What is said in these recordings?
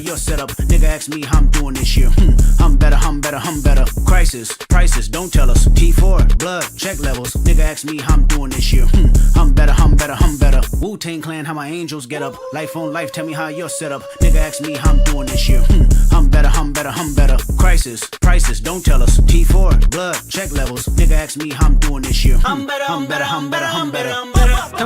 you're set up. Nigga ask me how I'm doing this year. I'm better. Crisis, prices, don't tell us. T4, blood, check levels. Nigga ask me how I'm doing this year. I'm better. Wu-Tang Clan, how my angels get up. Life on life, tell me how you're set up. Nigga ask me how I'm doing this year. I'm better. Crisis, prices, don't tell us. T4, blood, check levels. Nigga ask me how I'm doing this year. I'm better. Come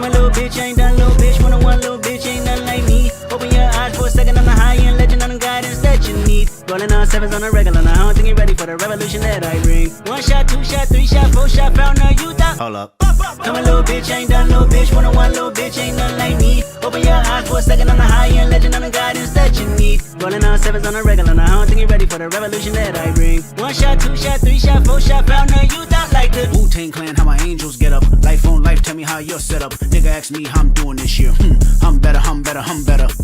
a little bitch, ain't done little bitch. 101 little bitch, ain't nothing like me. Open your eyes for a second, I'm the high-end legend on the guidance that you need. Rolling on sevens on a regular, now I don't think you're ready for the revolution that I bring. 1 shot, 2 shot, 3 shot, 4 shot, found a youth out. Hold up. Come a little bitch, ain't done little bitch. 101 little bitch, ain't nothing like me. Open your eyes for a second, I'm the high-end legend on the guidance that you need. Rolling on sevens on a regular, now I don't think you're ready for the revolution that I bring. 1 shot, 2 shot, 3 shot, 4 shot, found a youth out like the Wu-Tang Clan, how my angels get up. Life on life, tell me how you're set up. Nigga ask me how I'm doing this year. I'm better.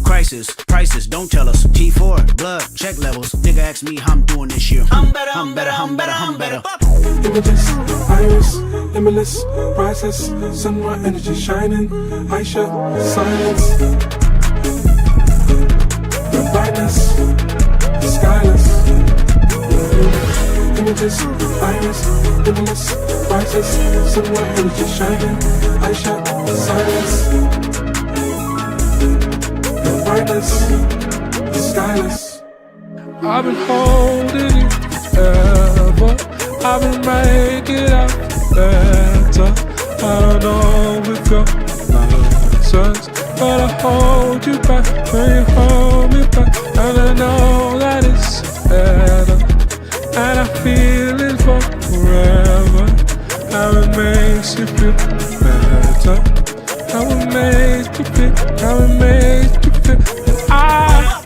Crisis, prices, don't tell us. T4, blood, check levels. Nigga ask me how I'm doing this year. I'm better. Images, iris, limitless, priceless. Sunrise energy shining. Aisha, silence. The brightness, skyless. Images, iris, limitless, priceless. Sunrise energy shining. Aisha, silence. The brightness, skyless. I've been holding you forever. I've been making it out better. I don't know if you're nonsense, but I hold you back when you hold me back. And I know that it's better, and I feel it for forever. How it makes you feel better. How it makes you feel. How it makes you feel.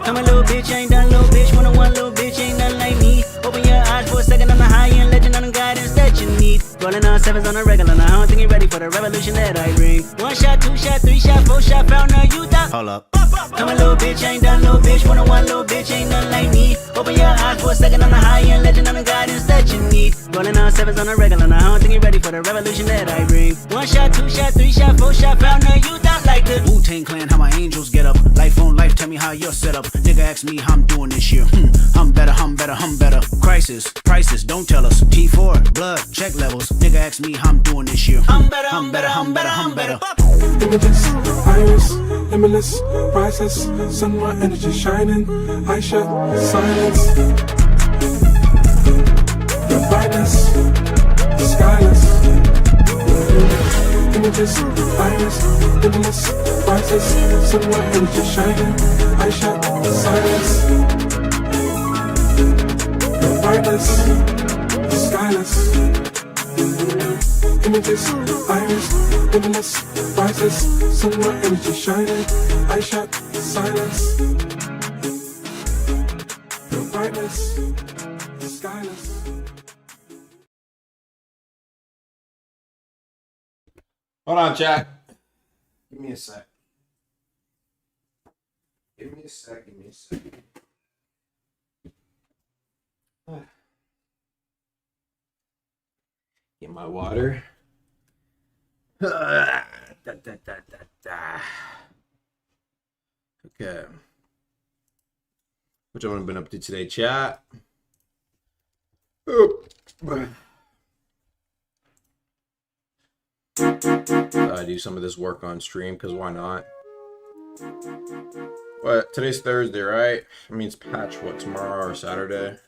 I'm a little bitch, ain't done little bitch. 101 little bitch, ain't nothing like me. Open your eyes for a second, I'm the high-end legend on the guidance that you need. Rolling on sevens on a regular, now I don't think you're ready for the revolution that I bring. 1 shot, 2 shot, 3 shot, 4 shot, found a youth out. Hold up. Come a little bitch, ain't done little bitch. 101 little bitch, ain't nothing like me. Open your eyes for a second, I'm the high-end legend on the guidance that you need. Rolling on sevens on a regular, now I don't think you're ready for the revolution that I bring. 1 shot, 2 shot, 3 shot, 4 shot, found a youth out like the Wu-Tang Clan, how my angels get up. Life on life, tell me how you're set up. Nigga ask me how I'm doing this year. I'm better. Crisis, prices, don't tell us. T4, blood, check levels. Nigga ask me how I'm doing this year. I'm better. Images, iris, limitless, priceless. Sunrise energy shining. Aisha, silence. The brightness, skyless. Images, iris, limitless, priceless. Sunrise energy shining. Aisha, silence. The brightness, skyless. Images, iris, limitless, priceless. Sunrise energy shining. Aisha, silence. The brightness, skyless. Hold on, chat. Give me a sec. Give me a sec. Get my water. Okay. Which I've been up to today, chat. I do some of this work on stream because why not? What? Today's Thursday, right? That means patch what, tomorrow or Saturday?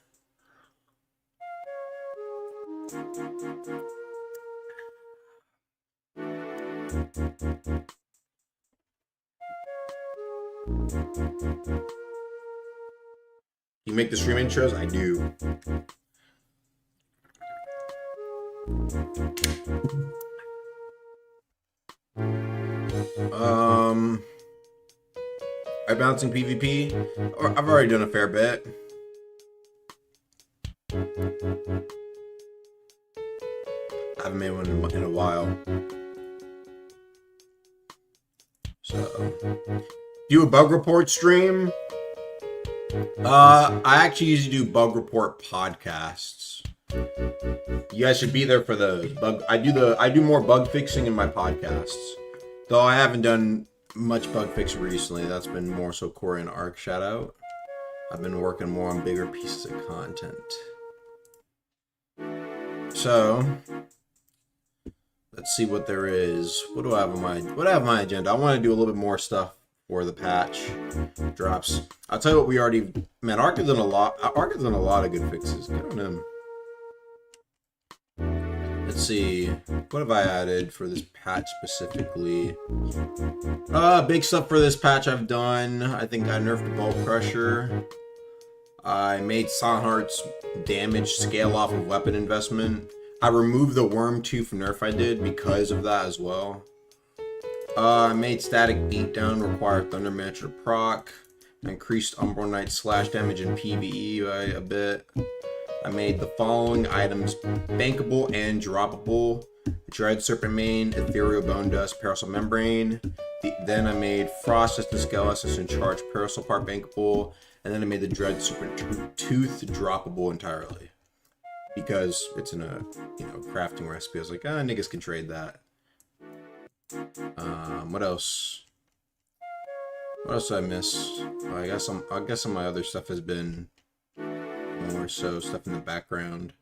You make the stream intros? I do. I bouncing PvP. I've already done a fair bit. I haven't made one in a while. So, do a bug report stream. I actually usually do bug report podcasts. You guys should be there for those. I do more bug fixing in my podcasts. Though I haven't done much bug fixing recently. That's been more so Corey and Arc shout out. I've been working more on bigger pieces of content. So let's see what there is. What do I have on my agenda? I want to do a little bit more stuff for the patch drops. I'll tell you what we already, man, Ark has done a lot. Ark has done a lot of good fixes. Good on him. Let's see. What have I added for this patch specifically? Big stuff for this patch I've done. I think I nerfed the Bolt Crusher. I made Silent Heart's damage scale off of weapon investment. I removed the Worm Tooth nerf I did because of that as well. I made Static Beatdown require Thunder Mantra proc. I increased Umbral Knight slash damage in PvE by a bit. I made the following items bankable and droppable: Dread Serpent Mane, Ethereal Bone Dust, Parasol Membrane. Then I made Frost Resistant Scale Essence and Charge Parasol Part bankable. And then I made the Dread Serpent Tooth droppable entirely. Because it's in a, crafting recipe. I was like, niggas can trade that. What else? What else did I miss? I guess some of my other stuff has been more so stuff in the background.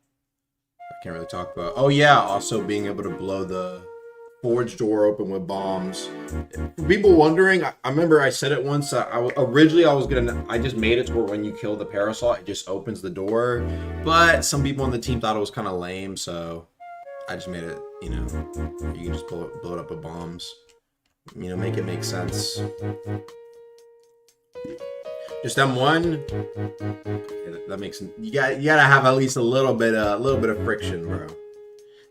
I can't really talk about. Oh yeah, also being able to blow the forge door open with bombs. For people wondering, I remember I said it once. Originally I just made it to where when you kill the parasol, it just opens the door. But some people on the team thought it was kind of lame, so I just made it. You can just blow it up with bombs. Make it make sense. Just M1. Okay, that makes sense. You gotta have at least a little bit of friction, bro.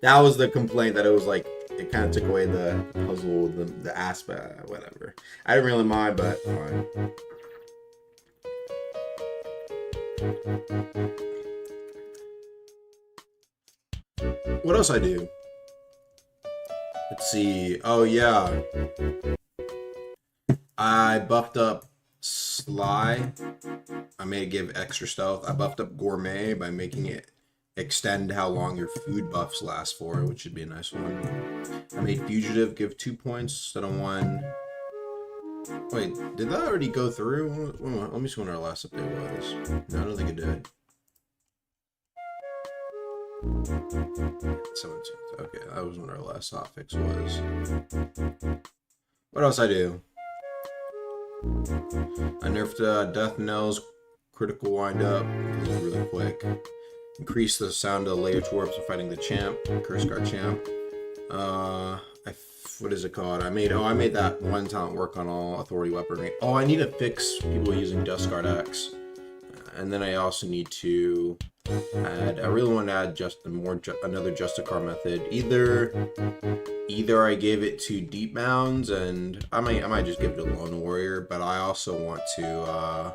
That was the complaint, that it was like it kind of took away the puzzle, the aspect, whatever. I didn't really mind, but fine. What else I do? Let's see. Oh yeah, I buffed up Sly. I made it give extra stealth. I buffed up Gourmet by making it extend how long your food buffs last for, which should be a nice one. I made Fugitive give 2 points instead of 1. Wait, did that already go through? Let me see when our last update was. No, I don't think it did. 17th. Okay, that was when our last hotfix was. What else I do? I nerfed Death Knell's critical wind up. It was really quick. Increase the sound of layer twerps when fighting the champ, Curse Guard champ. What is it called? I made that one talent work on all authority weaponry. Oh, I need to fix people using Dust Guard X. And then I also need to add, I really want to add another Justicar method. Either I give it to Deep Bounds, and I might just give it to Lone Warrior, but I also want to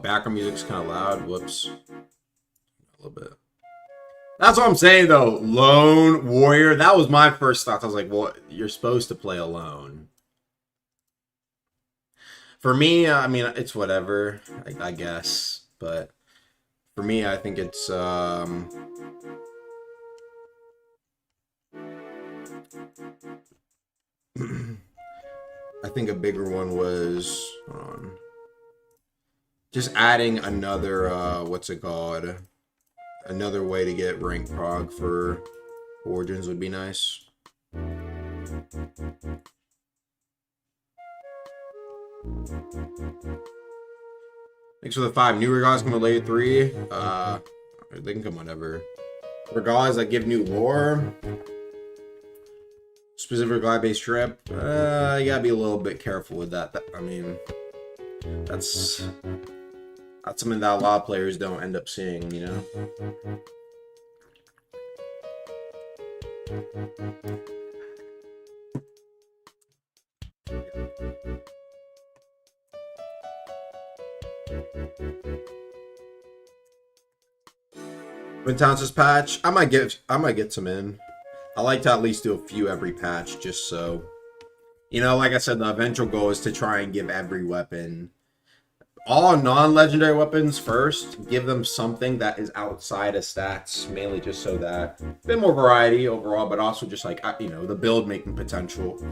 background music's kind of loud. Whoops. A little bit. That's what I'm saying, though. Lone Warrior. That was my first thought. I was like, well, you're supposed to play alone. For me, I mean, it's whatever, I guess. But for me, I think it's... I think a bigger one was... Hold on. Just adding another, what's it called? Another way to get rank prog for Origins would be nice. Thanks for the 5. New regalas come with layer 3. They can come whenever. Regalas that give new lore. Specific regala based trip. You gotta be a little bit careful with that. I mean, that's something that a lot of players don't end up seeing, you know? When Towns' patch, I might get some in. I like to at least do a few every patch, just so, you know, like I said, the eventual goal is to try and give every weapon, all non-legendary weapons first, give them something that is outside of stats, mainly just so that a bit more variety overall, but also just like, you know, the build making potential.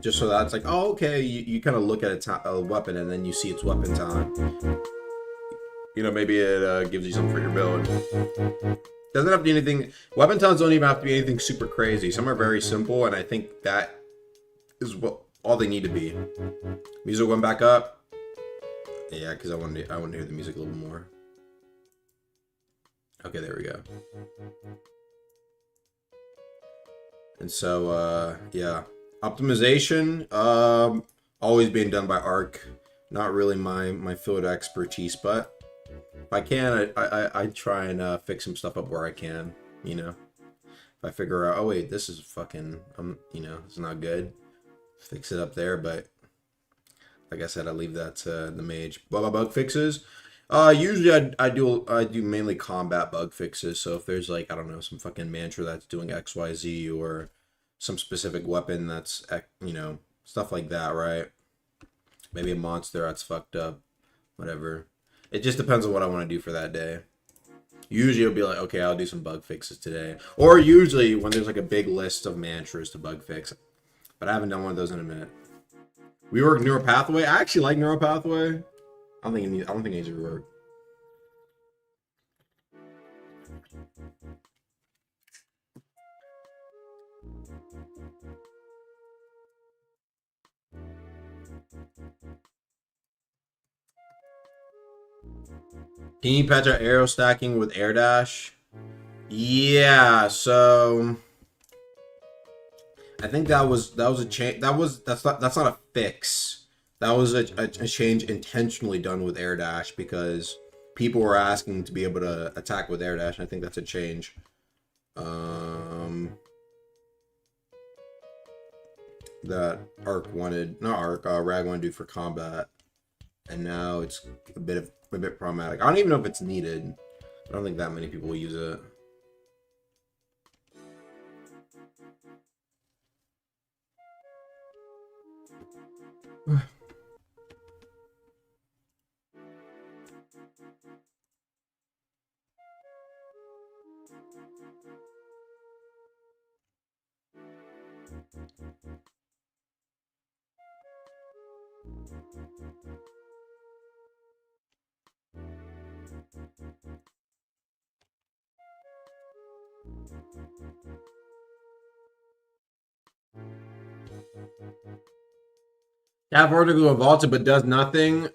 Just so that's like, oh, okay, you kind of look at a weapon and then you see its weapon time. You know, maybe it gives you something for your build. Doesn't have to be anything. Weapon tones don't even have to be anything super crazy. Some are very simple, and I think that is what all they need to be. Music went back up. Yeah, because I want to hear the music a little more. Okay, there we go. And so, yeah, optimization, always being done by Arc. Not really my field of expertise, but if I can, I try and fix some stuff up where I can. You know, if I figure out, oh wait, this is fucking, you know, it's not good. Fix it up there, but like I said, I leave that to the mage. Bug fixes. Usually I do mainly combat bug fixes. So if there's like, I don't know, some fucking mantra that's doing XYZ or some specific weapon that's, you know, stuff like that, right? Maybe a monster that's fucked up, whatever. It just depends on what I want to do for that day. Usually it'll be like, okay, I'll do some bug fixes today. Or usually when there's like a big list of mantras to bug fix. But I haven't done one of those in a minute. We work Neural Pathway. I actually like Neural Pathway. I don't think it needs to rework. Can you patch out arrow stacking with air dash? Yeah, so I think that was a change. That's not a fix. That was a change intentionally done with air dash because people were asking to be able to attack with air dash. And I think that's a change. That Rag wanted to do for combat, and now it's a bit problematic. I don't even know if it's needed. I don't think that many people will use it. Have vertical vaulted but does nothing.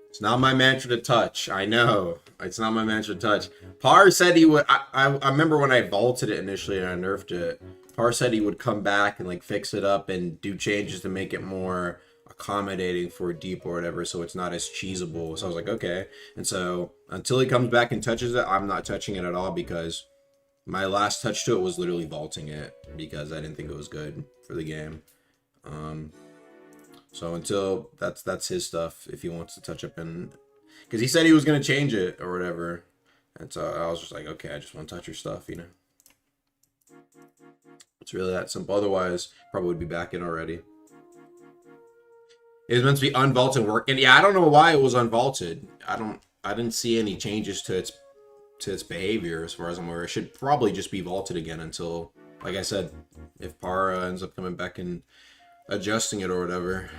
It's not my mantra to touch. I know. It's not my mantra to touch. Par said he would. I remember when I vaulted it initially and I nerfed it. Par said he would come back and like fix it up and do changes to make it more accommodating for deep or whatever, so it's not as cheesable. So I was like, okay. And so until he comes back and touches it, I'm not touching it at all because my last touch to it was literally vaulting it because I didn't think it was good for the game. So until that's his stuff if he wants to touch up and because he said he was gonna change it or whatever, and so I was just like, okay, I just want to touch your stuff, you know. It's really that simple. Otherwise, probably would be back in already. It was meant to be unvaulted work, and yeah, I don't know why it was unvaulted. I didn't see any changes to its behavior as far as I'm aware. It should probably just be vaulted again until, like I said, if Para ends up coming back and adjusting it or whatever.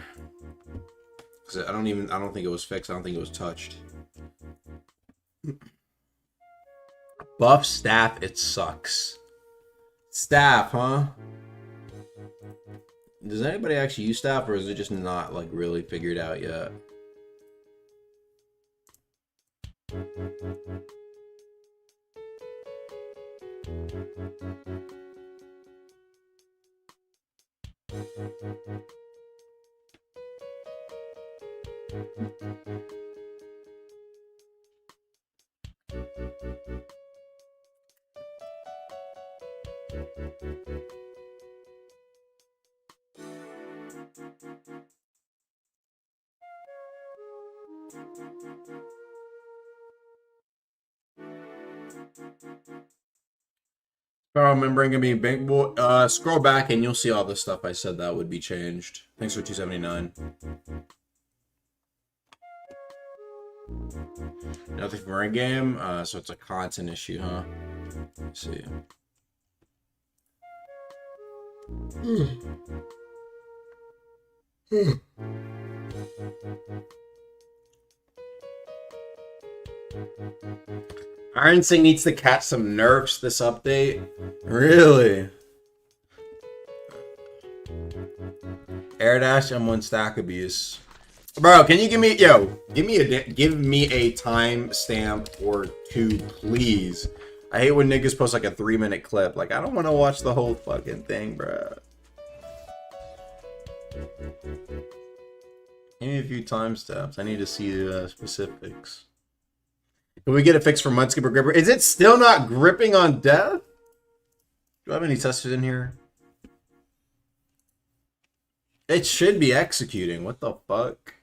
Because I don't think it was fixed. I don't think it was touched. Buff staff, it sucks. Staff, huh? Does anybody actually use staff, or is it just not like really figured out yet? I don't remember it being bankable. Scroll back and you'll see all the stuff I said that would be changed. Thanks for 279. Nothing for in game, so it's a content issue, huh? Let's see. Iron Sing needs to catch some nerfs this update. Really? Air dash M1 stack abuse. Bro, can you give me give me a time stamp or two, please? I hate when niggas post like a 3-minute clip. Like, I don't want to watch the whole fucking thing, bro. Give me a few timestamps. I need to see the specifics. Can we get a fix for Mudskipper Gripper? Is it still not gripping on death? Do I have any testers in here? It should be executing. What the fuck?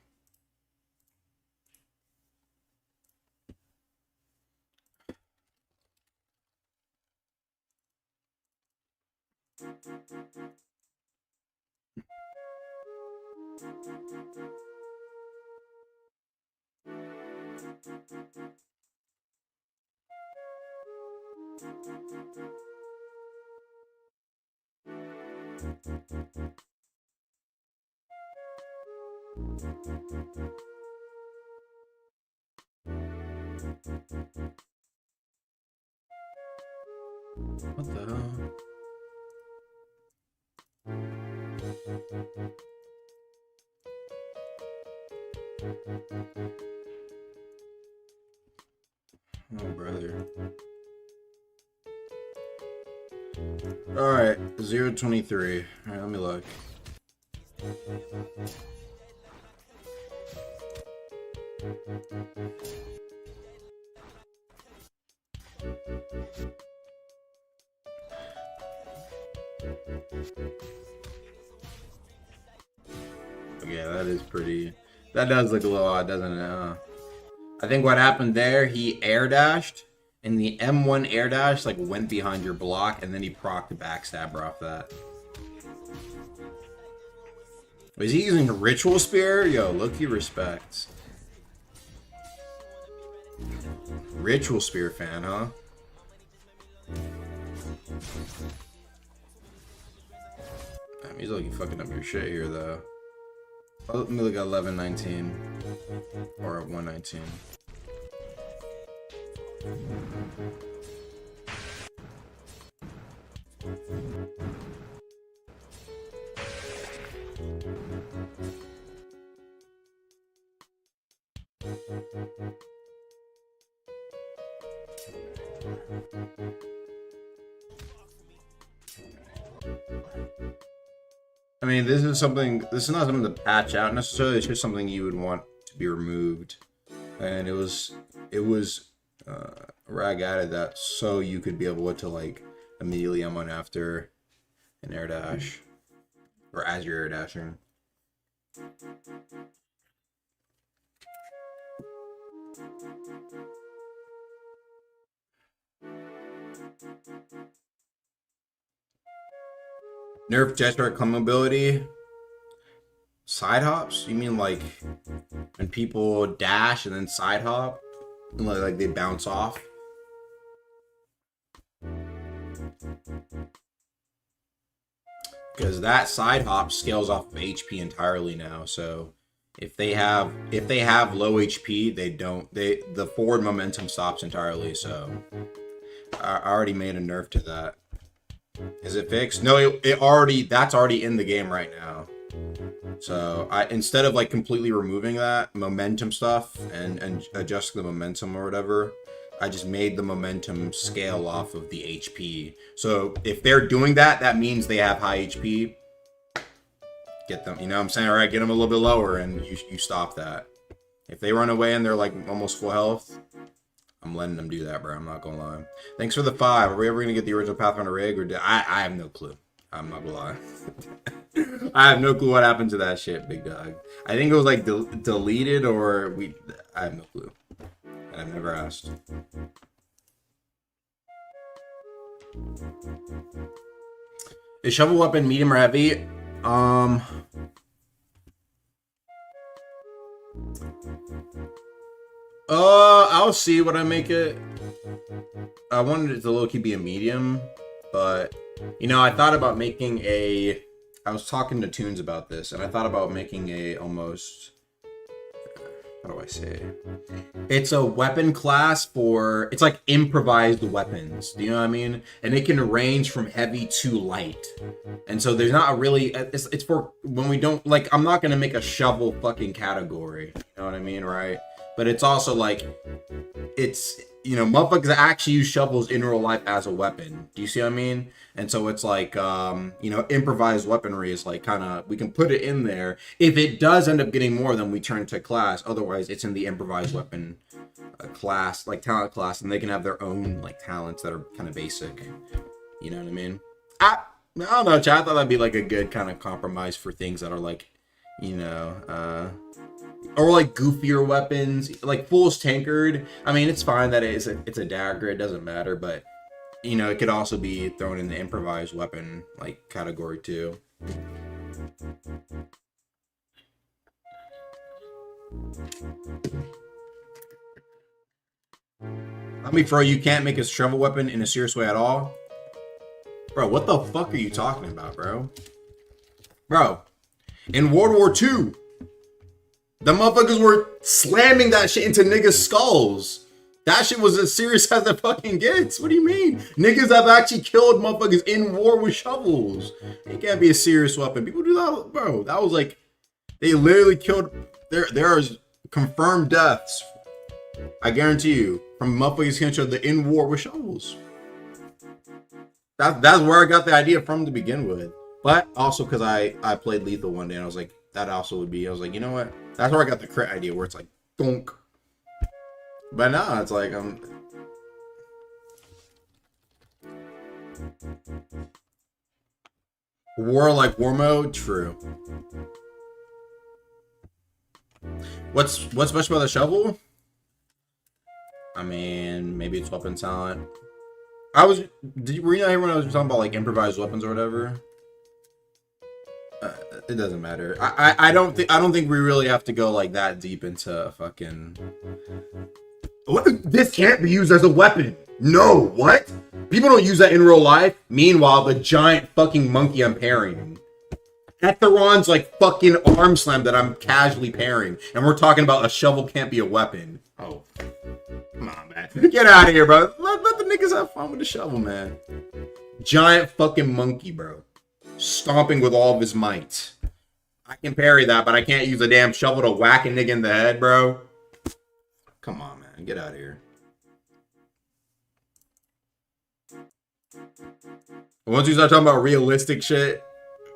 What the hell? Oh, brother. Alright, 023. Alright, let me look. Yeah, that is pretty... That does look a little odd, doesn't it? I think what happened there, he air dashed, and the M1 air dash like went behind your block, and then he procced the backstabber off that. Was he using a ritual spear? Yo, low-key respect. Ritual spear fan, huh? Damn, he's like fucking up your shit here, though. Oh, let me look at 1119 or 119. I mean, this is not something to patch out necessarily, it's just something you would want to be removed. And it was Rag added that so you could be able to like immediately M1 after an air dash. Or as you're air dashing. Nerf jetpack climbability. Side hops? You mean like when people dash and then side hop? And like they bounce off? Because that side hop scales off of HP entirely now, so if they have low HP, the forward momentum stops entirely, so I already made a nerf to that. Is it fixed? No, that's already in the game right now. So instead of like completely removing that momentum stuff and adjusting the momentum or whatever, I just made the momentum scale off of the HP. So if they're doing that, that means they have high HP. Get them, you know what I'm saying? All right, get them a little bit lower and you stop that. If they run away and they're like almost full health, I'm letting them do that, bro. I'm not gonna lie. Thanks for the 5. Are we ever gonna get the original Pathfinder rig? Or I have no clue. I'm not gonna lie. I have no clue what happened to that shit, big dog. I think it was like deleted or I have no clue. And I've never asked. Is shovel weapon medium or heavy? I'll see what I make it. I wanted it to low-key be a medium, but you know, I thought about making a I was talking to Toons about this, and I thought about making a almost, how do I say? It's a weapon class for, it's like improvised weapons. Do you know what I mean? And it can range from heavy to light. And so there's not a really, it's for when we don't, like, I'm not going to make a shovel fucking category. You know what I mean? Right? But it's also like, it's, you know, motherfuckers actually use shovels in real life as a weapon. Do you see what I mean? And so it's like, you know, improvised weaponry is like kind of, we can put it in there. If it does end up getting more, then we turn to class. Otherwise, it's in the improvised weapon class, like talent class, and they can have their own like talents that are kind of basic. You know what I mean? I don't know, Chad. I thought that'd be like a good kind of compromise for things that are like, you know, or like goofier weapons, like Fool's Tankard. I mean, it's fine that it's a dagger, it doesn't matter, but you know, it could also be thrown in the improvised weapon like category too. I mean, bro, you can't make a shovel weapon in a serious way at all? Bro, what the fuck are you talking about, bro? Bro, in World War II, the motherfuckers were slamming that shit into niggas' skulls. That shit was as serious as it fucking gets. What do you mean? Niggas have actually killed motherfuckers in war with shovels. It can't be a serious weapon. People do that, bro. That was like, they literally killed, there are confirmed deaths, I guarantee you, from motherfuckers killing each other in war with shovels. That's where I got the idea from to begin with. But also because I played Lethal one day and I was like, that also would be, I was like, you know what? That's where I got the crit idea where it's like, donk. But now it's like, war like war mode, true. What's special about the shovel? I mean, maybe it's weapon talent. Were you not here when I was talking about like improvised weapons or whatever? It doesn't matter. I don't think we really have to go like that deep into fucking. This can't be used as a weapon. No, what? People don't use that in real life. Meanwhile, the giant fucking monkey I'm parrying. Hetheron's like fucking arm slam that I'm casually parrying, and we're talking about a shovel can't be a weapon. Oh, come on, man. Get out of here, bro. Let the niggas have fun with the shovel, man. Giant fucking monkey, bro. Stomping with all of his might. I can parry that, but I can't use a damn shovel to whack a nigga in the head, bro. Come on, man. Get out of here. Once you start talking about realistic shit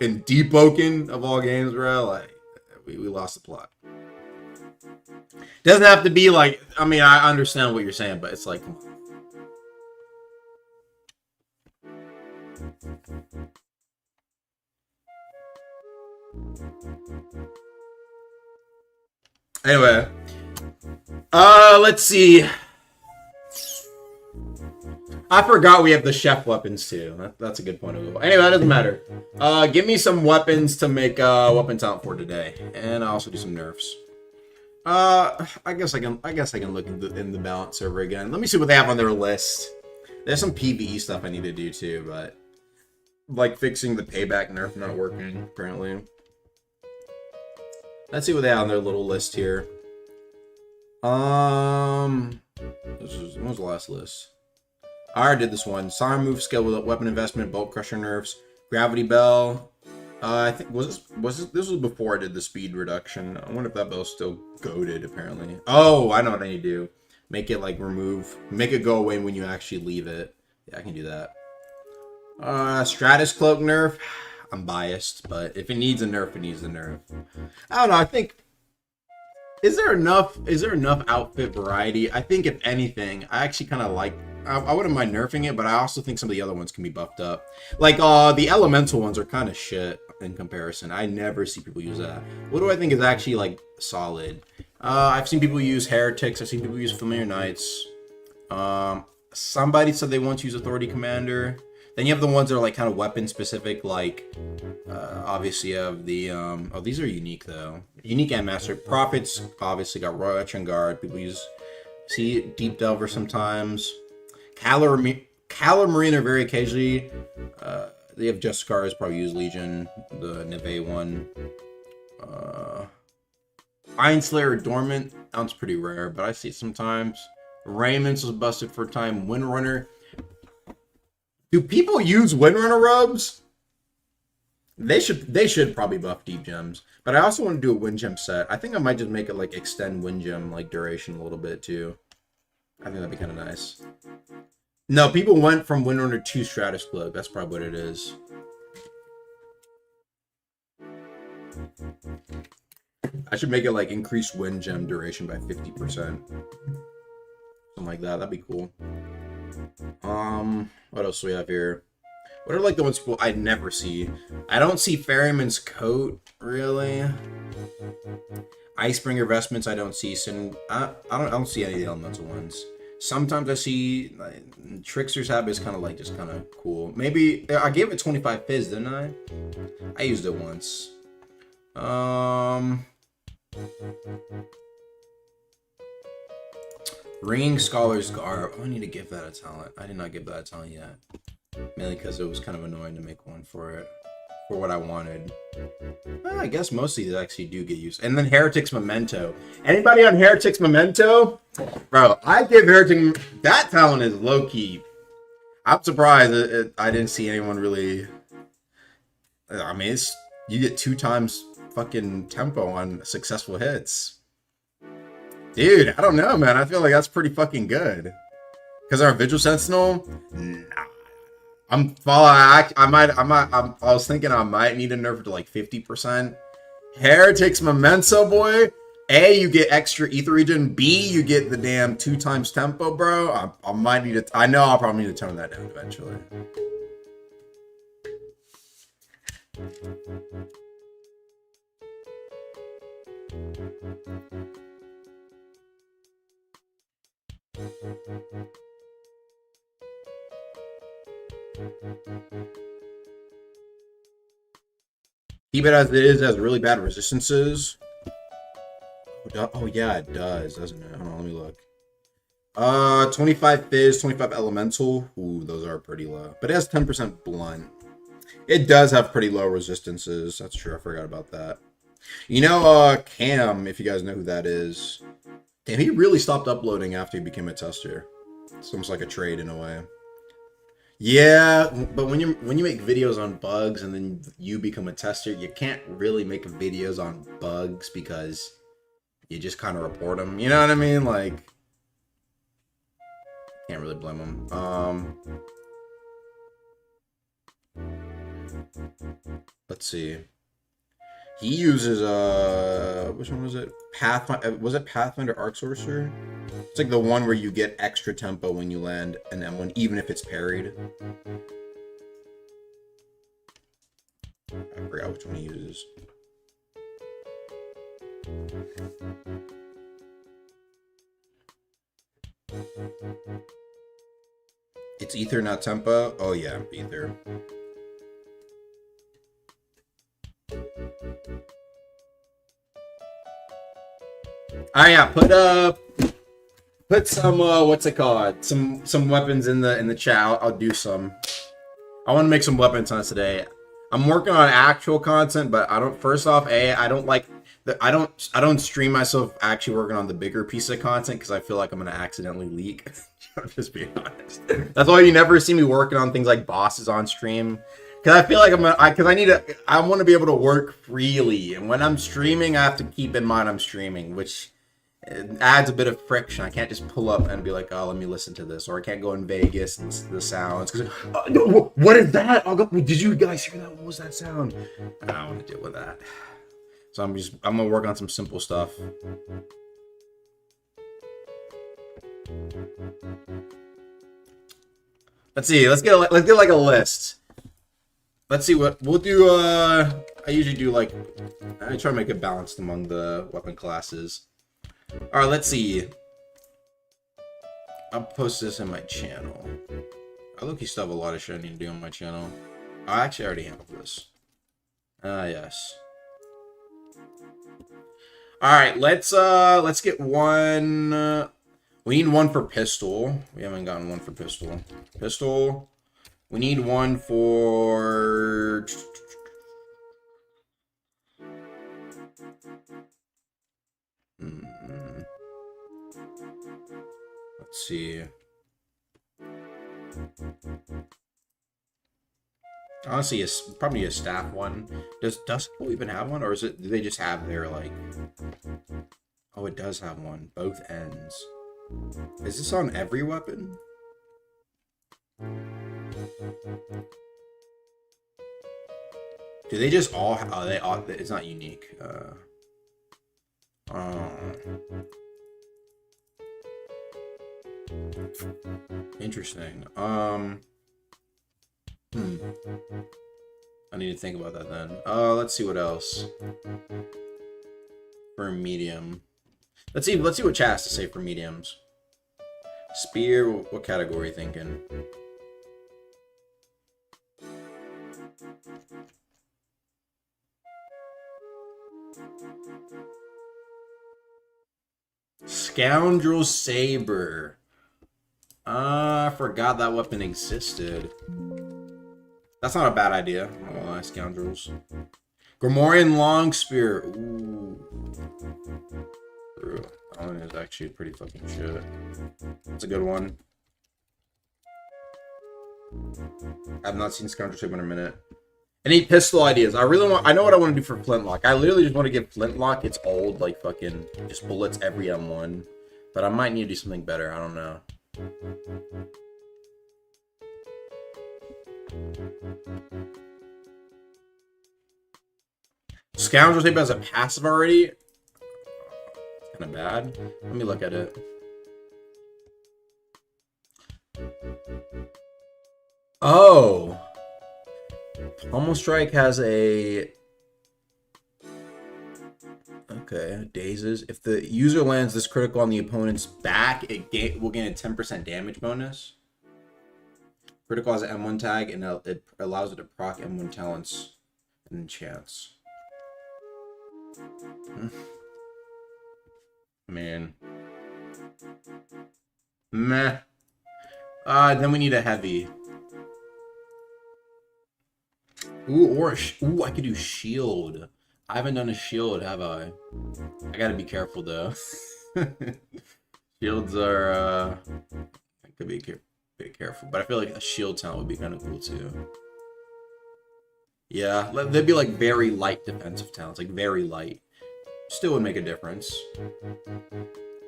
in Deepwoken of all games, bro, like, we lost the plot. Doesn't have to be like, I mean, I understand what you're saying, but it's like, come on. Anyway, let's see. I forgot we have the chef weapons too. That's a good point of view. Anyway, that doesn't matter. Give me some weapons to make weapon talent for today, and I'll also do some nerfs. I guess I can look in the balance server again. Let me see what they have on their list. There's some PvE stuff I need to do too, but like fixing the payback nerf not working apparently. Let's see what they have on their little list here. What was the last list? I already did this one. Siren move skill with weapon investment, bolt crusher nerfs, gravity bell. I think this was before I did the speed reduction. I wonder if that bell's still goated apparently. Oh, I know what I need to do. Make it like make it go away when you actually leave it. Yeah, I can do that. Stratus cloak nerf. I'm biased, but if it needs a nerf, it needs a nerf. I don't know. I think is there enough outfit variety? I think if anything, I actually kind of like. I wouldn't mind nerfing it, but I also think some of the other ones can be buffed up. Like the elemental ones are kind of shit in comparison. I never see people use that. What do I think is actually like solid? I've seen people use heretics. I've seen people use familiar knights. Somebody said they want to use authority commander. Then you have the ones that are like kind of weapon specific, like obviously you have the oh, these are unique though. Unique and master. Prophets obviously got Royal Etching Guard. People use Deep Delver sometimes. Calar Marine are very occasionally They have Just Scars, probably use Legion, the Neve one. Iron Slayer Dormant, sounds pretty rare, but I see it sometimes. Raymond's was busted for a time. Windrunner. Do people use Windrunner rubs? They should probably buff Deep Gems. But I also want to do a Wind Gem set. I think I might just make it like extend Wind Gem like duration a little bit too. I think that'd be kind of nice. No, people went from Windrunner to Stratus Cloak. That's probably what it is. I should make it like increase Wind Gem duration by 50%. Something like that. That'd be cool. What else do we have here? What are like the ones people I never see? I don't see Ferryman's Coat, really. Icebringer Vestments, I don't see. I don't see any of the elemental ones. Sometimes I see like, Trickster's Habit is kind of like just kind of cool. Maybe I gave it 25 fizz, didn't I? I used it once. Ringing Scholar's Garb. Oh, I need to give that a talent. I did not give that a talent yet. Mainly because it was kind of annoying to make one for it. For what I wanted. Well, I guess most of these actually do get used. And then Heretic's Memento. Anybody on Heretic's Memento? Bro, I give Heretic... That talent is low-key. I'm surprised I didn't see anyone really... I mean, you get 2 times fucking tempo on successful hits. Dude, I don't know, man. I feel like that's pretty fucking good. Because our Vigil Sentinel? Nah. I was thinking I might need to nerf it to like 50%. Heretic's Memento, boy. A, you get extra ether regen. B, you get the damn 2 times tempo, bro. I might need to. I know I'll probably need to tone that down eventually. Keep it as it is, has really bad resistances. Oh yeah, it does, doesn't it? Hold on, let me look. 25 Fizz, 25 Elemental. Ooh, those are pretty low. But it has 10% Blunt. It does have pretty low resistances. That's true, I forgot about that. You know, Cam, if you guys know who that is. Damn, he really stopped uploading after he became a tester. It's almost like a trade in a way. Yeah, but when you make videos on bugs and then you become a tester, you can't really make videos on bugs because you just kind of report them. You know what I mean? Like, can't really blame them. Let's see. He uses which one was it? Was it Pathfinder Arc Sorcerer? It's like the one where you get extra tempo when you land an M1, even if it's parried. I forgot which one he uses. It's ether, not tempo. Oh yeah, ether. Oh yeah, put some what's it called? Some weapons in the chat. I'll do some. I want to make some weapons on today. I'm working on actual content, but I don't. First off, I don't like. I don't stream myself actually working on the bigger piece of content because I feel like I'm gonna accidentally leak. I'm just being honest. That's why you never see me working on things like bosses on stream. Because I feel like I want to be able to work freely. And when I'm streaming, I have to keep in mind I'm streaming, which adds a bit of friction. I can't just pull up and be like, oh, let me listen to this. Or I can't go in Vegas and listen to the sounds. Because, what is that? Did you guys hear that? What was that sound? I don't want to deal with that. So I'm going to work on some simple stuff. Let's see. Let's get like a list. Let's see what we'll do. I usually do like, I try to make it balanced among the weapon classes. All right, let's see. I'll post this in my channel. I look, you still have a lot of shit I need to do on my channel. I actually already have this. Yes. All right, let's get one. We need one for pistol. We haven't gotten one for pistol. Pistol. We need one for... Let's see. Honestly, it's probably a staff one. Does Dustbowl even have one, or is it? Do they just have their like? Oh, it does have one. Both ends. Is this on every weapon? Do they just all? Oh, they all. It's not unique. Interesting. I need to think about that then. Let's see what else. For medium. Let's see what chat has to say for mediums. Spear, what category are you thinking? Scoundrel Saber. I forgot that weapon existed. That's not a bad idea. Oh, scoundrels. Grimorian Long Spear. Ooh. That one is actually pretty fucking shit. That's a good one. I've not seen Scoundrel Saber in a minute. Any pistol ideas? I know what I want to do for Flintlock. I literally just want to give Flintlock its old, like, fucking, just bullets every M1. But I might need to do something better. I don't know. Scoundrel Saber has a passive already? Kind of bad. Let me look at it. Oh! Pommel Strike has a... Okay, dazes. If the user lands this critical on the opponent's back, it will gain a 10% damage bonus. Critical has an M1 tag, and it allows it to proc M1 talents and enchants. Man. Meh. Then we need a heavy. Ooh, I could do shield. I haven't done a shield, have I? I gotta be careful though. Shields are I could be a bit careful, but I feel like a shield talent would be kind of cool too. Yeah, they'd be like very light defensive talents, like very light. Still would make a difference.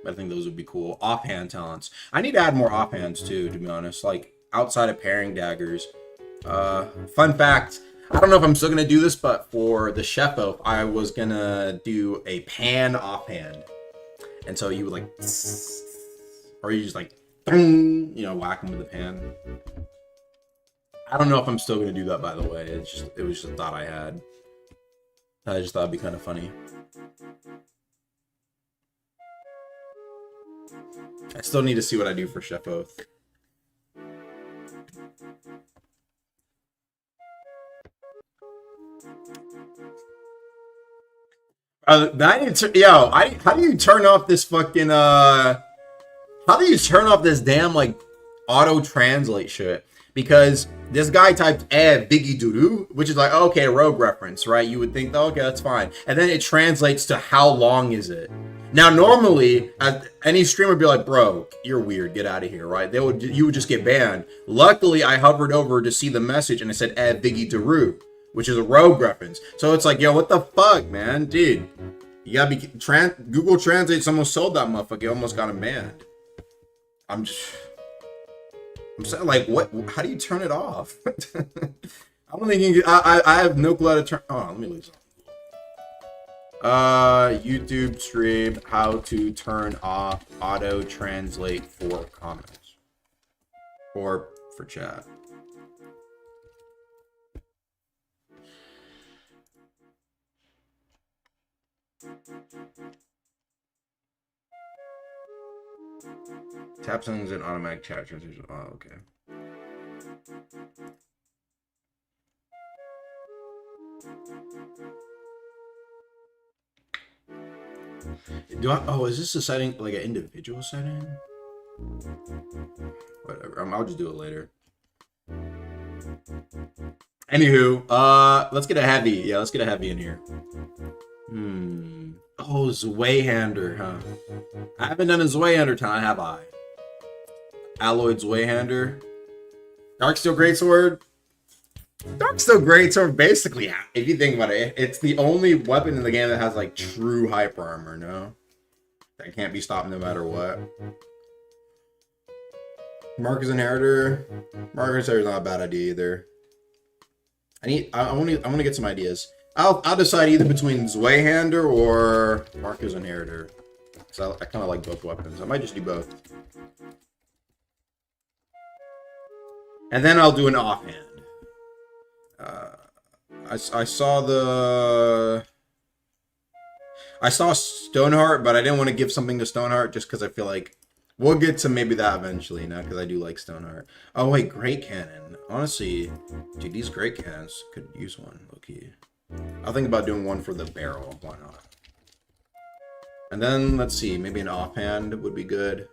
But I think those would be cool. Offhand talents. I need to add more offhands too, to be honest. Like outside of parrying daggers. Fun fact. I don't know if I'm still gonna do this, but for the Chef Oath, I was gonna do a pan offhand. And so you would like, or you just like, you know, whack them with the pan. I don't know if I'm still gonna do that, by the way. It was just a thought I had. I just thought it'd be kind of funny. I still need to see what I do for Chef Oath. How do you turn off this fucking how do you turn off this damn like auto translate shit? Because this guy typed Biggie Doodoo, which is like, okay, rogue reference, right? You would think, oh, okay, that's fine. And then it translates to how long is it? Now, normally, any streamer would be like, bro, you're weird, get out of here, right? You would just get banned. Luckily, I hovered over to see the message and it said Biggie Doodoo, which is a rogue reference. So it's like, yo, what the fuck, man? Dude, you gotta be... Google Translate's almost sold that motherfucker. You almost got him banned. I'm saying, like, what? How do you turn it off? I don't think you can... I have no clue how to turn... Oh, let me lose it. YouTube stream how to turn off auto translate for comments. Or for chat. Tap settings and automatic chat transition. Oh, okay. Oh, is this a setting, like an individual setting? Whatever. I'll just do it later. Anywho, let's get a heavy. Yeah, let's get a heavy in here. Oh, Zweihander, huh? I haven't done a Zweihander time, have I? Alloyed Zweihander. Darksteel Greatsword. Darksteel Greatsword, basically, if you think about it, it's the only weapon in the game that has, like, true hyper armor, no? That can't be stopped no matter what. Marcus Inheritor. Marcus Inheritor's not a bad idea either. I want to get some ideas. I'll decide either between Zweihander or Marcus Inheritor. So I kind of like both weapons. I might just do both. And then I'll do an offhand. I saw Stoneheart, but I didn't want to give something to Stoneheart just because I feel like we'll get to maybe that eventually, you know, because I do like Stoneheart. Oh wait, Great Cannon. Honestly, dude, these Great Cannons could use one. Okay, I'll think about doing one for the barrel. Why not? And then let's see, maybe an offhand would be good.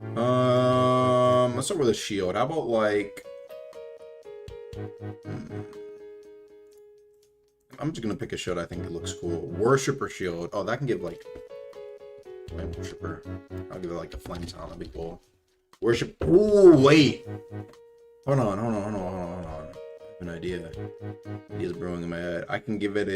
Let's start with a shield. How about like? I'm just gonna pick a shield I think it looks cool. Worshipper shield. Oh, that can give like flame worshipper. I'll give it like the flame sound. That'd be cool. Worship. Ooh, wait. Hold on. I have an idea. Idea's brewing in my head. I can give it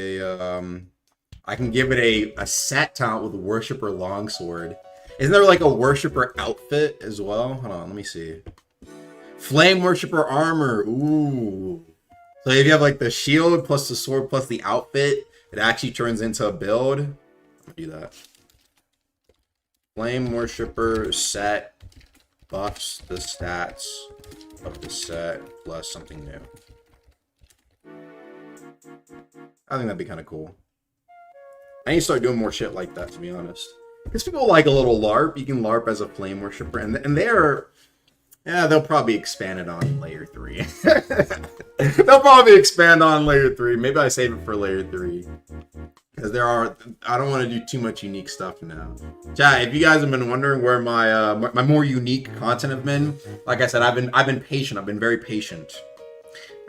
a set talent with Worshipper Longsword. Isn't there like a Worshipper outfit as well? Hold on, let me see. Flame Worshipper armor. Ooh. So if you have like the shield plus the sword plus the outfit, it actually turns into a build. I'll do that. Flame Worshipper set buffs the stats of the set plus something new. I think that'd be kind of cool. I need to start doing more shit like that, to be honest. Because people like a little LARP. You can LARP as a Flame Worshipper. And they're... Yeah, they'll probably expand it on Layer 3. They'll probably expand on Layer 3. Maybe I save it for Layer 3. Because there are... I don't want to do too much unique stuff now. Chat, if you guys have been wondering where my my more unique content have been, like I said, I've been patient. I've been very patient.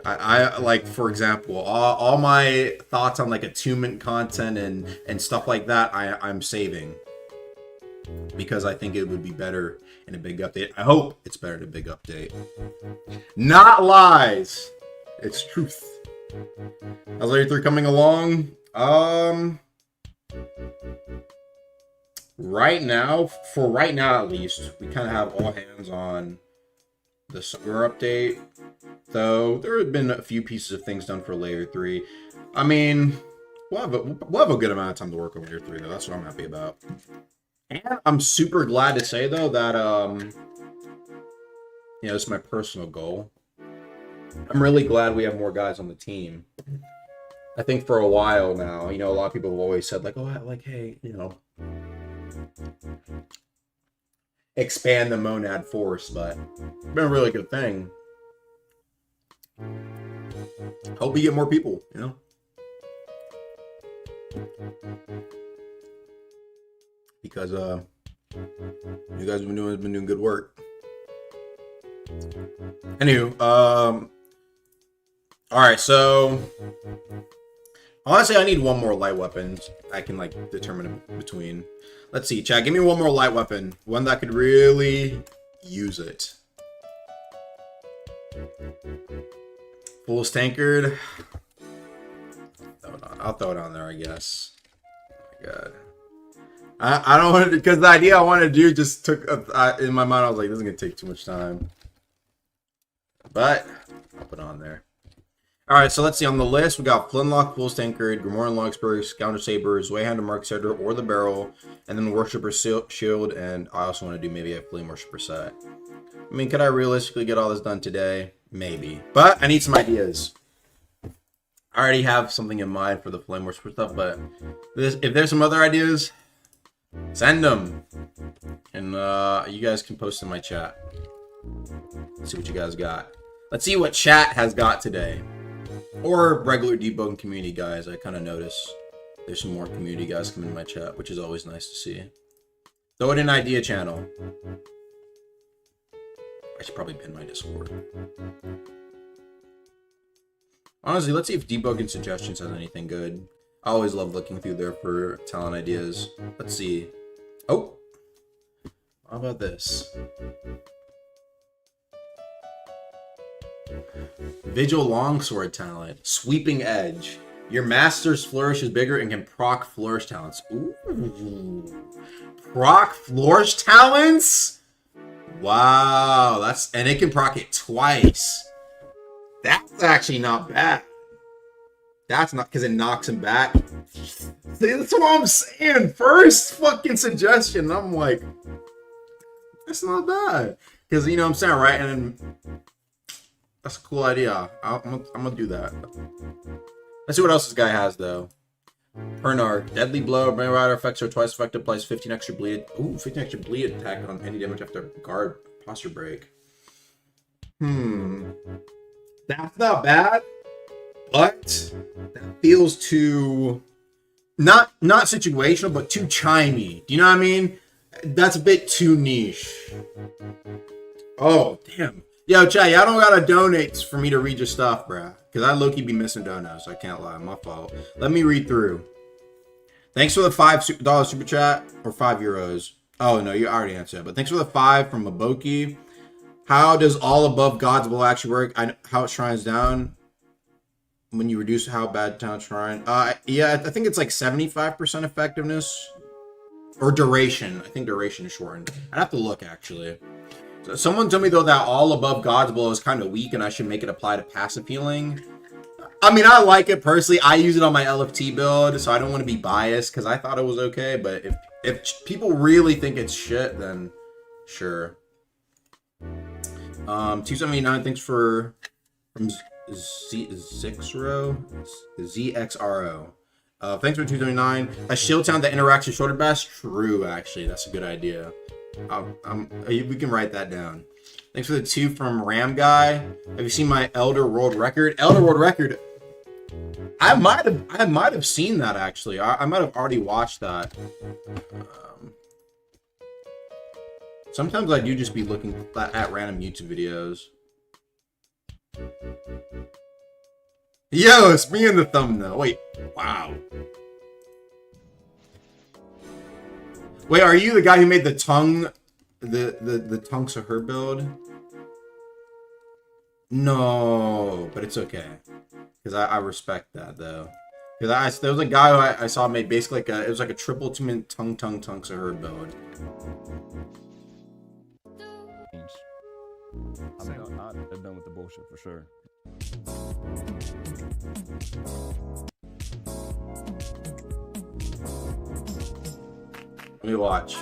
I like, for example, all my thoughts on like attunement content and stuff like that, I'm saving. Because I think it would be better in a big update. I hope it's better in a big update. Not lies. It's truth. How's Layer 3 coming along? Right now, for right now at least, we kind of have all hands on the summer update. Though there have been a few pieces of things done for Layer 3. I mean, we'll have a good amount of time to work on Layer 3 though. That's what I'm happy about. And I'm super glad to say though that you know, this is my personal goal. I'm really glad we have more guys on the team. I think for a while now, you know, a lot of people have always said like, oh, like, hey, you know, expand the monad force, but it's been a really good thing. Hope we get more people, you know. Because you guys have been doing good work. Anywho, all right, so honestly, I need one more light weapon I can like determine between. Let's see, chat. Give me one more light weapon, one that could really use it. Fool's Tankard. I'll throw it on there, I guess. Oh my God. I don't want to, because the idea I wanted to do just took, in my mind, I was like, this is going to take too much time. But, I'll put it on there. Alright, so let's see, on the list, we got Flintlock, Fool's Tankard, Grimoire Longspur, Scoundrel Saber, Zweihander, Mark Cedar, or the Barrel, and then Worshipper Shield, and I also want to do maybe a Flame Worshipper set. I mean, could I realistically get all this done today? Maybe. But I need some ideas. I already have something in mind for the Flame Worshipper stuff, but if there's some other ideas, send them. And you guys can post in my chat. Let's see what you guys got. Let's see what chat has got today. Or regular Deepwoken community guys. I kind of notice there's some more community guys coming in my chat, which is always nice to see. Throw it in idea channel. I should probably pin my Discord. Honestly, let's see if Deepwoken Suggestions has anything good. I always love looking through there for talent ideas. Let's see. Oh! How about this? Vigil Longsword talent. Sweeping Edge. Your master's flourish is bigger and can proc flourish talents. Ooh. Proc flourish talents? Wow. And it can proc it twice. That's actually not bad. That's not because it knocks him back. See, that's what I'm saying. First fucking suggestion. I'm like, that's not bad. Because, you know what I'm saying, right? And that's a cool idea. I'm gonna do that. Let's see what else this guy has, though. Pernar. Deadly Blow. Brain Rider effects are twice effective. Applies 15 extra bleed. Ooh, 15 extra bleed attack on any damage after guard posture break. That's not bad. But that feels too not situational, but too chimey. Do you know what I mean? That's a bit too niche. Oh, damn. Yo, chat, y'all don't gotta donate for me to read your stuff, bruh. Because I low-key be missing donuts. I can't lie. My fault. Let me read through. Thanks for the $5 super chat. Or €5. Oh, no, you already answered that. But thanks for the 5 from Maboki. How does all above God's will actually work? How it shrines down when you reduce how bad town shrine. Yeah, I think it's like 75% effectiveness. Or duration. I think duration is shortened. I'd have to look, actually. So someone told me, though, that all above God's Blow is kind of weak and I should make it apply to passive healing. I mean, I like it personally. I use it on my LFT build, so I don't want to be biased because I thought it was okay. But if people really think it's shit, then sure. 279, thanks from ZXRO. Thanks for 279. A shield town that interacts with shoulder bash? True, actually. That's a good idea. We can write that down. Thanks for the 2 from Ram Guy. Have you seen my Elder World Record? Elder World Record. I might have seen that actually. I might have already watched that. Sometimes I do just be looking at random YouTube videos. Yo, it's me in the thumbnail. Wait, wow. Wait, are you the guy who made the tongue, the tongues of her build? No, but it's okay, because I respect that though. Because there was a guy who I saw made basically like it was like a triple tongues of her build. I'm done with the bullshit for sure. Let me watch.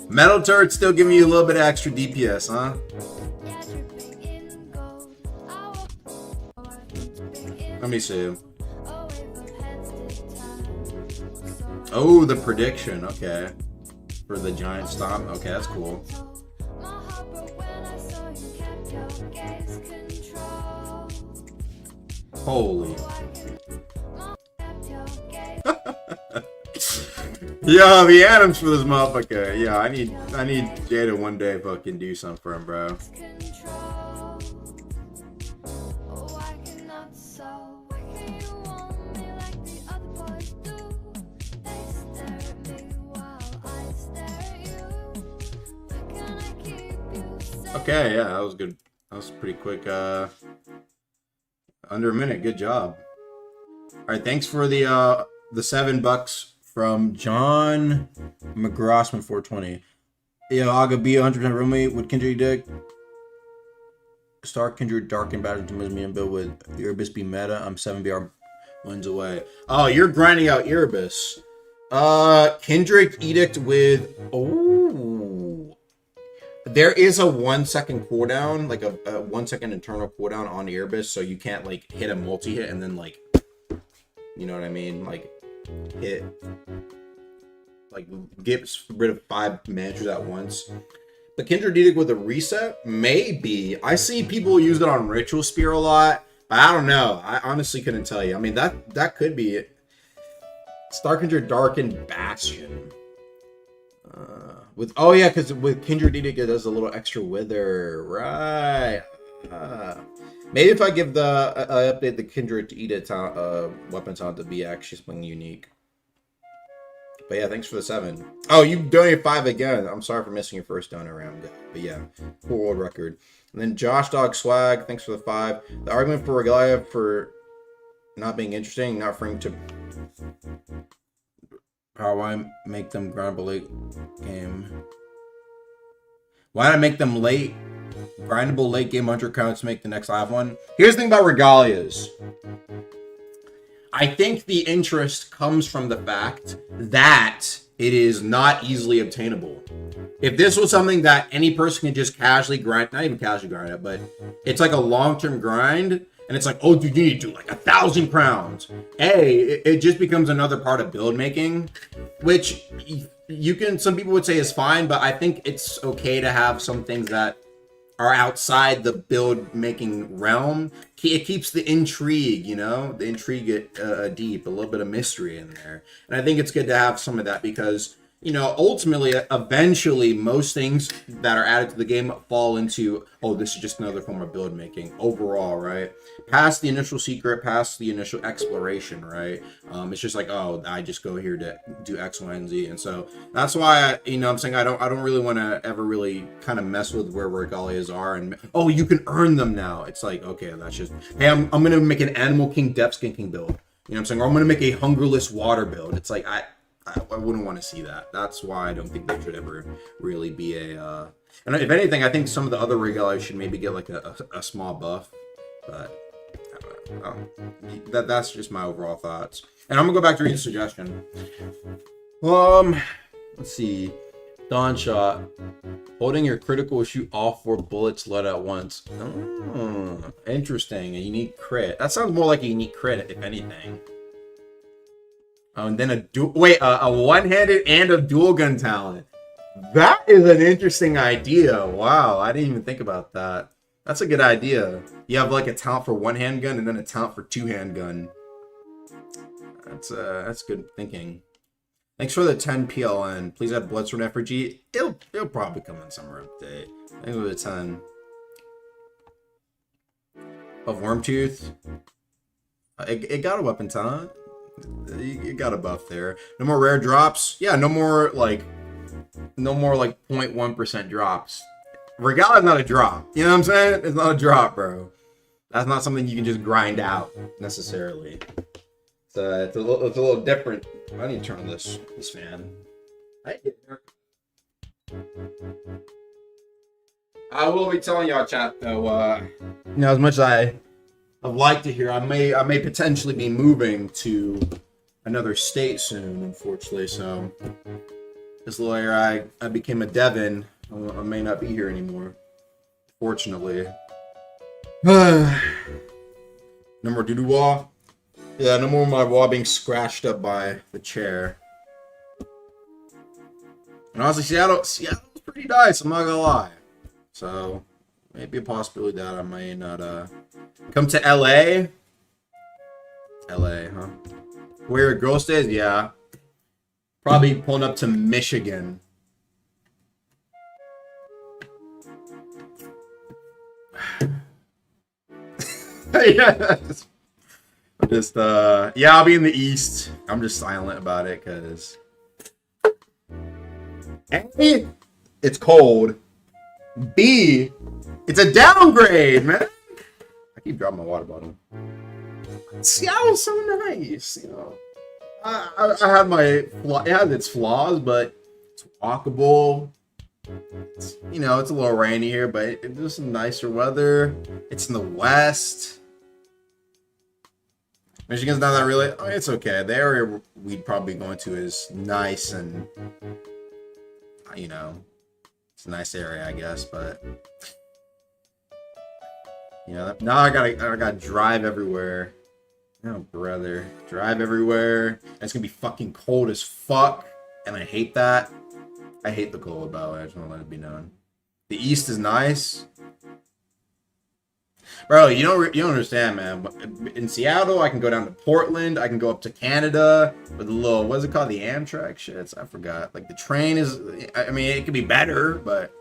Metal turret still giving you a little bit of extra DPS, huh? Let me see. Oh, the prediction. Okay. For the giant stomp. Okay, that's cool. Holy. Yo, the atoms for this motherfucker. Yeah, I need Jay to one day fucking do something for him, bro. Okay, yeah, that was good. That was pretty quick. Under a minute. Good job. All right, thanks for the $7 from John McGrossman 420. Yeah, Aga B 100% roommate with Kindred Dick. Star Kindred Dark and Battle to me build with Erebus be meta. I'm 7BR wins away. Oh, you're grinding out Erebus. Kindred Edict with there is a 1 second cooldown, like a 1 second internal cooldown on Erebus, so you can't like hit a multi-hit and then like, you know what I mean? Like hit, like get rid of 5 managers at once. The Kindred Edict with a reset? Maybe. I see people use it on Ritual Spear a lot, but I don't know. I honestly couldn't tell you. I mean, that could be it. Star Kindred Darkened Bastion. Because with Kindred Edict it does a little extra wither, right? Maybe if I give the update the Kindred to Ida weapon talent to be actually something unique. But yeah, thanks for the 7. Oh, you donated 5 again. I'm sorry for missing your first donor round, guy. But yeah, cool world record. And then Josh Dog Swag, thanks for the 5. The argument for Regalia for not being interesting, not for him to. How I make them grindable late game? Why did I make them late? Grindable late game 100 counts to make the next live one. Here's the thing about Regalias. I think the interest comes from the fact that it is not easily obtainable. If this was something that any person can just casually grind, not even casually grind it, but it's like a long-term grind, and it's like, oh, dude, you need to do like 1,000 crowns. It just becomes another part of build making, which you can, some people would say is fine, but I think it's okay to have some things that are outside the build making realm. It keeps the intrigue, you know, the intrigue deep, a little bit of mystery in there. And I think it's good to have some of that because, you know, ultimately, eventually, most things that are added to the game fall into, oh, this is just another form of build making overall, right? Past the initial secret, past the initial exploration, right? It's just like, oh, I just go here to do X, Y, and Z. And so that's why, you know, I'm saying I don't really want to ever really kind of mess with where Regalias are. And, oh, you can earn them now. It's like, okay, that's just, hey, I'm going to make an Animal King Depth Skinking build. You know what I'm saying? Or I'm going to make a Hungerless Water build. It's like, I wouldn't want to see that. That's why I don't think there should ever really be a... And if anything, I think some of the other Regalias should maybe get like a small buff. But that's just my overall thoughts. And I'm going to go back to read the suggestion. Let's see. Dawn Shot. Holding your critical will shoot all 4 bullets let at once. Oh, interesting. A unique crit. That sounds more like a unique crit, if anything. And then a one-handed and a dual gun talent. That is an interesting idea. Wow, I didn't even think about that. That's a good idea. You have like a talent for one handgun and then a talent for 2 handgun. That's good thinking. Thanks for the 10 PLN. Please add Bloodstorm effigy. It'll probably come in summer update. I think it was a 10. Of Wormtooth. It got a weapon talent. You got a buff there. No more rare drops. Yeah, no more like 0.1% drops. Regalia is not a drop. You know what I'm saying? It's not a drop, bro. That's not something you can just grind out necessarily. It's a little different. I need to turn on this fan. I will be telling y'all, chat, though. You know, as much as I'd like to hear, I may potentially be moving to another state soon, unfortunately. So this little area I became a Devon. I may not be here anymore, fortunately. No more doo-doo wall. Yeah, no more of my wall being scratched up by the chair. And honestly, Seattle's pretty nice, I'm not gonna lie. So, maybe a possibility that I may not come to LA. LA, huh? Where your girl stays? Yeah. Probably pulling up to Michigan. Yeah. Yeah, I'll be in the East. I'm just silent about it because A, it's cold. B, it's a downgrade, man. I keep dropping my water bottle. Seattle's so nice, you know. I had it has its flaws, but it's walkable. You know, it's a little rainy here, but it's just some nicer weather. It's in the West. Michigan's not that really. I mean, it's okay. The area we'd probably be going to is nice and, you know, it's a nice area, I guess. But you know, now I gotta drive everywhere. Oh, brother, drive everywhere. And it's gonna be fucking cold as fuck, and I hate that. I hate the cold, by the way. I just want to let it be known. The East is nice. Bro, you don't understand, man. In Seattle, I can go down to Portland. I can go up to Canada with a little, what's it called? The Amtrak shits? I forgot. Like, the train is, I mean, it could be better, but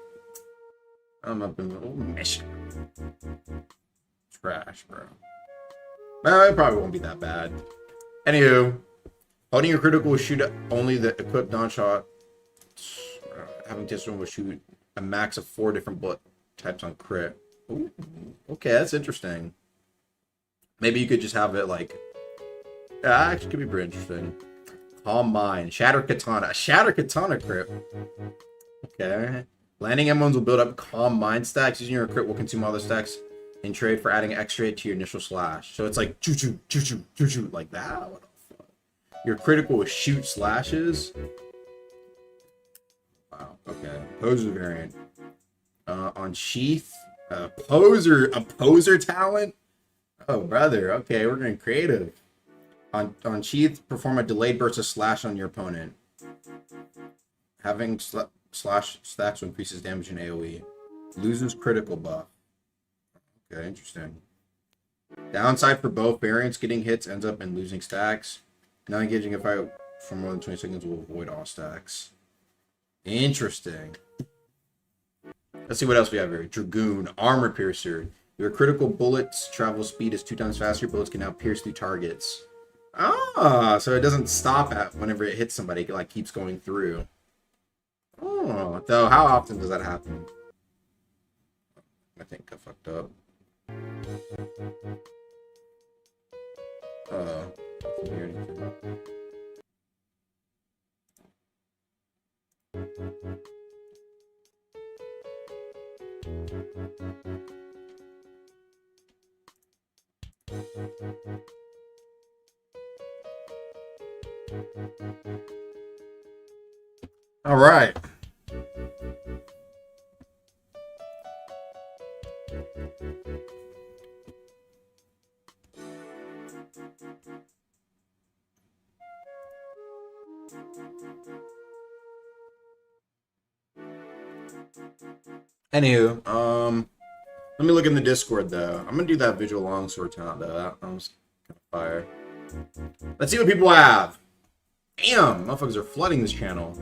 I'm up in Michigan. trash, bro. Well, it probably won't be that bad. Anywho, holding your critical will shoot only the equipped non-shot. Having this one will shoot a max of 4 different bullet types on crit. Ooh, okay, that's interesting. Maybe you could just have it like... actually could be pretty interesting. Calm Mind. Shatter Katana. A Shatter Katana crit. Okay. Landing M1s will build up Calm Mind stacks. Using your crit will consume all the stacks in trade for adding extra to your initial slash. So it's like choo-choo, choo-choo, choo-choo, like that? What the fuck? Your critical will shoot slashes. Wow, okay. Poser variant. On Sheath. A poser talent? Oh, brother. Okay, we're getting creative. On Sheath, perform a delayed burst of slash on your opponent. Having slash stacks will increases damage in AoE. Loses critical buff. Okay, interesting. Downside for both variants, getting hits ends up in losing stacks. Not engaging a fight for more than 20 seconds will avoid all stacks. Interesting. Let's see what else we have here. Dragoon, Armor Piercer. Your critical bullets travel speed is 2 times faster. Bullets can now pierce through targets. Ah, so it doesn't stop at whenever it hits somebody. It like keeps going through. Oh, though how often does that happen? I think I fucked up. I can't hear anything. All right. Anywho, let me look in the Discord though. I'm gonna do that visual longsword talent though. That was kind of fire. Let's see what people have. Damn, motherfuckers are flooding this channel.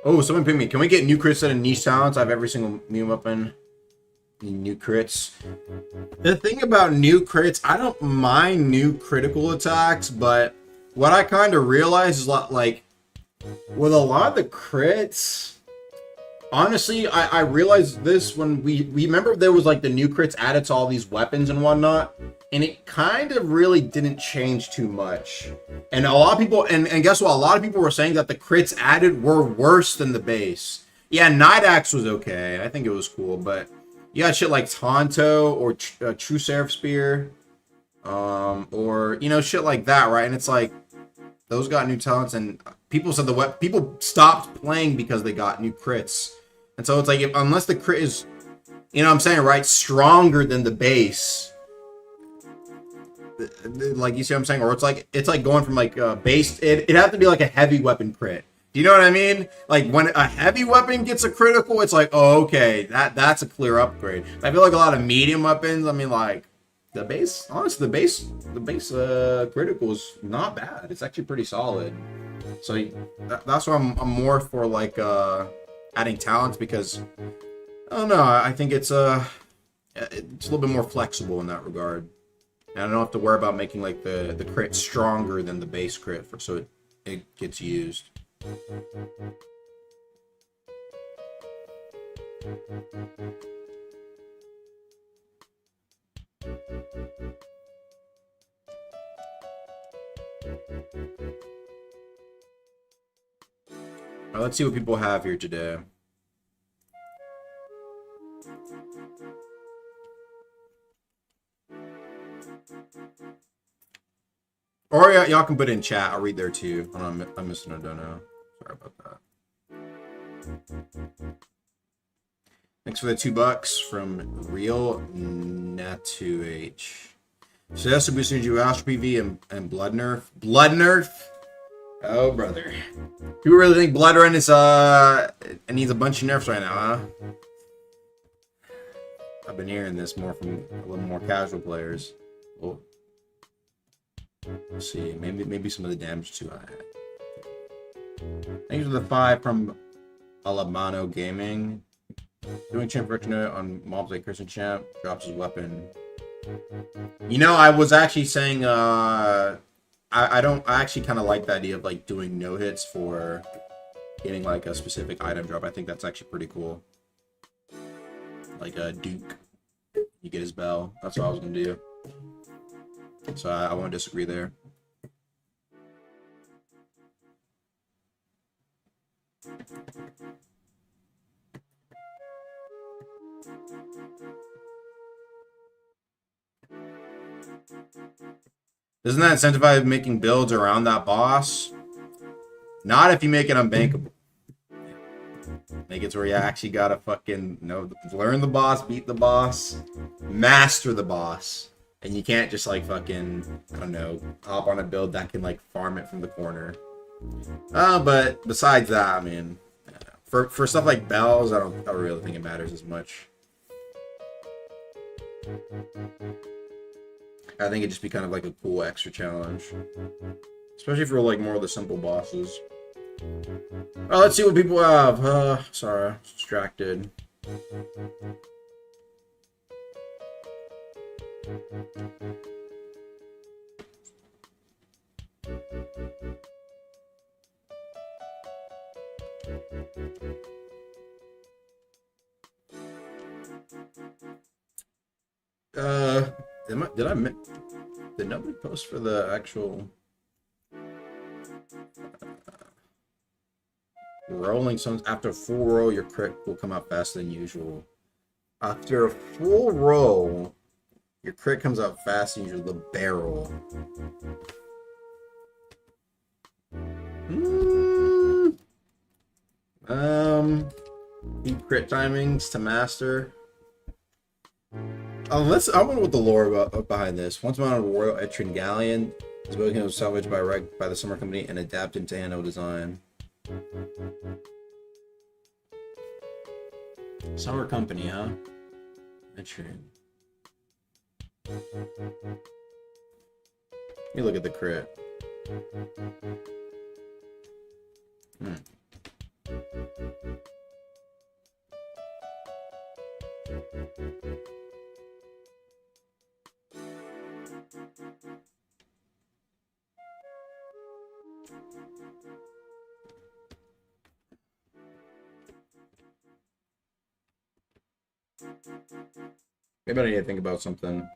Oh, someone pick me. Can we get new crits and niche talents? I have every single meme weapon. New crits. The thing about new crits, I don't mind new critical attacks, but what I kind of realize is like with a lot of the crits, honestly, I realized this when we remember there was like the new crits added to all these weapons and whatnot, and it kind of really didn't change too much. And a lot of people, and guess what? A lot of people were saying that the crits added were worse than the base. Yeah, Night Axe was okay. I think it was cool, but you got shit like Tonto or True Seraph Spear, or you know, shit like that, right? And it's like those got new talents, and people said people stopped playing because they got new crits. And so it's like, unless the crit is, you know what I'm saying, right, stronger than the base, like, you see what I'm saying? Or it's like going from like base, it'd have to be like a heavy weapon crit. Do you know what I mean? Like when a heavy weapon gets a critical, it's like, oh, okay, that's a clear upgrade. I feel like a lot of medium weapons, I mean, like the base, honestly, the base critical is not bad. It's actually pretty solid. So that's why I'm more for like adding talents, because I don't know, I think it's a little bit more flexible in that regard. And I don't have to worry about making like the crit stronger than the base crit so it gets used. All right, let's see what people have here today. Or y'all can put it in chat. I'll read there too. I'm missing a dono. Sorry about that. Thanks for the $2 from Real Natu H. So that's boosting you Astro PV and Blood Nerf. Blood Nerf? Oh brother. People really think Blood Run is it needs a bunch of nerfs right now, huh? I've been hearing this more from a little more casual players. Oh, Let's see. Maybe some of the damage too high. Thanks for the 5 from Alabano Gaming. Doing champ Virginia on mobs like Christian Champ drops his weapon. You know, I was actually saying I actually kind of like the idea of like doing no hits for getting like a specific item drop. I think that's actually pretty cool. Like a Duke, you get his bell. That's what I was gonna do. So I won't disagree there. Doesn't that incentivize making builds around that boss? Not if you make it unbankable. Make it to where you actually gotta fucking learn the boss, beat the boss, master the boss. And you can't just like fucking, I don't know, hop on a build that can like farm it from the corner. But besides that, I mean, for stuff like bells, I don't really think it matters as much. I think it'd just be kind of like a cool extra challenge. Especially for like more of the simple bosses. Oh, let's see what people have. Sorry, distracted. Did nobody post for the actual rolling stones? After a full roll, your crit will come out faster than usual. After a full roll, your crit comes out faster than usual. The barrel. Keep crit timings to master. I wonder what the lore behind this. Once mounted on a Royal Etrine Galleon, this boat was salvaged by the Summer Company and adapted into Hanno design. Summer Company, huh? Etrine. Let me look at the crit. Maybe I need to think about something.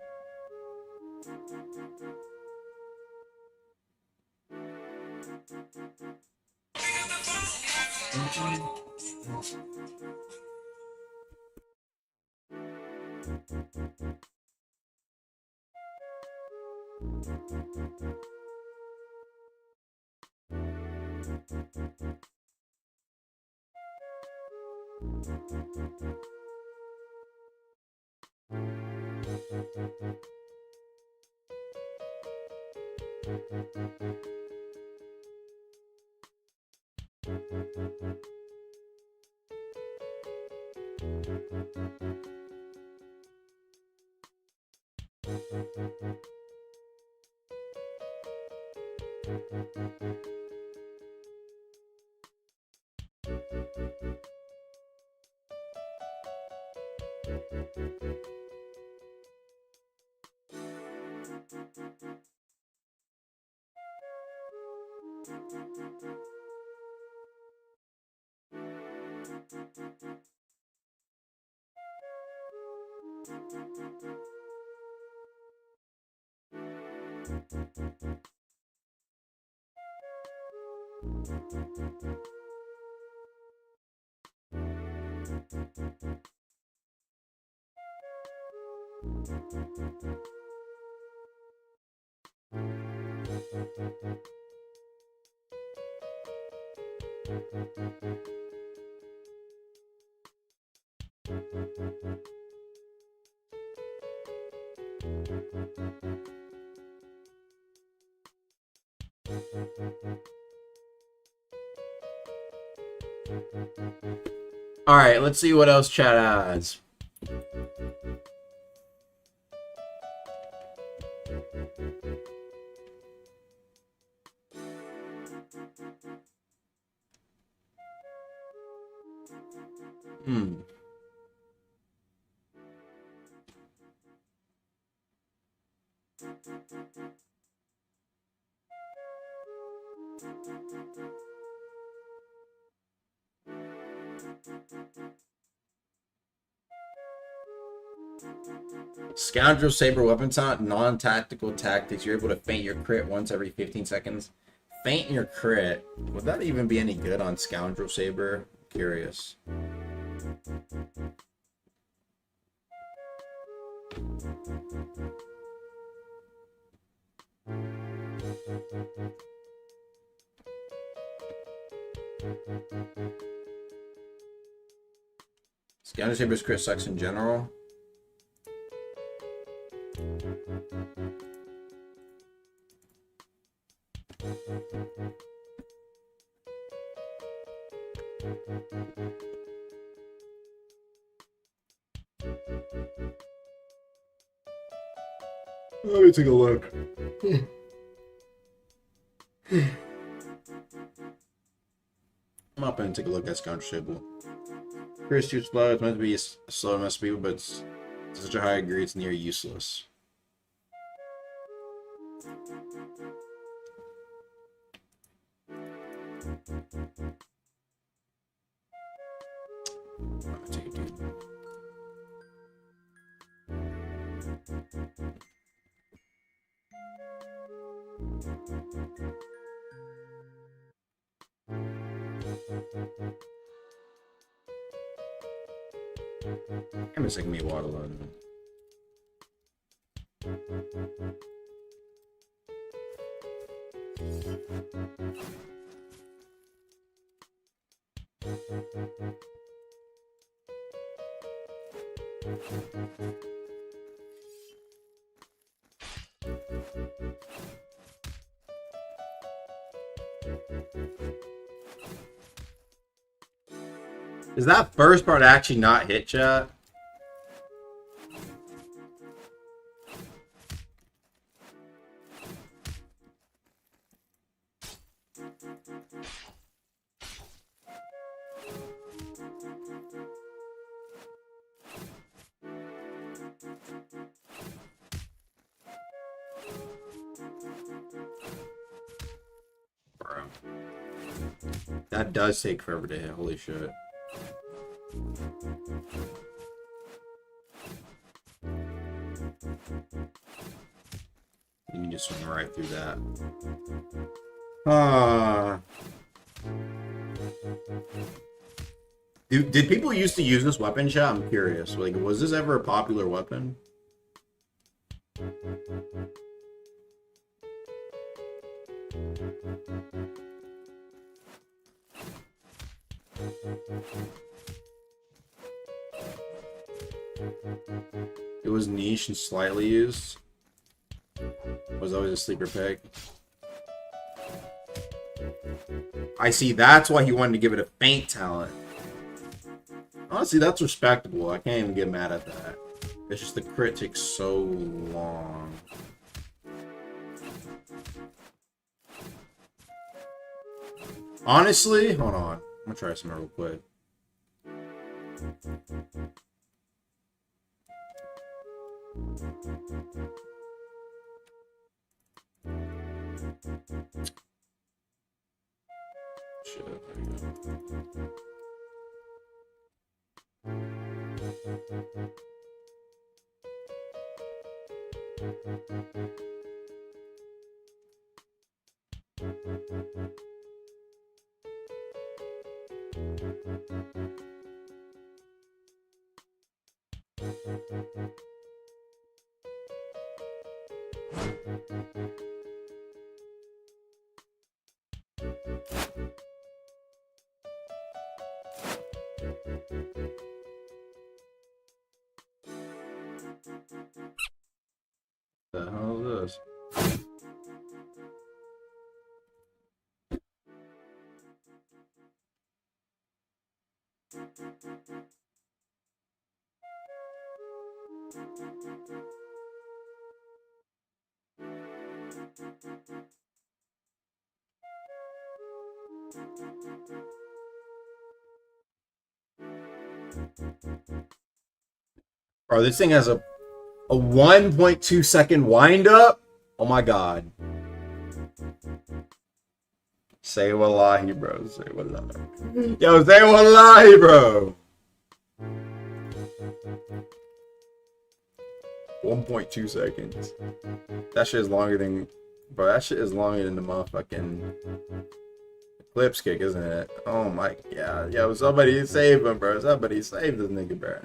All right, let's see what else chat has. Hmm. Scoundrel Saber weapon taunt, non-tactical tactics. You're able to feint your crit once every 15 seconds. Feint your crit. Would that even be any good on Scoundrel Saber? Curious. Scoundrel Saber's crit sucks in general. Let me take a look. I'm up and take a look at Scoundrel Saber. Chris too slow. It's meant to be slow to most people, but it's to such a high degree it's near useless. I'm gonna take a dude. It's taking me a while to load. Is that first part actually not hit, chat? Bro. That does take forever to hit, holy shit. You can just swing right through that. Did people used to use this weapon, chat? I'm curious. Like, was this ever a popular weapon? It was niche and slightly used. Was always a sleeper pick. I see, that's why he wanted to give it a feint talent. Honestly, that's respectable. I can't even get mad at that. It's just the crit takes so long. Honestly, hold on. I'm gonna try some real quick. Shit, there we go. The hell is this? Bro, this thing has a 1.2 second wind up. Oh my god. Say wallahi, bro. Say wallahi. Yo, say wallahi, bro. 1.2 seconds. That shit is longer than... Bro, that shit is longer than the motherfucking... Eclipse kick, isn't it? Oh my god. Yo, somebody save him, bro. Somebody save this nigga, bro.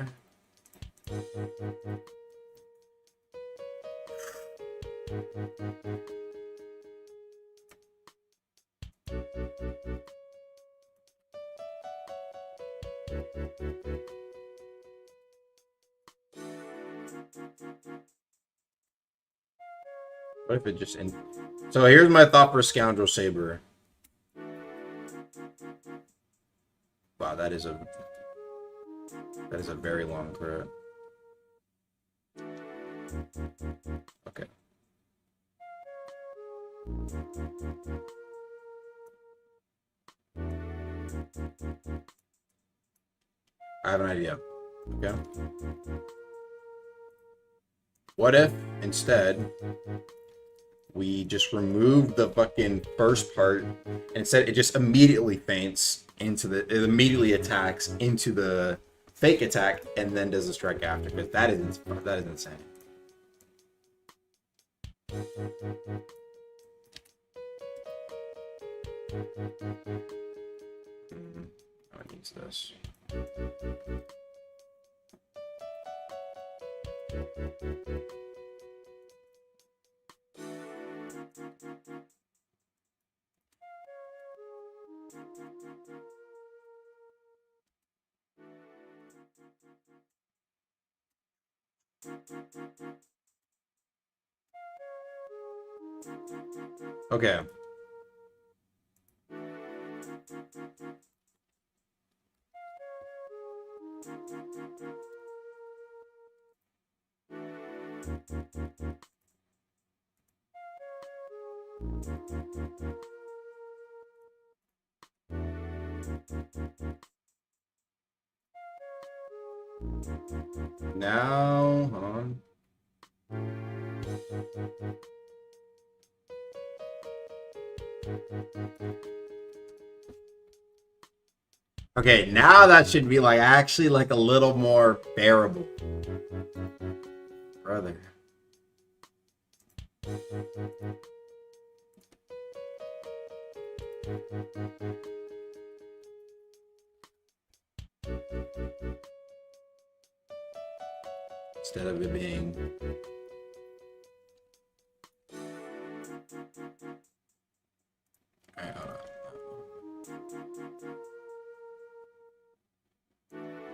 What if it just... So here's my thought for Scoundrel Saber. Wow, that is a very long thread. Okay. I have an idea. Okay. What if instead we just remove the fucking first part and instead it just immediately faints into the, it immediately attacks into the fake attack and then does the strike after, because that is insane. I need this. Okay. Now, hold on. Okay, now that should be like actually like a little more bearable. Brother. Instead of it being... Alright, hold on.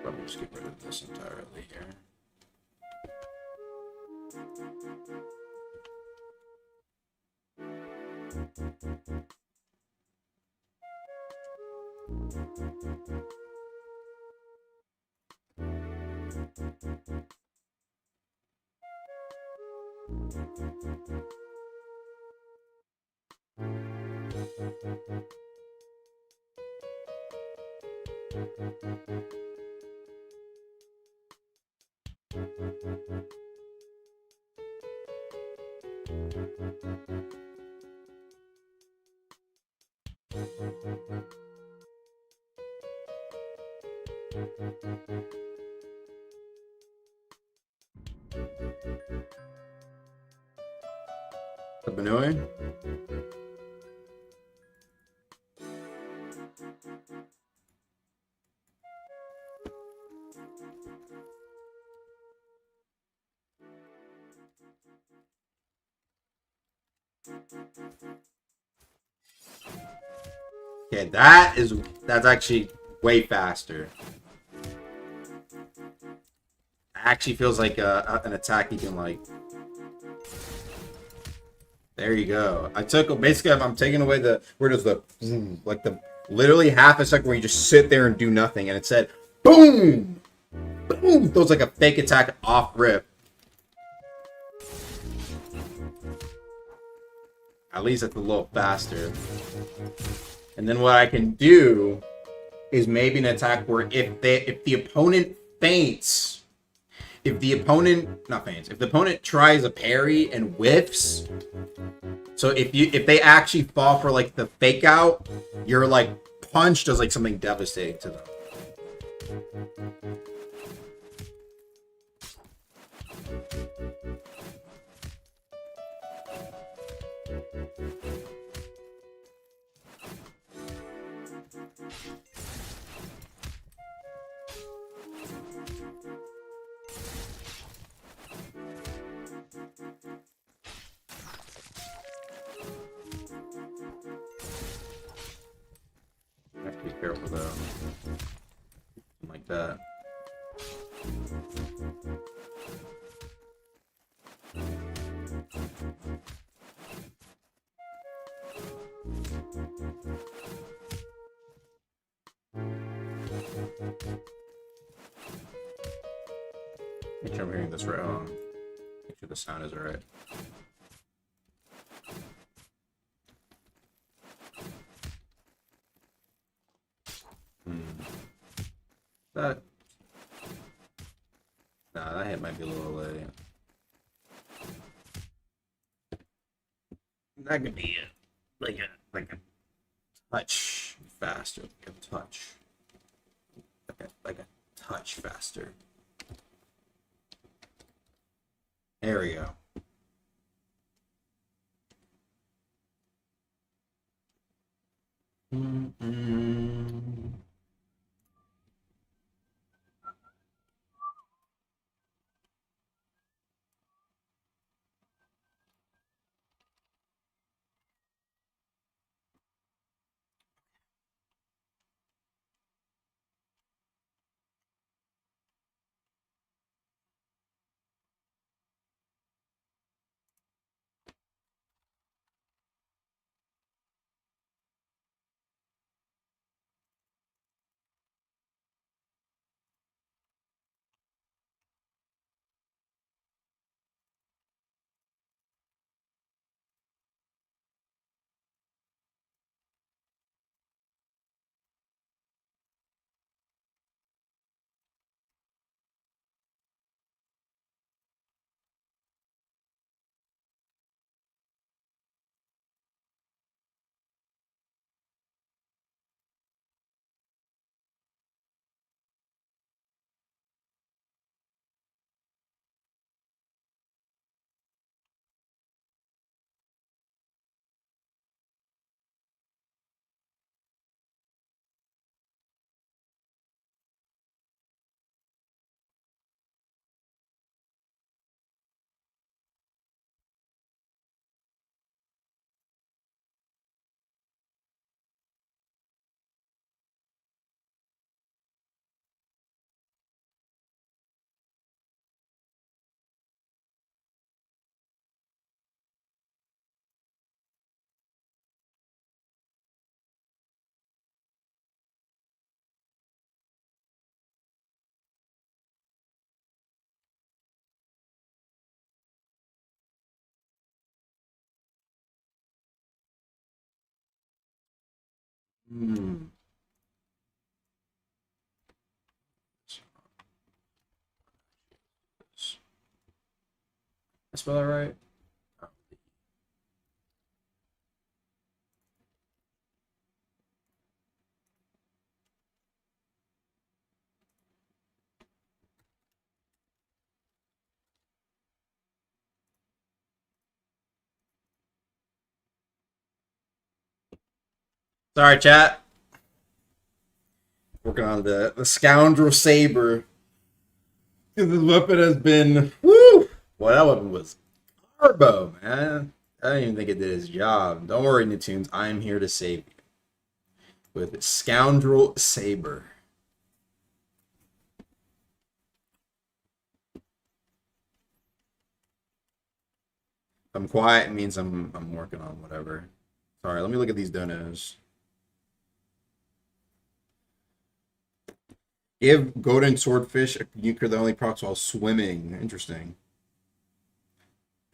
Probably just get rid of this entirely here. The Benui? Okay, that's actually way faster. Actually feels like an attack you can like. There you go. Basically I'm taking away the where does the like the literally half a second where you just sit there and do nothing, and it said boom, boom. Throws like a fake attack off rip. At least it's a little faster. And then what I can do is maybe an attack where if the opponent faints, if the opponent tries a parry and whiffs, so if they actually fall for like the fake out, your like punch does like something devastating to them. Have to be careful though. Like that. Make sure I'm hearing this right. Make sure the sound is alright. That. Nah, that hit might be a little late. That could be like a touch faster, like a touch faster. There we go. I spell that right? Sorry, chat. Working on the scoundrel saber. This weapon has been woo. Well, that weapon was carbo, man. I don't even think it did its job. Don't worry, Nitunes. I'm here to save you with scoundrel saber. If I'm quiet, it means I'm working on whatever. Sorry, let me look at these donos. Give golden swordfish a euchre that only procs while swimming. Interesting.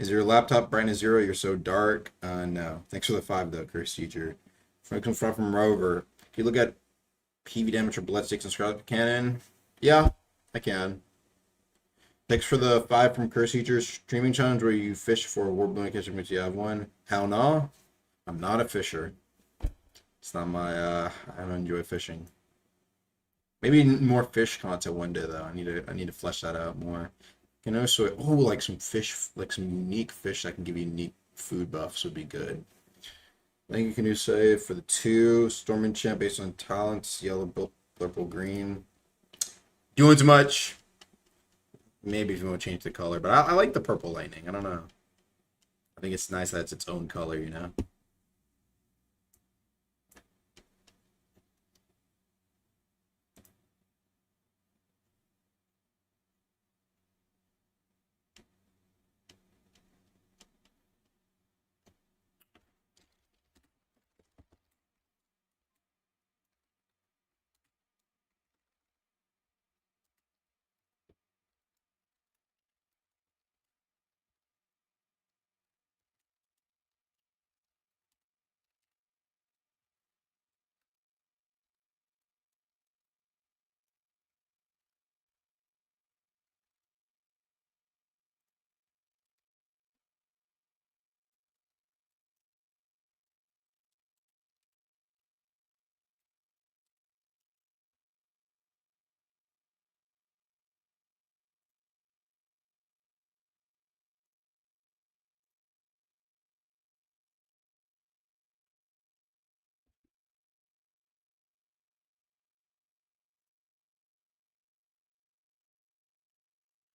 Is your laptop brightness 0? You're so dark. No. Thanks for the 5 though, Curse Teacher. It comes from Rover. Can you look at PV damage for Bloodsticks and Scarlet Cannon? Yeah, I can. Thanks for the 5 from Curse Teacher's streaming challenge where you fish for a warbling catch if you have one. Hell no. I'm not a fisher. It's not my I don't enjoy fishing. Maybe more fish content one day though. I need to flesh that out more. You know, so like some fish, like some unique fish that can give you unique food buffs would be good. Thank you, can you say for the 2 Storm Enchant based on talents, yellow, purple, green. Doing too much. Maybe if you want to change the color, but I like the purple lightning. I don't know. I think it's nice that it's its own color, you know.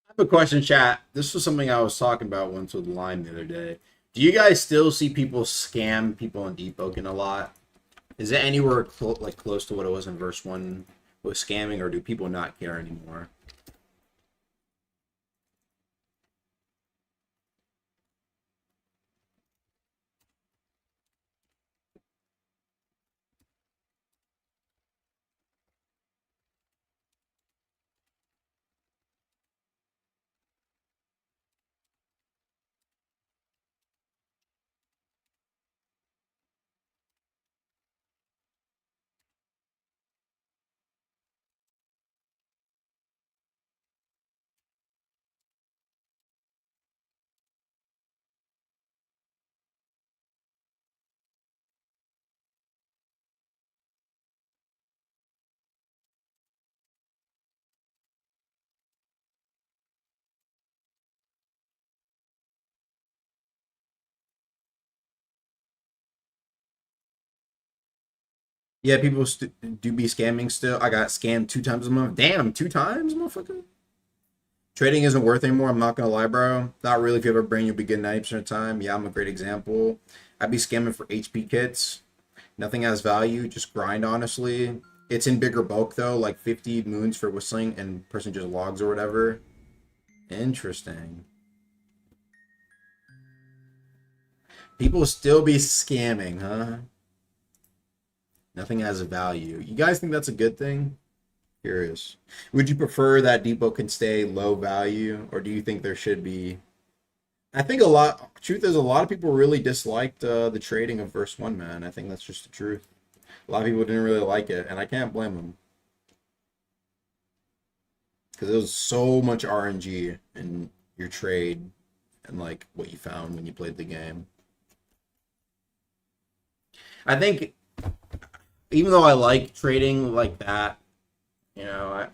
I have a question, chat. This was something I was talking about once with Lime the other day. Do you guys still see people scam people on Deepwoken a lot? Is it anywhere close to what it was in verse 1 with scamming, or do people not care anymore? Yeah, people do be scamming still. I got scammed 2 times a month. Damn, 2 times, motherfucker. Trading isn't worth anymore. I'm not gonna lie, bro. Not really. If you ever bring, you'll be good 90% of the time. Yeah, I'm a great example. I'd be scamming for HP kits. Nothing has value. Just grind, honestly. It's in bigger bulk though, like 50 moons for whistling, and person just logs or whatever. Interesting. People still be scamming, huh? Nothing has a value. You guys think that's a good thing? Curious. Would you prefer that Depot can stay low value, or do you think there should be? I think truth is, a lot of people really disliked the trading of verse 1, man. I think that's just the truth. A lot of people didn't really like it, and I can't blame them. Because there was so much RNG in your trade and like what you found when you played the game. I think even though I like trading like that, you know,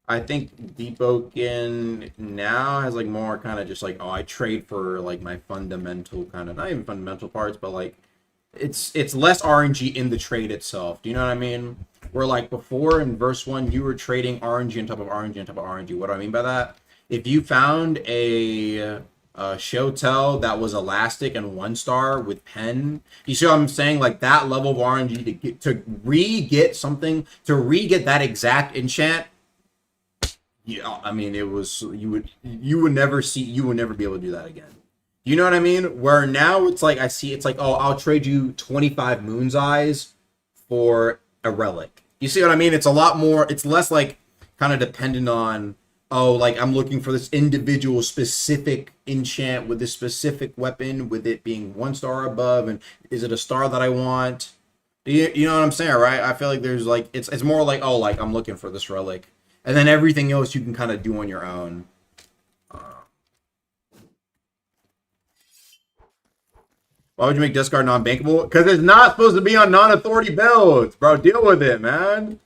I think Deepwoken now has like more kind of just like, oh, I trade for like my fundamental kind of, not even fundamental parts, but like it's less RNG in the trade itself. Do you know what I mean? Where like before in verse 1, you were trading RNG on top of RNG on top of RNG. What do I mean by that? If you found a show tell that was elastic and 1-star with pen, you see what I'm saying? Like that level of RNG to re-get something, to re-get that exact enchant. Yeah, I mean, it was you would never be able to do that again. You know what I mean? Where now it's like it's like, oh, I'll trade you 25 Moon's Eyes for a relic. You see what I mean? It's a lot more. It's less like kind of dependent on oh, like I'm looking for this individual specific enchant with this specific weapon, with it being 1 star or above, and is it a star that I want? You know what I'm saying, right? I feel like there's like it's more like, oh, like I'm looking for this relic, and then everything else you can kind of do on your own. Why would you make discard non-bankable? Because it's not supposed to be on non-authority builds, bro. Deal with it, man.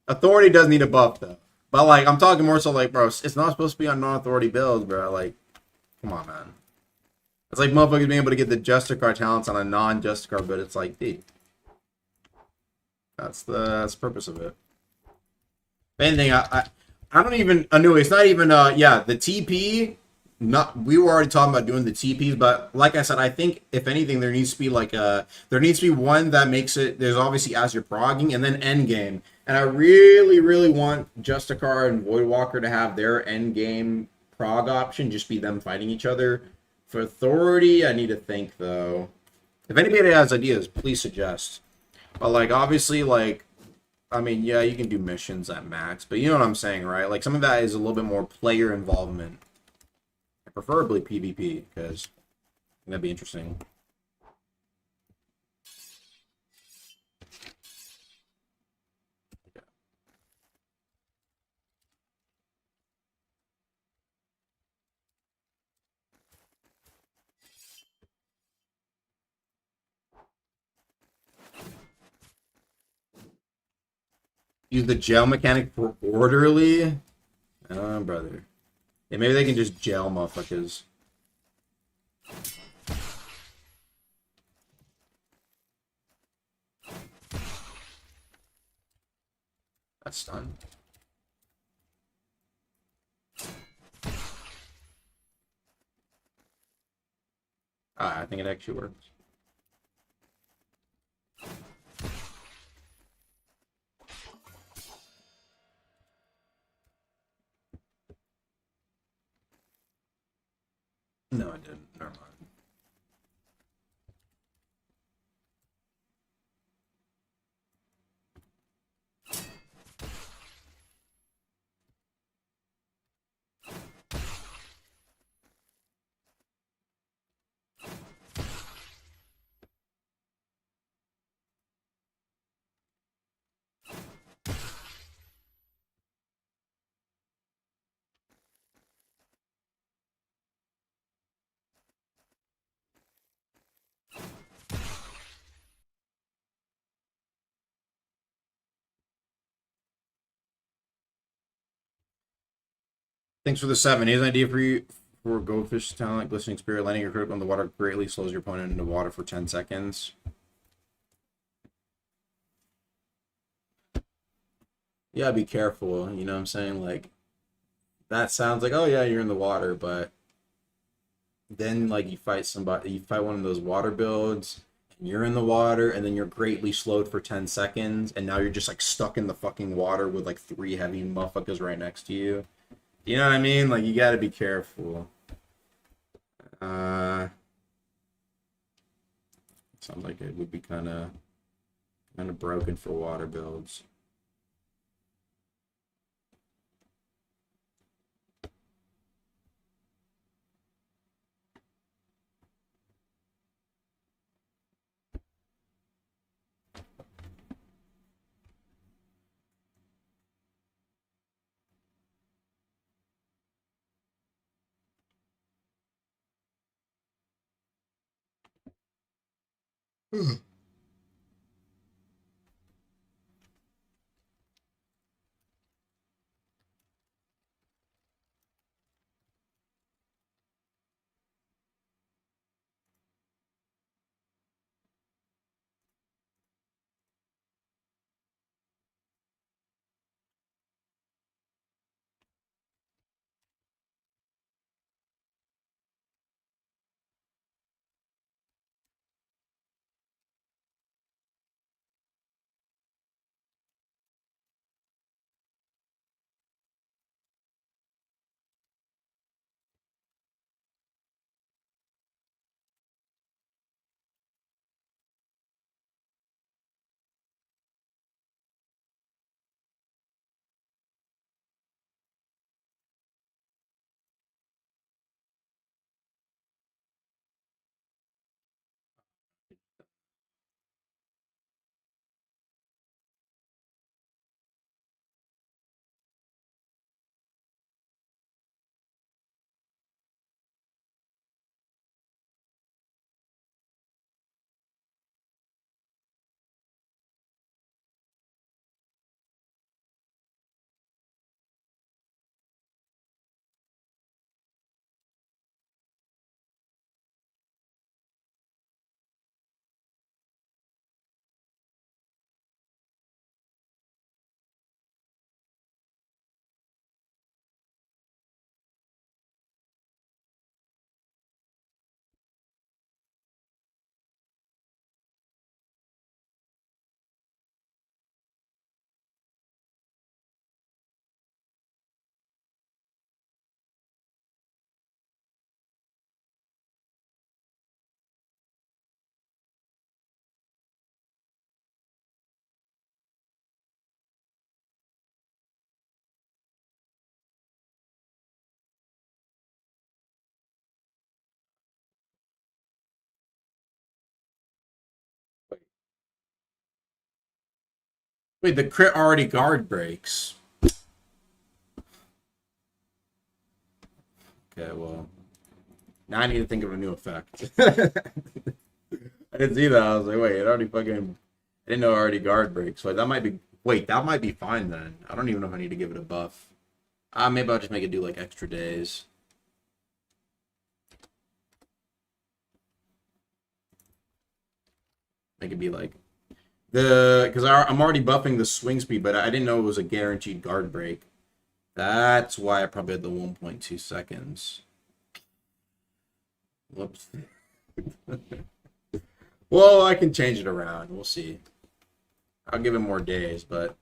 Authority does need a buff though, but like I'm talking more so like, bro, it's not supposed to be on non-authority builds, bro. Like, come on, man. It's like motherfuckers being able to get the Justicar talents on a non-Justicar, but it's like, dude, that's the purpose of it. If anything, I don't even I knew it's not even yeah, the TP. Not we were already talking about doing the TPs, but like I said, I think if anything, there needs to be like there needs to be one that makes it. There's obviously as you're progging, and then end game. And I really, really want Justicar and Voidwalker to have their end game prog option, just be them fighting each other. For Authority, I need to think though. If anybody has ideas, please suggest. But like obviously, like I mean, yeah, you can do missions at max, but you know what I'm saying, right? Like some of that is a little bit more player involvement. Preferably PvP, because that'd be interesting. Use the gel mechanic for orderly? Oh, brother. Yeah, maybe they can just gel motherfuckers. That's done. I think it actually works. No, it didn't. Never mind. Thanks for the 7. Here's an idea for you for Goldfish talent. Glistening Spirit, landing your critical in the water greatly slows your opponent into water for 10 seconds. Yeah, be careful. You know what I'm saying? Like, that sounds like, oh yeah, you're in the water, but then like you fight somebody, you fight one of those water builds, and you're in the water, and then you're greatly slowed for 10 seconds, and now you're just like stuck in the fucking water with like 3 heavy motherfuckers right next to you. You know what I mean? Like, you gotta be careful. Sounds like it would be kind of broken for water builds. Wait, the crit already guard breaks. Okay, well. Now I need to think of a new effect. I didn't see that. I was like, wait, it already fucking... I didn't know it already guard breaks. Wait, that might be... Wait, that might be fine then. I don't even know if I need to give it a buff. Maybe I'll just make it do, like, extra days. Make it be, like... Because I'm already buffing the swing speed, but I didn't know it was a guaranteed guard break. That's why I probably had the 1.2 seconds. Whoops. Well, I can change it around. We'll see. I'll give it more days, but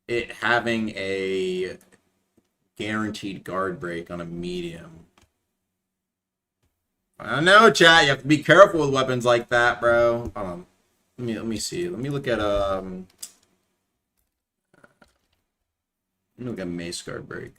it having a guaranteed guard break on a medium. I don't know, chat. You have to be careful with weapons like that, bro. Let me see. Let me look at mace guard break.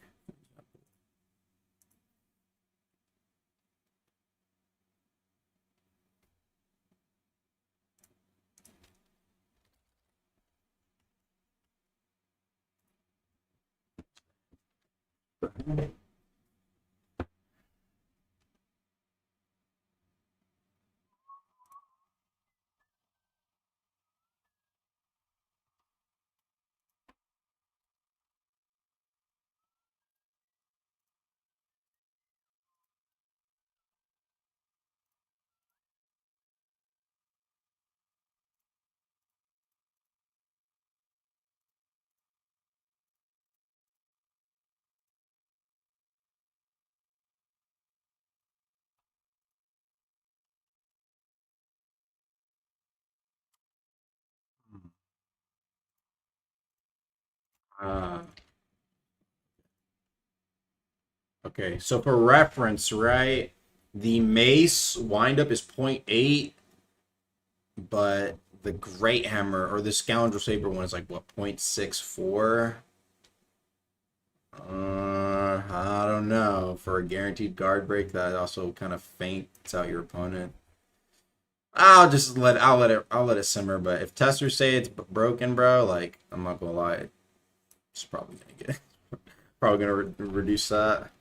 Okay, so for reference, right, the mace windup is 0.8, but the great hammer or the scoundrel saber one is like what, 0.64? I don't know. For a guaranteed guard break, that also kind of faints out your opponent. I'll let it simmer. But if testers say it's broken, bro, like I'm not gonna lie, it's probably gonna reduce that.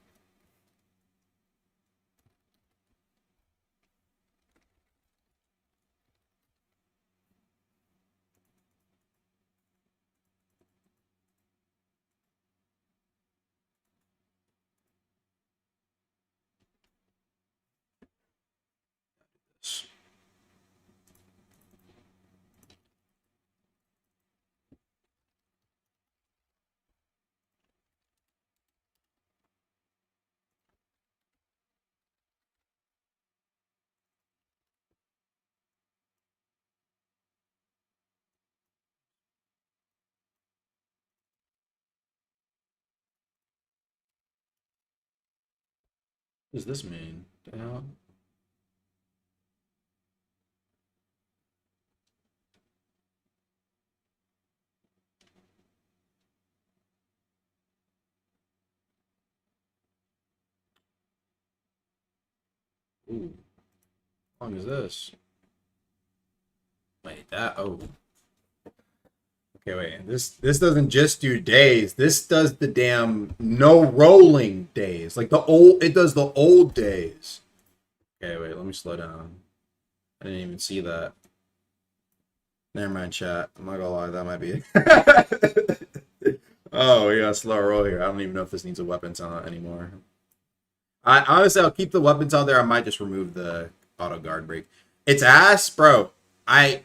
What does this mean? The hell? Ooh, how long is this? Wait, that, oh. Okay, wait. This doesn't just do days. This does the damn no rolling days. Like it does the old days. Okay, wait, let me slow down. I didn't even see that. Never mind, chat. I'm not gonna lie, that might be it. Oh, we got a slow roll here. I don't even know if this needs a weapons on anymore. Honestly, I'll keep the weapons on there. I might just remove the auto guard break. It's ass, bro.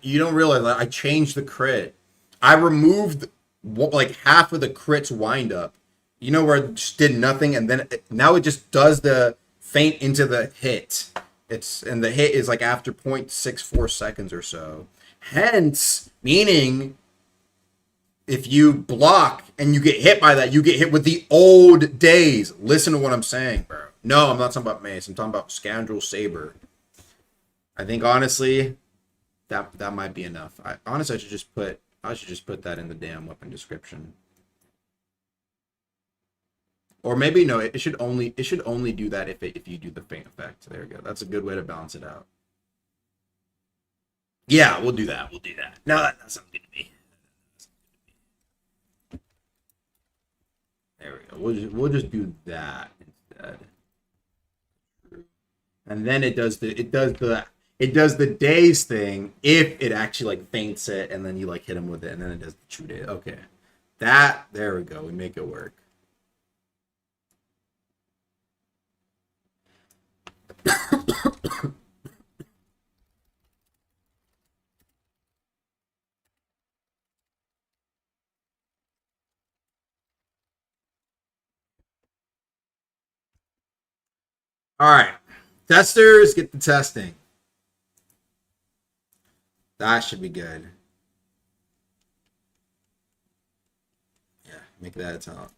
You don't realize that I changed the crit. I removed like half of the crit's wind up. You know, where it just did nothing, and then now it just does the feint into the hit. And the hit is like after 0.64 seconds or so. Hence, meaning if you block and you get hit by that, you get hit with the old days. Listen to what I'm saying, bro. No, I'm not talking about mace. I'm talking about scoundrel saber. I think honestly, that might be enough. I should just put that in the damn weapon description. Or maybe no, it should only do that if you do the feint effect. There we go. That's a good way to balance it out. Yeah, we'll do that. No, that sounds good to me. we'll just do that instead. And then it does the daze thing if it actually like feints it, and then you like hit him with it, and then it does the true daze. Okay, there we go. We make it work. All right, testers, get the testing. That should be good. Yeah, make that a top.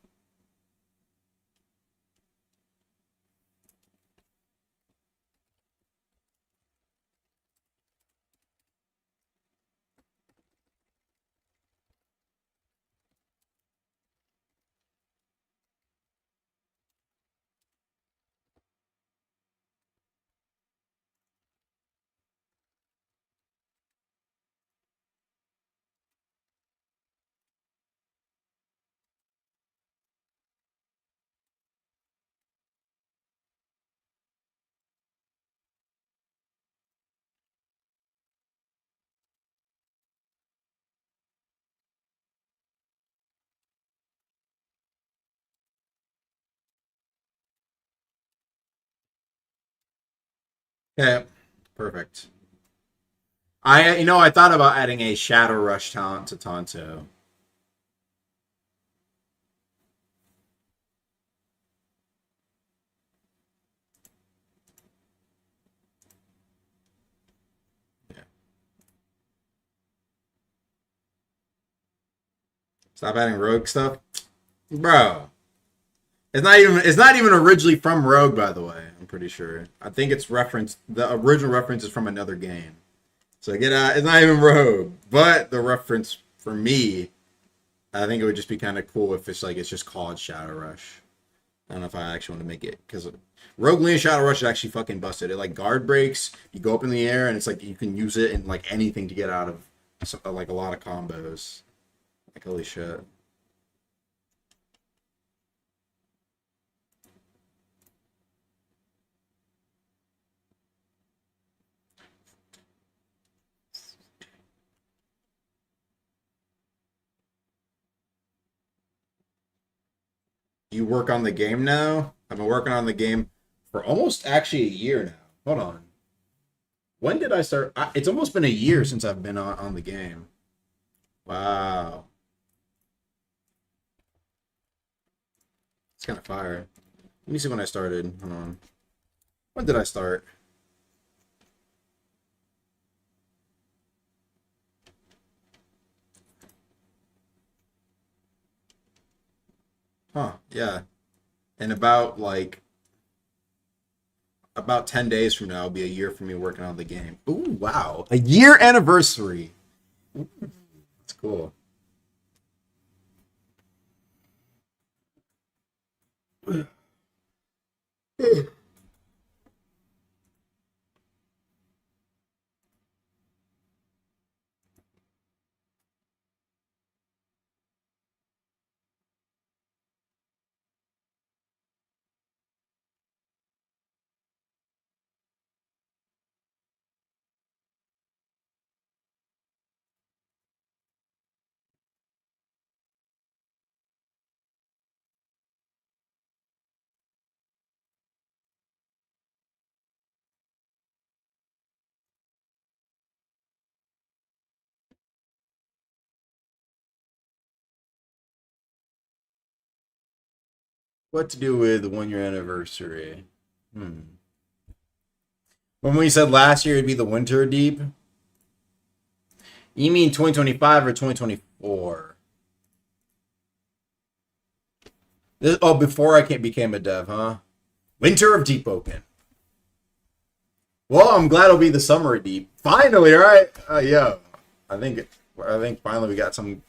Okay, perfect. I thought about adding a Shadow Rush talent to Tonto. Yeah. Stop adding Rogue stuff, bro. It's not even originally from Rogue, by the way. I'm pretty sure. I think it's referenced. The original reference is from another game. So get out. It's not even Rogue, but the reference for me, I think it would just be kind of cool if it's just called Shadow Rush. I don't know if I actually want to make it, because Rogue League Shadow Rush is actually fucking busted. It like guard breaks. You go up in the air, and it's like you can use it in like anything to get out of like a lot of combos. Like holy shit. You work on the game now? I've been working on the game for almost actually a year now. Hold on. When did I start? It's almost been a year since I've been on the game. Wow. It's kind of fire. Let me see when I started. Hold on. When did I start? Huh, yeah. In about 10 days from now, it'll be a year for me working on the game. Ooh, wow. A year anniversary. That's cool. What to do with the 1 year anniversary? When we said last year it'd be the winter deep, you mean 2025 or 2024? Before I became a dev, huh? Winter of Deepwoken. Well, I'm glad it'll be the summer of Deep. Finally, right? Yeah. I think finally we got some.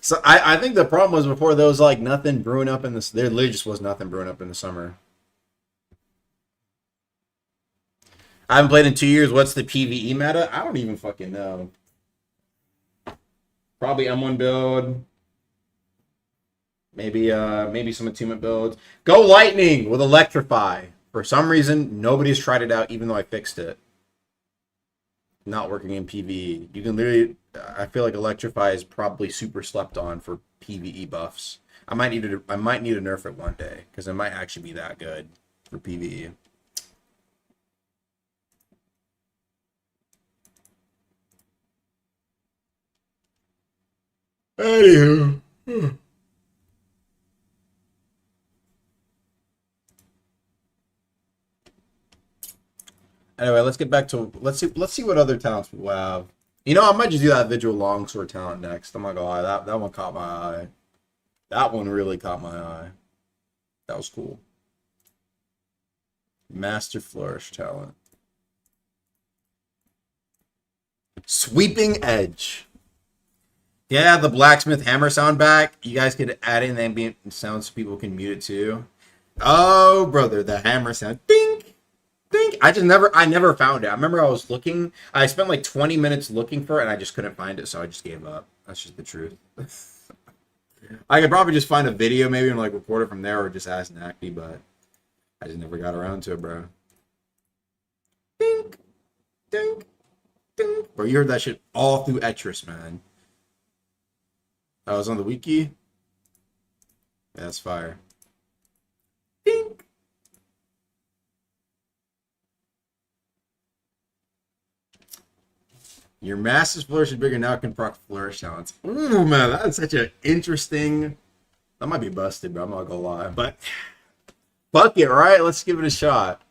So I think the problem was before there was like nothing brewing up in this. There literally just was nothing brewing up in the summer. I haven't played in 2 years. What's the PvE meta? I don't even fucking know. Probably M1 build. Maybe some attunement builds. Go lightning with electrify. For some reason, nobody's tried it out, even though I fixed it. Not working in PvE. You can literally. I feel like electrify is probably super slept on for PvE buffs. I might need to nerf it one day because it might actually be that good for PvE. Anywho. Anyway, let's get back to let's see what other talents people have. You know, I might just do that Vigil Longsword talent next. I'm not gonna lie, that one caught my eye. That one really caught my eye. That was cool. Master Flourish talent. Sweeping Edge. Yeah, the blacksmith hammer sound back. You guys could add in ambient sounds so people can mute it too. Oh, brother, the hammer sound. Ding! Ding! I never found it. I remember I was looking. I spent like 20 minutes looking for it and I just couldn't find it, so I just gave up. That's just the truth. I could probably just find a video maybe and like record it from there or just ask Nacty, but I just never got around to it, bro. Ding! Ding! Ding! Bro, you heard that shit all through Etris, man. I was on the wiki. Yeah, that's fire. Ding! Your Master's Flourish is bigger now, can proc Flourish talents. Ooh, man, that's such an interesting... That might be busted, bro. I'm not gonna lie. But, fuck it, right? Let's give it a shot.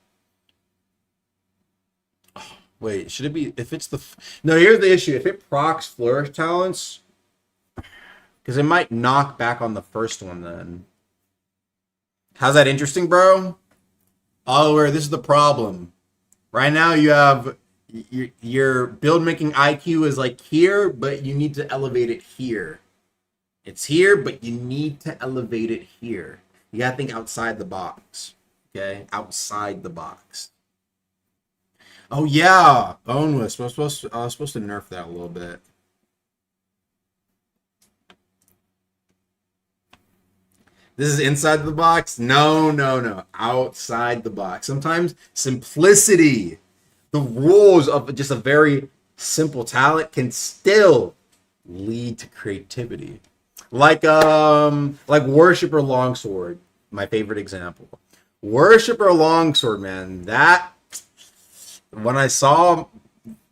Oh, wait, should it be... If it's the... No, here's the issue. If it procs Flourish talents... Because it might knock back on the first one, then. How's that interesting, bro? Oliver, this is the problem. Right now, you have... Your build making IQ is like here, but you need to elevate it here. It's here, but you need to elevate it here. You gotta think outside the box. Okay? Outside the box. Oh yeah! Boneless. I was supposed to nerf that a little bit. This is inside the box? No. Outside the box. Sometimes simplicity, the rules of just a very simple talent can still lead to creativity. Like Worshipper Longsword, my favorite example. Worshipper Longsword, man, that when I saw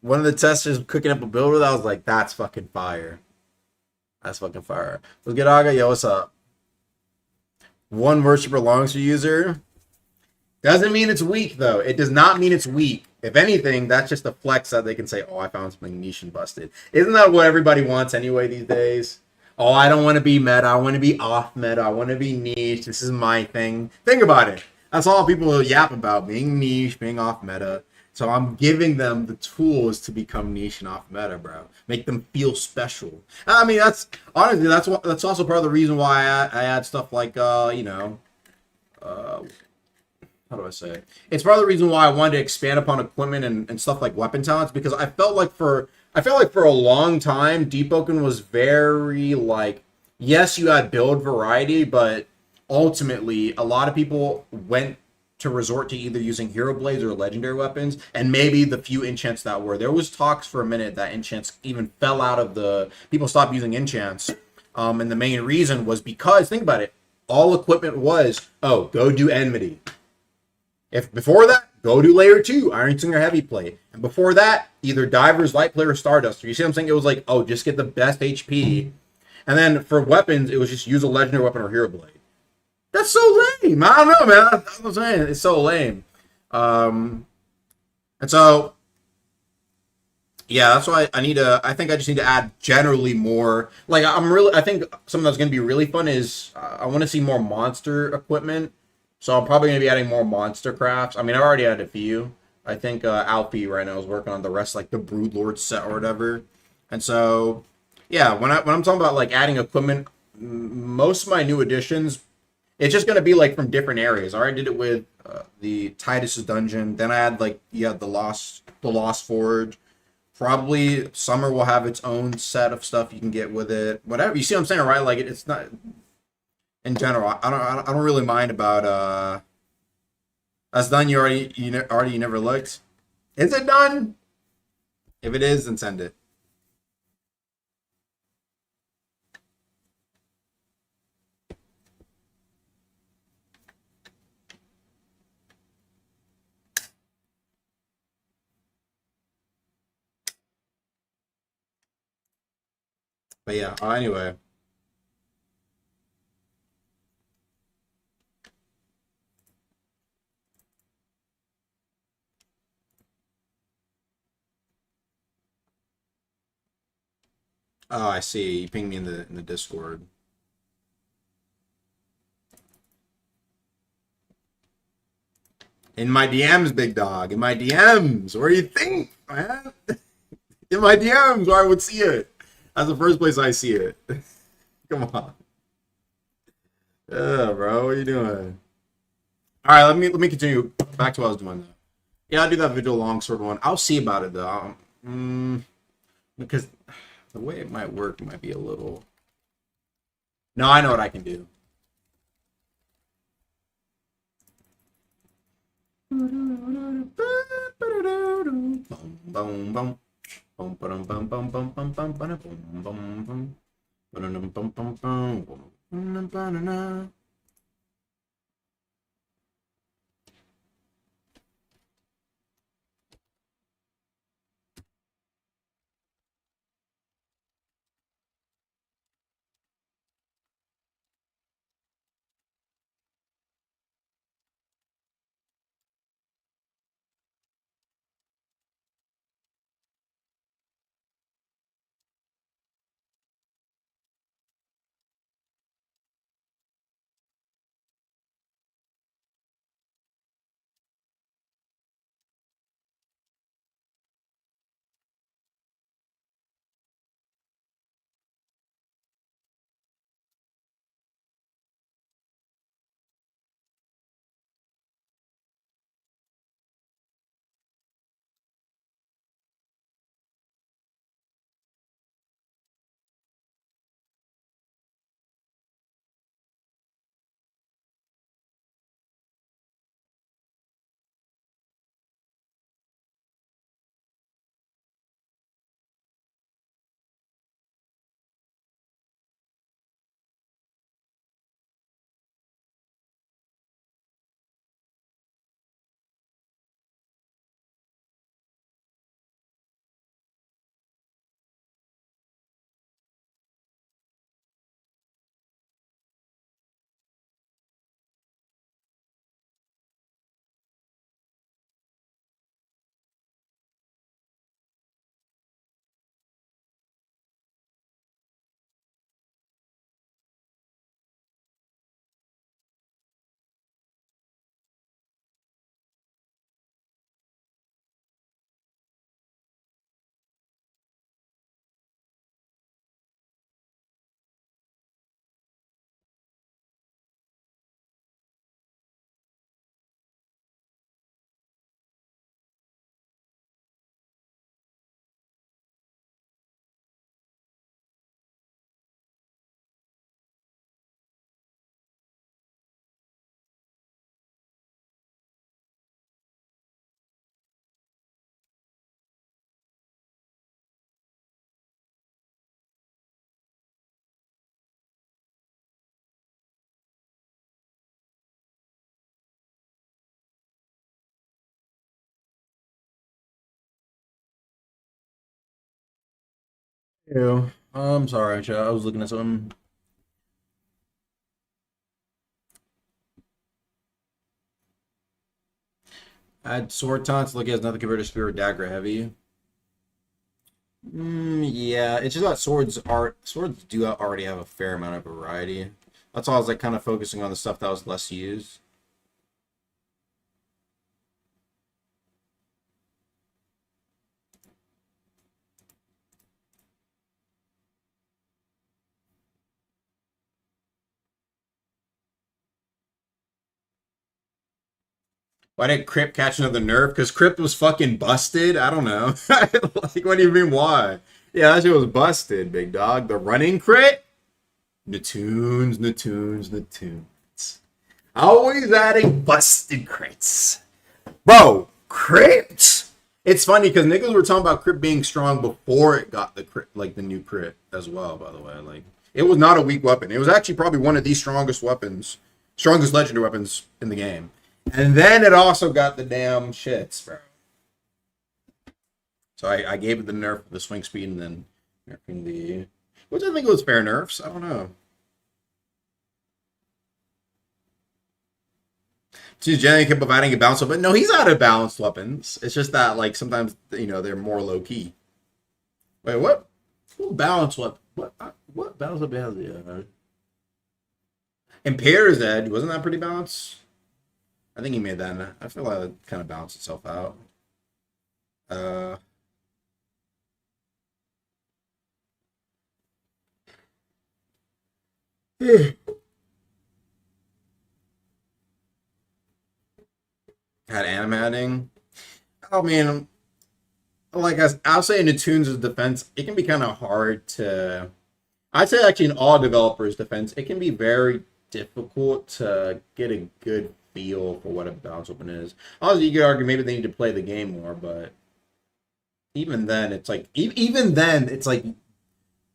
one of the testers cooking up a build with, I was like, that's fucking fire. That's fucking fire. Let's get Aga. Yo, what's up? One Worshipper Longsword user doesn't mean it's weak, though. It does not mean it's weak. If anything, that's just a flex that they can say, oh, I found something niche and busted. Isn't that what everybody wants anyway these days? Oh, I don't want to be meta. I want to be off meta. I want to be niche. This is my thing. Think about it. That's all people yap about, being niche, being off meta. So I'm giving them the tools to become niche and off meta, bro. Make them feel special. I mean, that's honestly, that's also part of the reason why I add stuff like, how do I say it? It's part of the reason why I wanted to expand upon equipment and stuff like weapon talents, because I felt like for a long time, Deepwoken was very like, yes, you had build variety, but ultimately a lot of people went to resort to either using hero blades or legendary weapons, and maybe the few enchants that were. There was talks for a minute that enchants even fell out of the... People stopped using enchants. And the main reason was because, think about it, all equipment was, oh, go do Enmity. If before that, go do Layer 2, Iron Singer Heavy Plate. And before that, either Divers, Light Plate, or Stardust. You see what I'm saying? It was like, oh, just get the best HP. And then for weapons, it was just use a legendary weapon or hero blade. That's so lame. I don't know, man. That's what I'm saying. It's so lame. And so, yeah, that's why I think I just need to add generally more. Like, I think something that's going to be really fun is I want to see more monster equipment. So I'm probably going to be adding more monster crafts. I mean, I've already added a few. I think Alfie right now is working on the rest, like the Broodlord set or whatever. And so, yeah, when I'm talking about like adding equipment, most of my new additions, it's just going to be like from different areas. I already did it with the Titus's dungeon. Then I had like, yeah, the Lost Forge. Probably Summer will have its own set of stuff you can get with it. Whatever. You see what I'm saying, right? Like it's in general. I don't really mind about that's done. You never looked. Is it done? If it is, then send it. But yeah, anyway. Oh, I see. You pinged me in the Discord. In my DMs, big dog. In my DMs. Where do you think, man? In my DMs, where I would see it. That's the first place I see it. Come on. Yeah, bro. What are you doing? All right, let me continue back to what I was doing though. Yeah, I'll do that vigil longsword one. I'll see about it though. Because the way it might work might be a little. No, I know what I can do. Yeah. I'm sorry, chat. I was looking at something. Add sword taunts. Look, he has nothing compared to spear or dagger heavy. Yeah, it's just that swords do already have a fair amount of variety. That's why I was like kind of focusing on the stuff that was less used. Why did Crypt catch another nerf? Because Crypt was fucking busted? I don't know. Like, what do you mean, why? Yeah, that shit was busted, big dog. The running crit? Natoons. Always adding busted crits. Bro, crit. It's funny because niggas were talking about crit being strong before it got the crit, like the new crit as well, by the way. Like, it was not a weak weapon. It was actually probably one of the strongest legendary weapons in the game. And then it also got the damn shits, bro. So I gave it the nerf of the swing speed and then nerfing the... Which I think was fair nerfs. I don't know. She's generally capable of adding a balance weapon. No, he's out of balanced weapons. It's just that, like, sometimes, you know, they're more low-key. Wait, what? What balance weapon? What balance weapon has he? Impairs Ed. Wasn't that pretty balanced? I think he made that. I feel like it kind of balanced itself out. Had animating. I mean, like I'll say in the Toons' defense, it can be kind of hard to. I'd say actually in all developers' defense, it can be very difficult to get a good feel for what a balance weapon is. Obviously, you could argue maybe they need to play the game more, but even then, it's like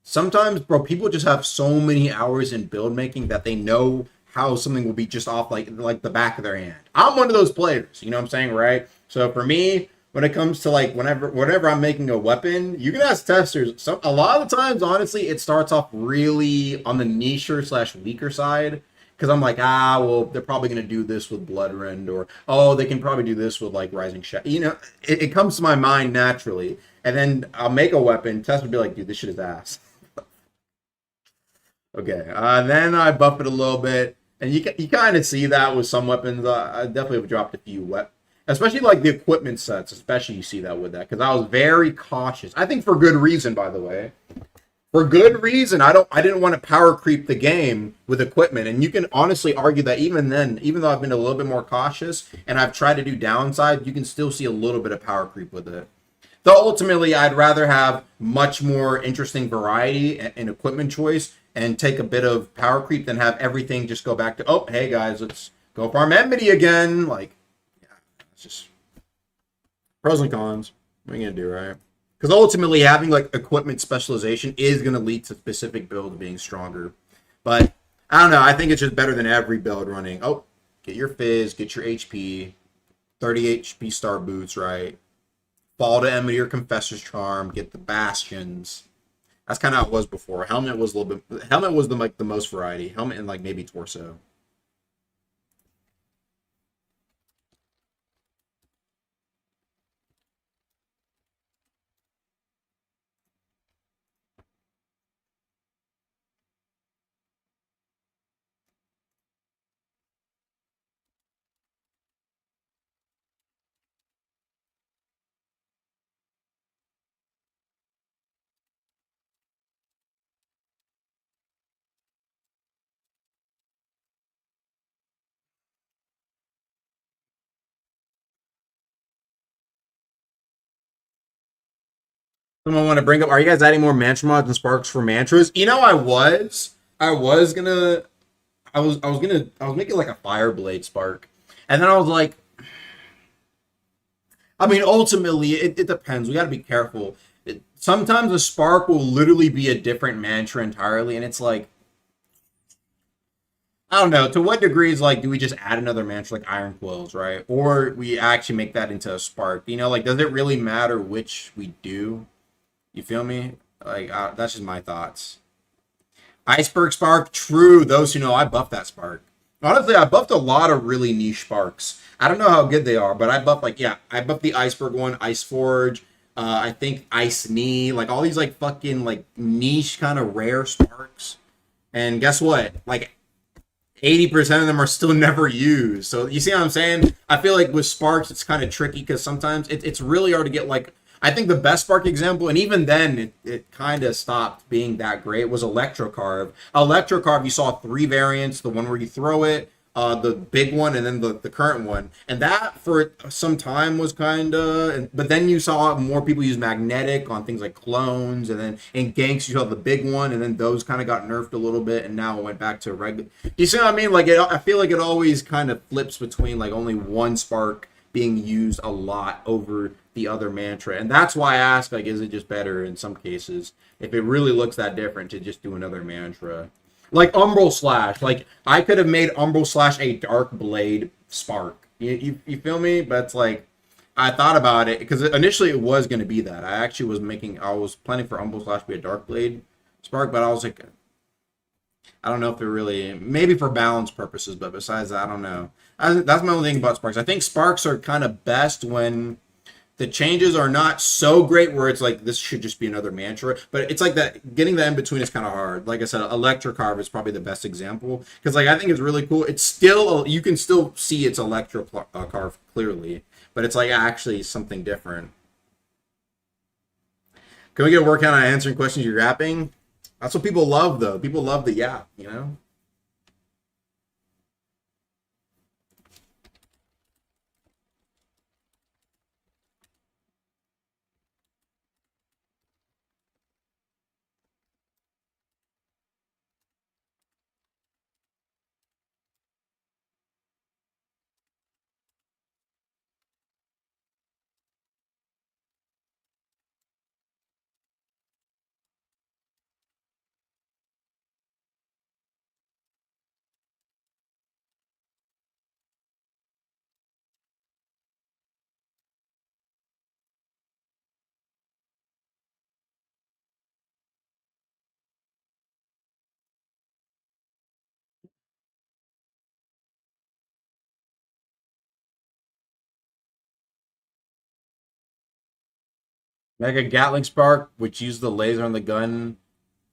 sometimes, bro, people just have so many hours in build making that they know how something will be just off like the back of their hand. I'm one of those players, you know what I'm saying, right? So for me, when it comes to like whenever I'm making a weapon, you can ask testers. A lot of the times, honestly, it starts off really on the nicher/weaker side. Because I'm like, well, they're probably going to do this with Bloodrend, or, oh, they can probably do this with, like, Rising Shadow. You know, it comes to my mind naturally. And then I'll make a weapon. Tess would be like, dude, this shit is ass. Okay. Then I buff it a little bit. And you kind of see that with some weapons. I definitely have dropped a few especially, like, the equipment sets. Especially you see that with that. Because I was very cautious. I think for good reason, by the way. For good reason, I didn't want to power creep the game with equipment, and you can honestly argue that even then, even though I've been a little bit more cautious and I've tried to do downside, you can still see a little bit of power creep with it. Though ultimately, I'd rather have much more interesting variety in equipment choice and take a bit of power creep than have everything just go back to, oh, hey guys, let's go farm Enmity again. Like, yeah, it's just pros and cons. What are you gonna do, right? Because ultimately, having like equipment specialization is going to lead to specific builds being stronger. But I don't know. I think it's just better than every build running. Oh, get your Fizz, get your HP, 30 HP star boots, right? Fall to Enmity or Confessor's Charm, get the Bastions. That's kind of how it was before. Helmet was a little bit. Helmet was the most variety. Helmet and like maybe Torso. Someone want to bring up? Are you guys adding more mantra mods and sparks for mantras? You know, I was making like a Fireblade spark, and then I was like, I mean, ultimately, it depends. We got to be careful. Sometimes a spark will literally be a different mantra entirely, and it's like, I don't know. To what degree is like, do we just add another mantra like Iron Quills, right? Or we actually make that into a spark? You know, like, does it really matter which we do? You feel me? Like, that's just my thoughts. Iceberg Spark, true. Those who know, I buffed that spark. Honestly, I buffed a lot of really niche sparks. I don't know how good they are, but I buffed, like, yeah, I buffed the Iceberg one, Ice Forge, I think Ice Knee, like, all these, like, fucking, like, niche kind of rare sparks. And guess what? Like, 80% of them are still never used. So, you see what I'm saying? I feel like with sparks, it's kind of tricky because sometimes it's really hard to get, like, I think the best spark example, and even then it kind of stopped being that great, was Electrocarve. Electrocarve, you saw 3 variants. The one where you throw it, the big one and then the current one, and that for some time was kind of, but then you saw more people use magnetic on things like clones, and then in ganks you saw the big one, and then those kind of got nerfed a little bit, and now it went back to regular. You see what I mean? Like I feel like it always kind of flips between like only one spark being used a lot over the other mantra, and that's why I ask, like, is it just better in some cases if it really looks that different to just do another mantra? Like Umbral Slash. Like, I could have made Umbral Slash a Dark Blade Spark. You feel me? But it's like, I thought about it, because initially it was going to be that. I was planning for Umbral Slash to be a Dark Blade Spark, but I was like, I don't know if it really, maybe for balance purposes, but besides that, I don't know. That's my only thing about Sparks. I think Sparks are kind of best when the changes are not so great where it's like this should just be another mantra, but it's like that getting that in between is kind of hard. Like I said, Electrocarve is probably the best example, because like I think it's really cool. It's still, you can still see it's Electrocarve clearly, but it's like actually something different. Can we get a workout on answering questions you're rapping? That's what people love, though. People love the yap, you know. Mega Gatling Spark, which used the laser on the gun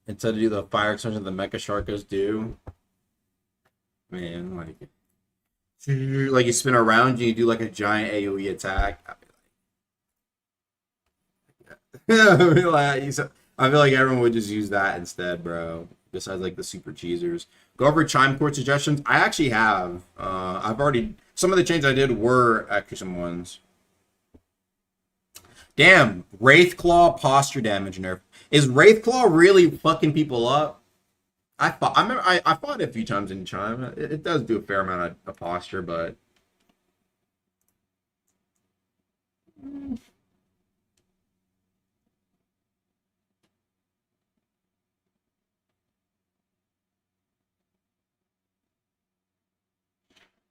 instead of do the fire extension the Mecha Sharkos do. Man, like you spin around you do like a giant AoE attack. I feel like everyone would just use that instead, bro. Besides like the super cheesers. Go over chime chord suggestions. I actually have. I've already, some of the changes I did were actually some ones. Damn, Wraithclaw posture damage nerf. Is Wraithclaw really fucking people up? I remember I fought it a few times in Chime. It does do a fair amount of posture, but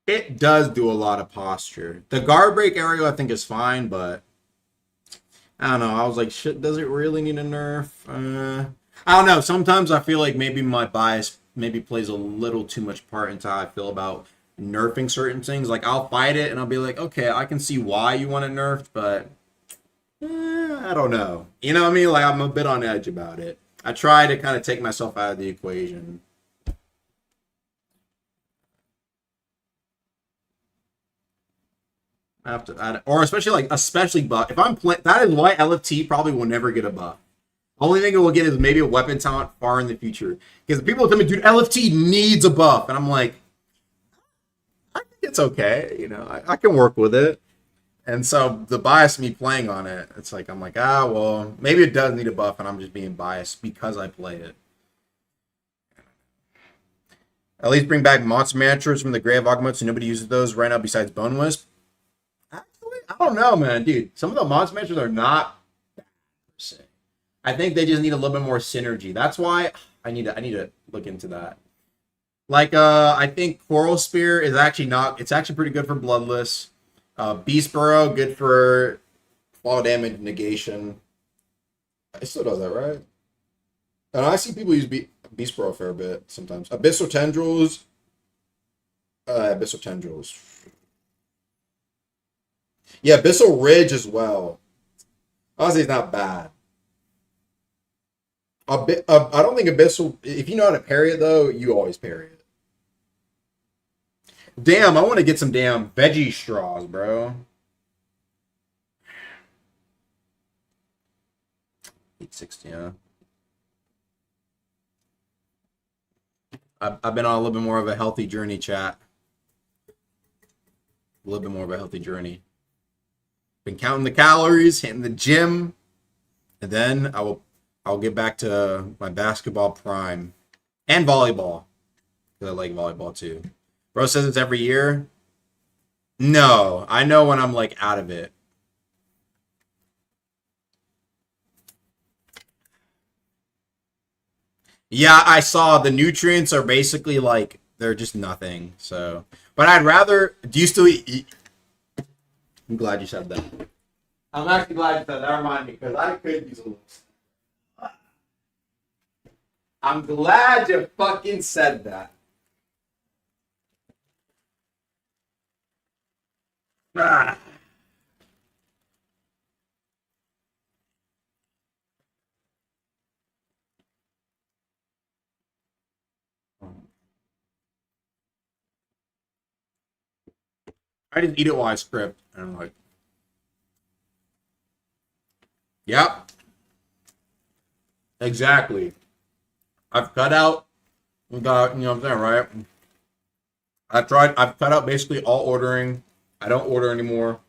it does do a lot of posture. The guard break area I think is fine, but I don't know. I was like, shit, does it really need a nerf? I don't know. Sometimes I feel like maybe my bias maybe plays a little too much part into how I feel about nerfing certain things. Like, I'll fight it and I'll be like, okay, I can see why you want it nerfed, but I don't know. You know what I mean? Like, I'm a bit on edge about it. I try to kind of take myself out of the equation. I have to add it. Or especially buff. If I'm playing, that is why LFT probably will never get a buff. Only thing it will get is maybe a weapon talent far in the future. Because people tell me, dude, LFT needs a buff. And I'm like, I think it's okay. You know, I can work with it. And so the bias of me playing on it, it's like, I'm like, well, maybe it does need a buff and I'm just being biased because I play it. At least bring back monster mantras from the Grave Augment so nobody uses those right now besides Bone Wisp. Actually, I don't know, man. Dude, some of the monster mantras are not bad per se. I think they just need a little bit more synergy. That's why I need to look into that. Like, I think Coral Spear is actually not, it's actually pretty good for Bloodless. Beast Burrow, good for fall damage negation. It still does that, right? And I see people use Beast Burrow a fair bit sometimes. Abyssal Tendrils. Abyssal Tendrils. Yeah, Abyssal Ridge as well. Honestly, it's not bad. I don't think Abyssal, if you know how to parry it though, you always parry it. Damn, I want to get some damn veggie straws, bro. 860, yeah. I've been on a little bit more of a healthy journey, chat. a little bit more of a healthy journey. Been counting the calories, hitting the gym, and then I'll get back to my basketball prime and volleyball, because I like volleyball too. Bro says it's every year. No, I know when I'm like out of it. Yeah, I saw the nutrients are basically like they're just nothing. So, but I'd rather. Do you still eat? I'm glad you said that. I'm actually glad you said that. Remind me, because I could use a little. I'm glad you fucking said that. Ah. I just eat it while I script, and I'm like, yep, exactly. I've cut out, you know what I'm saying, right? I've cut out basically all ordering. I don't order anymore.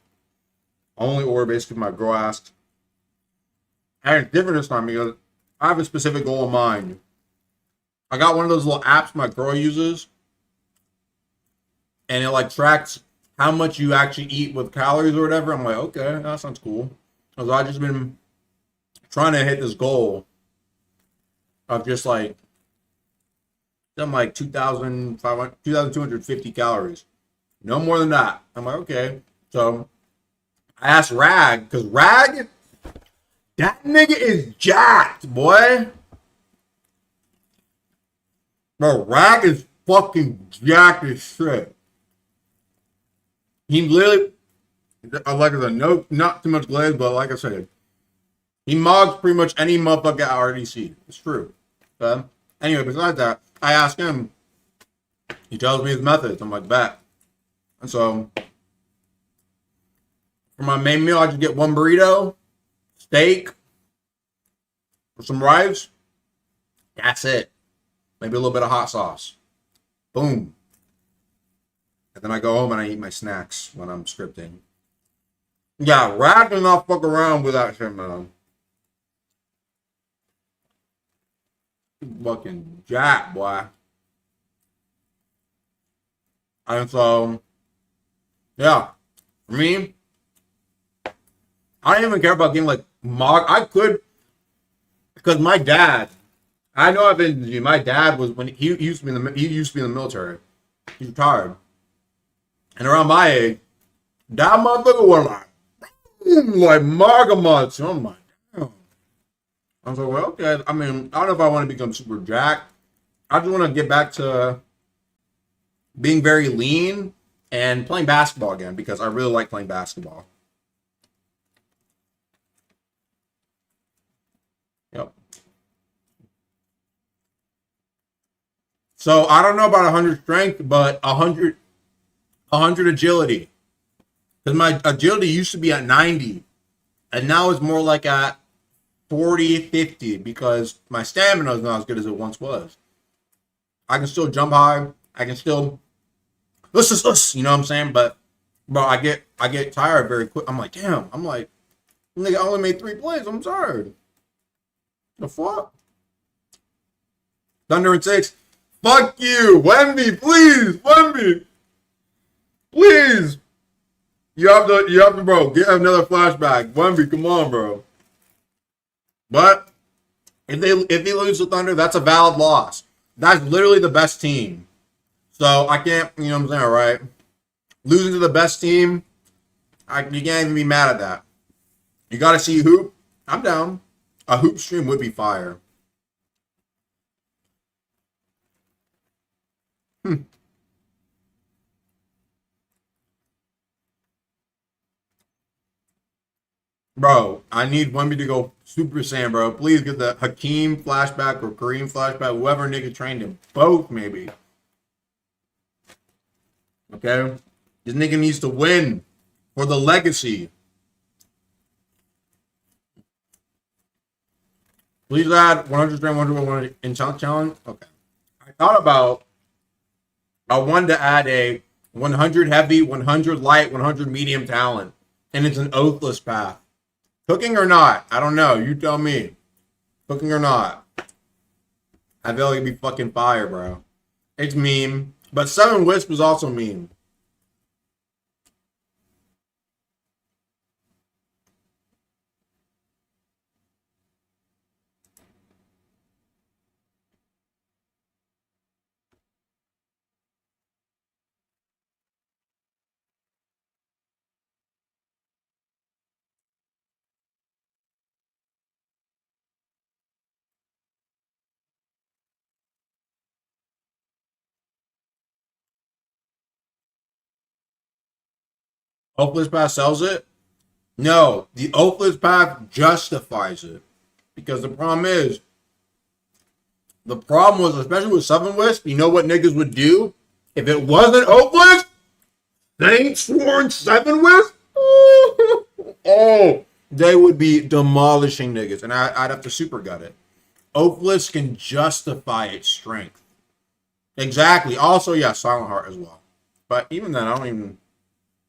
I only order basically my girl asked. And it's different this time because I have a specific goal in mind. I got one of those little apps my girl uses, and it like tracks how much you actually eat with calories or whatever. I'm like, okay, that sounds cool. So I've just been trying to hit this goal of just like something like 2,250 calories. No more than that. I'm like, okay. So I asked Rag, because Rag, that nigga is jacked, boy. Bro, Rag is fucking jacked as shit. He literally, like I said, no, not too much glaze, but like I said, he mogs pretty much any motherfucker at RDC. It's true. Anyway, besides that, I asked him. He tells me his methods. I'm like, bet. And so, for my main meal, I just get one burrito, steak, with some rice. That's it. Maybe a little bit of hot sauce. Boom. And then I go home and I eat my snacks when I'm scripting. Yeah, Rag does not fuck around with that shit, man. Fucking jack, boy. And so, yeah, for me, I don't even care about getting like mog. I could, because my dad, I know I've been. My dad was when he used to be in the military. He's retired, and around my age, that motherfucker was like Margamuts. Oh my damn. I was like, well, okay. I mean, I don't know if I want to become super jacked. I just want to get back to being very lean and playing basketball again because I really like playing basketball. Yep. So I don't know about 100 strength, but 100 agility. Because my agility used to be at 90, and now it's more like at 40, 50 because my stamina is not as good as it once was. I can still jump high. I can still you know what I'm saying? But I get tired very quick. I'm like, damn. I'm like, nigga, I only made 3 plays. I'm tired. The fuck? Thunder and 6. Fuck you, Wemby, please, Wemby, please. You have to, bro. Get another flashback, Wemby. Come on, bro. But if they lose to Thunder, that's a valid loss. That's literally the best team. So I can't, you know what I'm saying, right? Losing to the best team, you can't even be mad at that. You got to see hoop. I'm down. A hoop stream would be fire. Bro, I need Wemby to go Super Saiyan, bro. Please get the Hakeem flashback or Kareem flashback, whoever nigga trained him. Both, maybe. Okay? This nigga needs to win for the legacy. Please add 100 strength, 100 in challenge. Okay. I wanted to add a 100 heavy, 100 light, 100 medium talent. And it's an oathless path. Cooking or not? I don't know. You tell me. Cooking or not? I feel like it'd be fucking fire, bro. It's meme. But 7 Wisp is also meme. Oathless path sells it? No, the oathless path justifies it. Because the problem was, especially with 7 Wisp, you know what niggas would do? If it wasn't oathless, thanks for 7 Wisp, oh, they would be demolishing niggas. And I'd have to super gut it. Oathless can justify its strength. Exactly. Also, yeah, Silent Heart as well. But even then, I don't even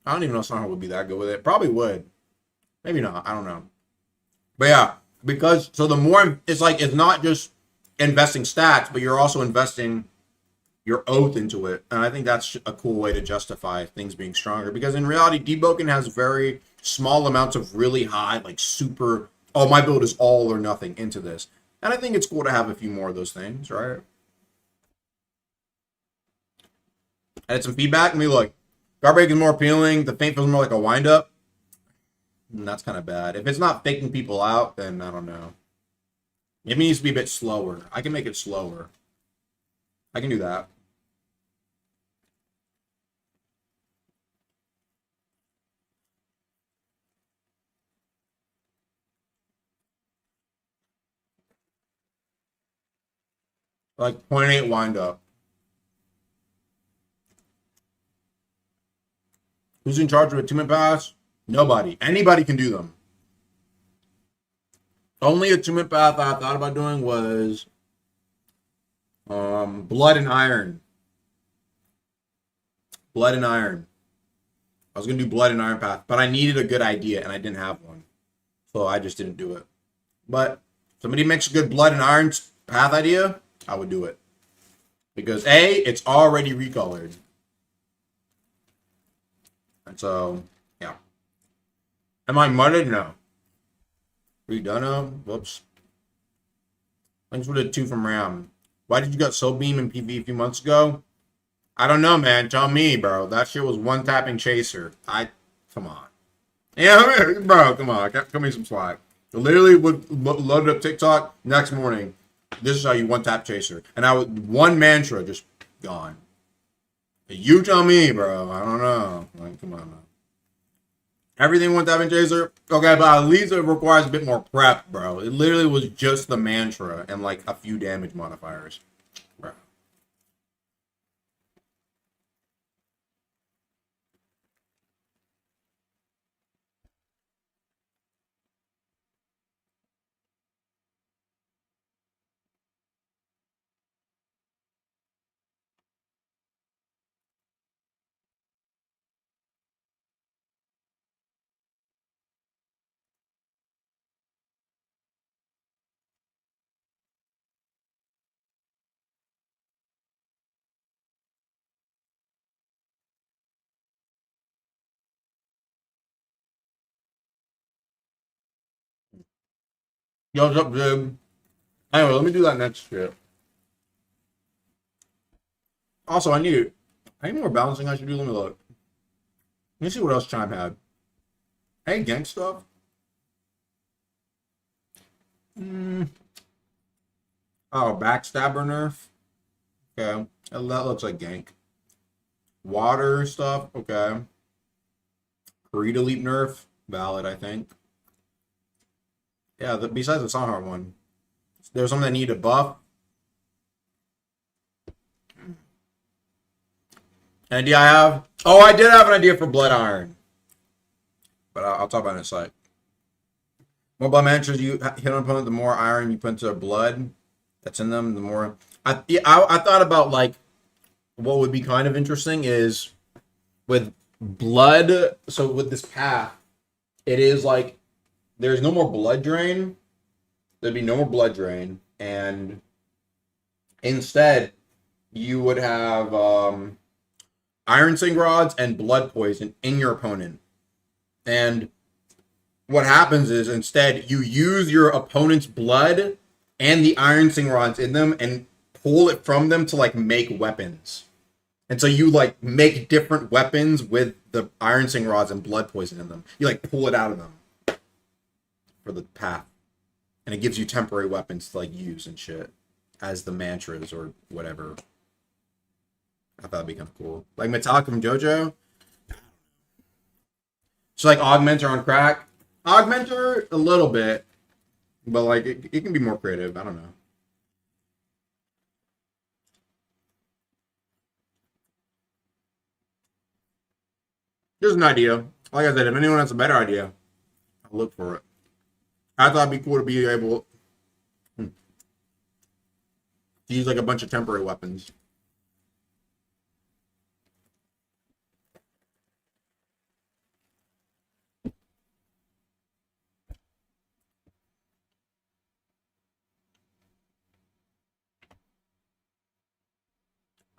know Silent Heart would be that good with it. Probably would. Maybe not. I don't know. But yeah, because so the more it's like it's not just investing stats, but you're also investing your oath into it. And I think that's a cool way to justify things being stronger. Because in reality, Deepwoken has very small amounts of really high, like super, oh, my build is all or nothing into this. And I think it's cool to have a few more of those things, right? I had some feedback, and we like, Garbage is more appealing, the Faint feels more like a wind-up. That's kind of bad. If it's not faking people out, then I don't know. It needs to be a bit slower. I can make it slower. I can do that. Like 0.8 wind up. Who's in charge of attunement paths? Nobody. Anybody can do them. Only attunement path I thought about doing was Blood and Iron. Blood and Iron. I was going to do Blood and Iron path, but I needed a good idea, and I didn't have one. So I just didn't do it. But if somebody makes a good Blood and Iron path idea, I would do it. Because A, it's already recolored. And so, yeah. Am I mudded? No. Redone? Whoops. Thanks for the 2 from Ram. Why did you get Soul Beam in PvE a few months ago? I don't know, man. Tell me, bro. That shit was one-tapping chaser. Come on. Yeah, bro, come on. Cut me some slack. I literally loaded up TikTok next morning. This is how you one-tap chaser. And I would, one mantra, just gone. You tell me, bro. I don't know. Like, come on, man. Everything one-tapping chaser? Okay, but at least it requires a bit more prep, bro. It literally was just the mantra and, like, a few damage modifiers. Bro. Yo, what's up, dude? Anyway, let me do that next shit. Also, I need more balancing I should do. Let me look. Let me see what else Chime had. Hey, gank stuff. Oh, backstabber nerf. Okay, that looks like gank. Water stuff. Okay. Burrito leap nerf. Valid, I think. Yeah, besides the Sunheart one. There's something that need a buff. An idea I have? Oh, I did have an idea for Blood Iron. But I'll talk about it in a sec. More blood mantras you hit on opponent, the more iron you put into their blood that's in them, the more... I thought about, like, what would be kind of interesting is with blood. So with this path, it is like there's no more blood drain. There'd be no more blood drain, and instead you would have iron sing rods and blood poison in your opponent. And what happens is instead you use your opponent's blood and the iron sing rods in them and pull it from them to like make weapons. And so you like make different weapons with the iron sing rods and blood poison in them. You like pull it out of them for the path. And it gives you temporary weapons to like use and shit as the mantras or whatever. I thought that'd be kind of cool. Like Metallica from JoJo. So like Augmenter on crack. Augmenter a little bit, but like it can be more creative. I don't know. Here's an idea. Like I said, if anyone has a better idea, I'll look for it. I thought it'd be cool to be able to use like a bunch of temporary weapons.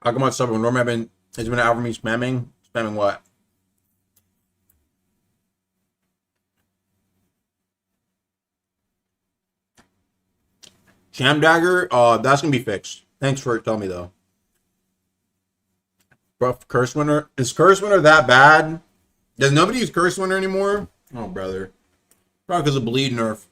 How come on stuff when Norman has been out for me spamming? Spamming what? Jam Dagger? That's gonna be fixed. Thanks for telling me though. Rough Curse Winner? Is Curse Winner that bad? Does nobody use Curse Winner anymore? Oh brother. Probably because of bleed nerf.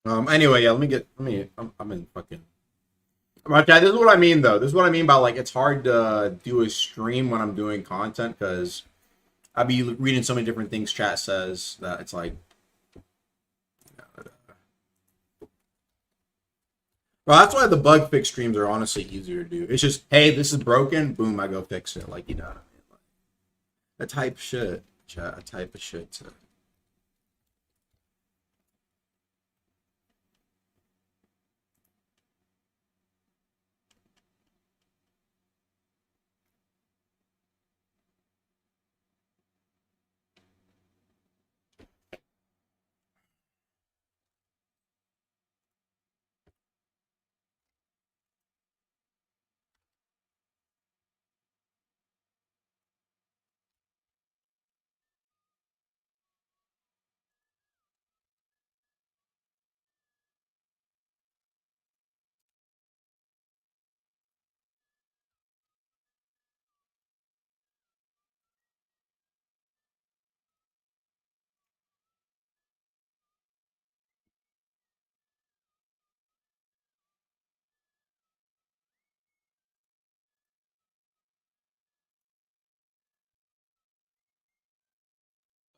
Anyway, yeah, I'm in fucking. Okay, this is what I mean though. This is what I mean by like it's hard to do a stream when I'm doing content because I'll be reading so many different things chat says that it's like. Well, that's why the bug fix streams are honestly easier to do. It's just, hey, this is broken, boom, I go fix it. Like, you know what I mean? Like, that type of shit. Chat, a type of shit.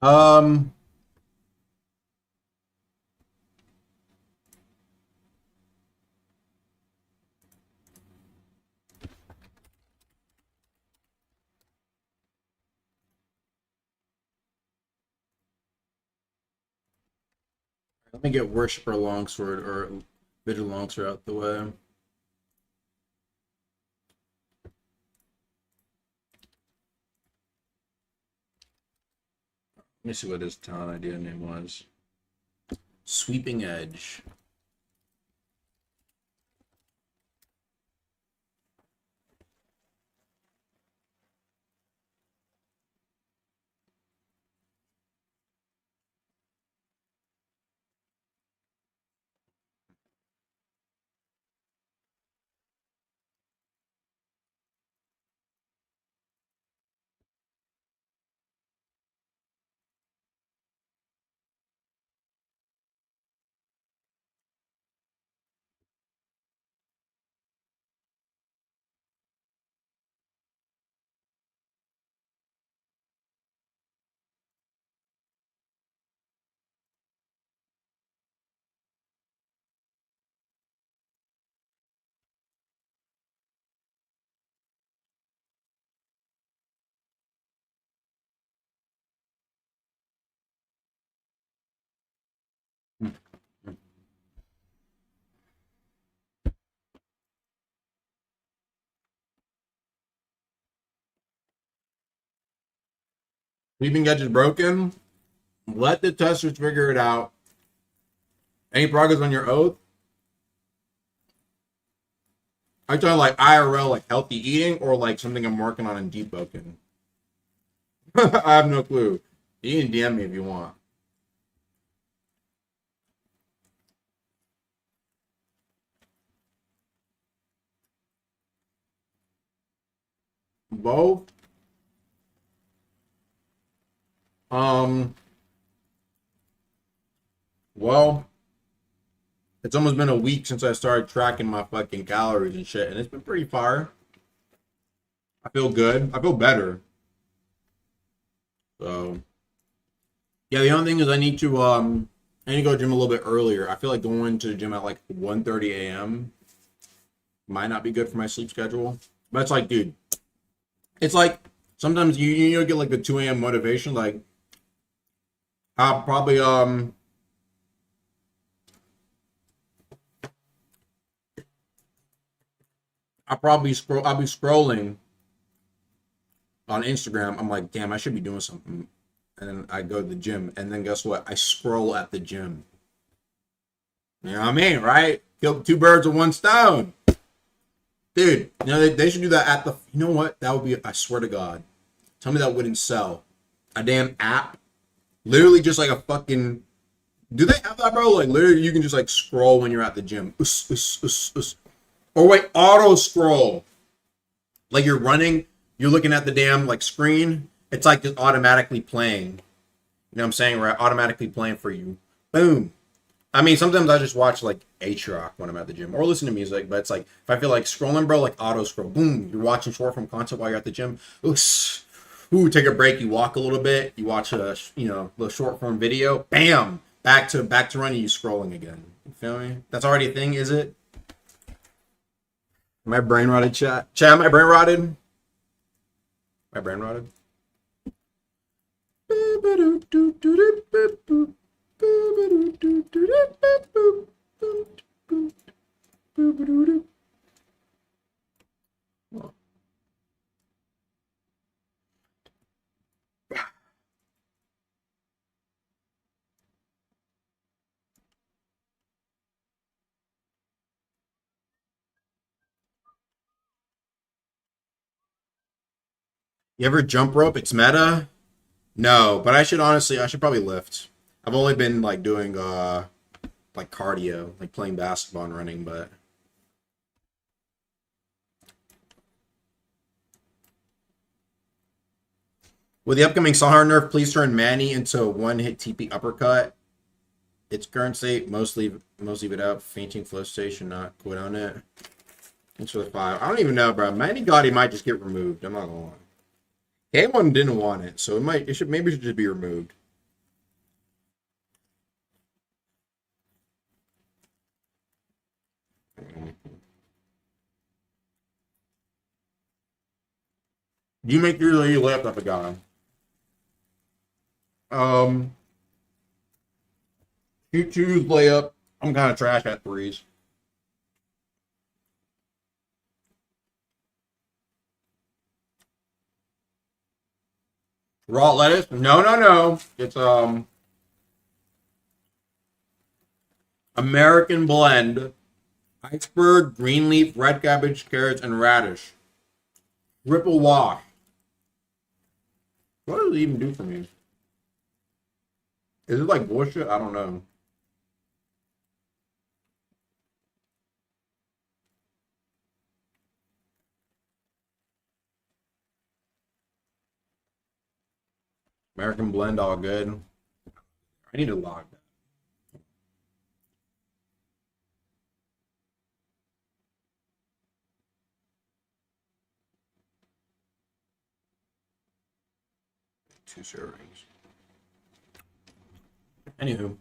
Um, Let me get Worshipper Longsword or Vigil Longsword out the way. Let me see what his talent idea name was. Sweeping Edge. Sleeping edge is broken. Let the testers figure it out. Any progress on your oath? Are you talking like IRL, like healthy eating, or like something I'm working on in Deepwoken? I have no clue. You can DM me if you want. Both. Um. Well, it's almost been a week since I started tracking my fucking calories and shit, and it's been pretty fire. I feel good. I feel better. So yeah, the only thing is I need to go to the gym a little bit earlier. I feel like going to the gym at like 1:30 a.m. might not be good for my sleep schedule. But it's like, dude, it's like sometimes you get like the 2 a.m. motivation. Like I'll probably I'll be scrolling on Instagram. I'm like, damn, I should be doing something. And then I go to the gym, and then guess what? I scroll at the gym. You know what I mean, right? Kill two birds with one stone. Dude, you know, they should do that at the. You know what? That would be. I swear to God. Tell me that wouldn't sell. A damn app. Literally just like a fucking. Do they have that, bro? Like, literally, you can just like scroll when you're at the gym. Or wait, auto scroll. Like you're running, you're looking at the damn like screen. It's like just automatically playing. You know what I'm saying? Right? Automatically playing for you. Boom. I mean, sometimes I just watch like H-Rock when I'm at the gym or listen to music, but it's like if I feel like scrolling, bro, like auto scroll. Boom. You're watching short form content while you're at the gym. Ooh, take a break. You walk a little bit. You watch a the short form video. Bam. Back to running. You scrolling again. You feel me? That's already a thing, is it? Am I brain rotted, chat? Chat, am I brain rotted? Am I brain rotted? You ever jump rope? It's meta. No, but I should probably lift. I've only been like doing like cardio, like playing basketball and running, but with the upcoming Sahar nerf, please turn Manny into a one-hit TP uppercut. Its current state, most leave it out. Fainting flow station, not quit on it. Thanks for the 5. I don't even know, bro. Manny Gotti might just get removed. I'm not gonna lie. K1 didn't want it, so maybe it should just be removed. You make your laptop a guy. Um, you choose layup. I'm kind of trash at threes. Raw lettuce? No, no, no. It's American blend. Iceberg, green leaf, red cabbage, carrots, and radish. Ripple wash. What does it even do for me? Is it like bullshit? I don't know. American blend, all good. I need to log that. Two servings. Anywho.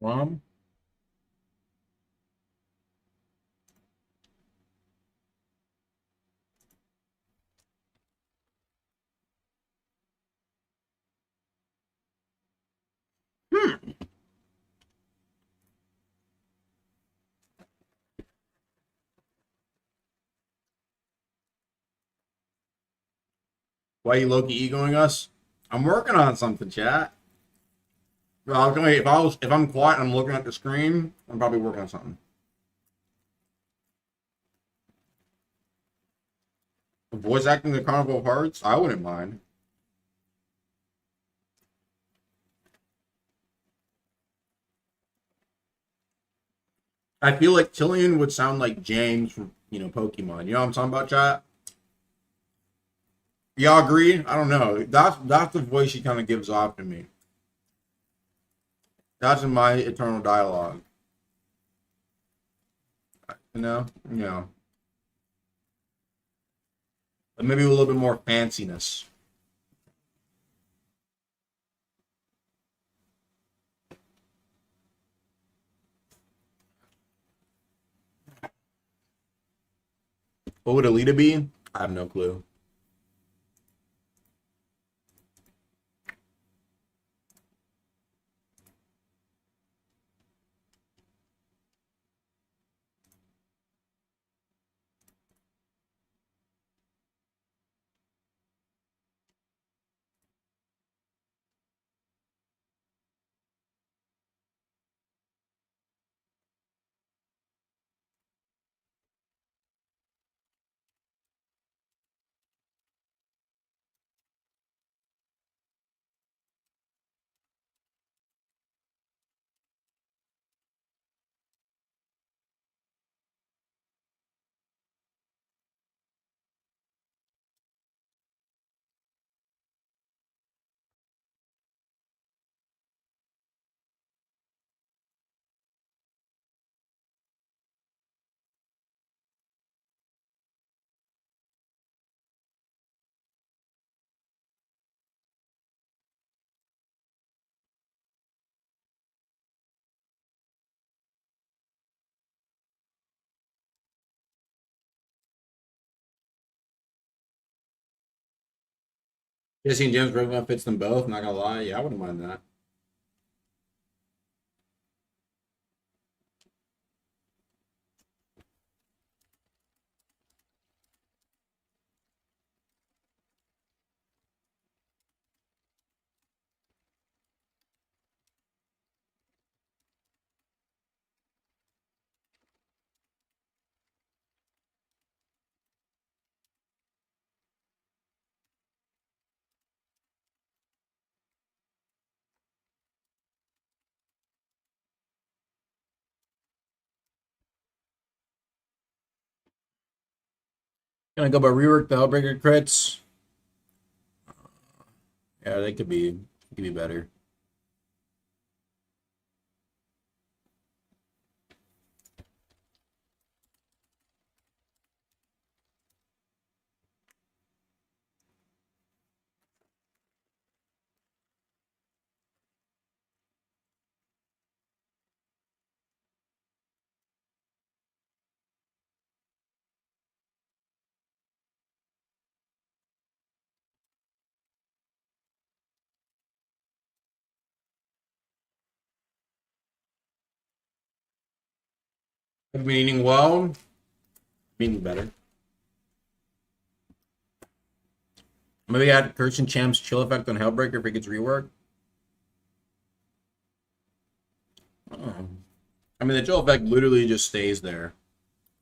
Rum. Why you low-key egoing us? I'm working on something, chat. Well, if I'm quiet and I'm looking at the screen, I'm probably working on something. Voice acting the Carnival of Hearts? I wouldn't mind. I feel like Tillian would sound like James from, Pokemon. You know what I'm talking about, chat? Y'all agree? I don't know. That's the voice she kind of gives off to me. That's in my eternal dialogue. You know? But maybe a little bit more fanciness. What would Alita be? I have no clue. Jesse and James Rogan fits them both, not gonna lie. Yeah, I wouldn't mind that. Gonna go by rework the Hellbreaker crits. Yeah, they could be better. Have been eating well. Being better. Maybe add Kirsten Champ's chill effect on Hellbreaker if it gets reworked. Oh. I mean, the chill effect literally just stays there.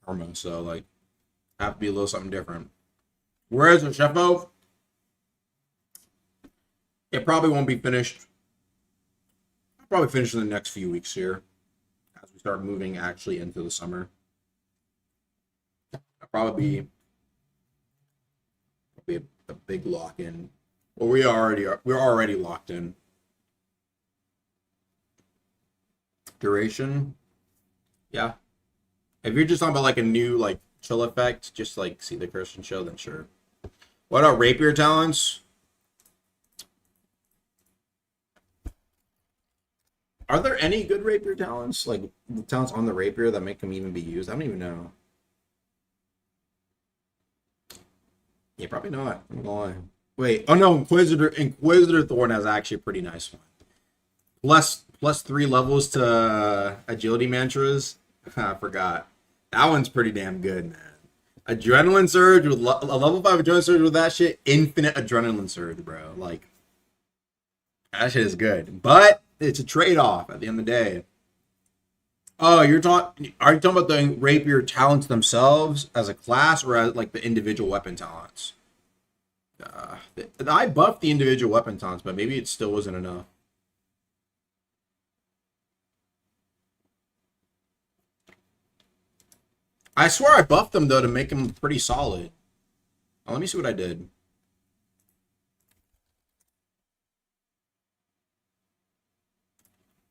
Almost, so like, have to be a little something different. Whereas with Chef Ove, it probably won't be finished. I'll probably finish in the next few weeks here, as we start moving actually into the summer. I'll probably be a big lock in. Well, we're already locked in. Duration, yeah. If you're just talking about like a new like chill effect, just like see the Kirsten show, then sure. What about rapier talents? Are there any good rapier talents? Like the talents on the rapier that make them even be used? I don't even know. Yeah, probably not. I'm gonna lie. Wait, oh no, Inquisitor Thorn has actually a pretty nice one. Plus 3 levels to agility mantras. I forgot. That one's pretty damn good, man. Adrenaline surge with a level 5 adrenaline surge with that shit. Infinite adrenaline surge, bro. Like that shit is good, but it's a trade-off at the end of the day. Oh, are you talking about the rapier talents themselves as a class, or as like the individual weapon talents? I buffed the individual weapon talents, but maybe it still wasn't enough. I swear I buffed them though to make them pretty solid. Oh, let me see what I did.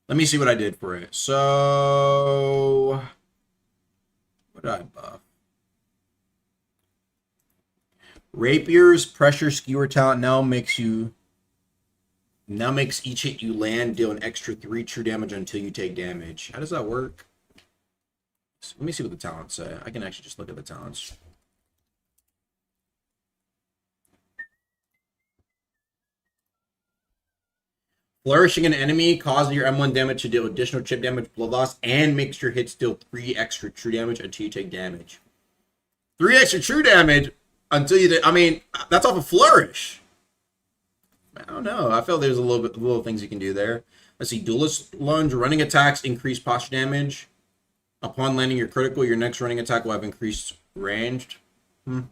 Let me see what I did for it. So, what did I buff? Rapier's pressure skewer talent now makes each hit you land deal an extra 3 true damage until you take damage. How does that work? So let me see what the talents say. I can actually just look at the talents. Flourishing an enemy, causing your M1 damage to deal additional chip damage, blood loss, and makes your hits deal 3 extra true damage until you take damage. 3 extra true damage until you. I mean, that's off a flourish. I don't know. I feel there's little things you can do there. Let's see. Duelist lunge, running attacks increase posture damage. Upon landing your critical, your next running attack will have increased ranged. I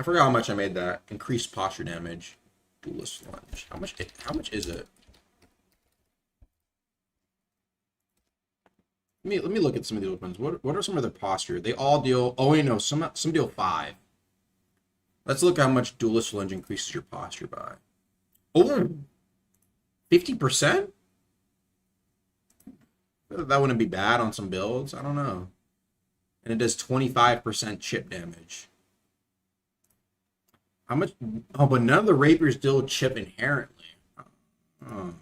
forgot how much I made that. Increased posture damage. Duelist lunge. How much is it? Let me look at some of the weapons. What are some of their posture? They all deal. Oh wait, no. Some deal 5. Let's look at how much Duelist Lunge increases your posture by. Oh, 50%? That wouldn't be bad on some builds. I don't know. And it does 25% chip damage. How much? Oh, but none of the rapiers deal chip inherently. Oh.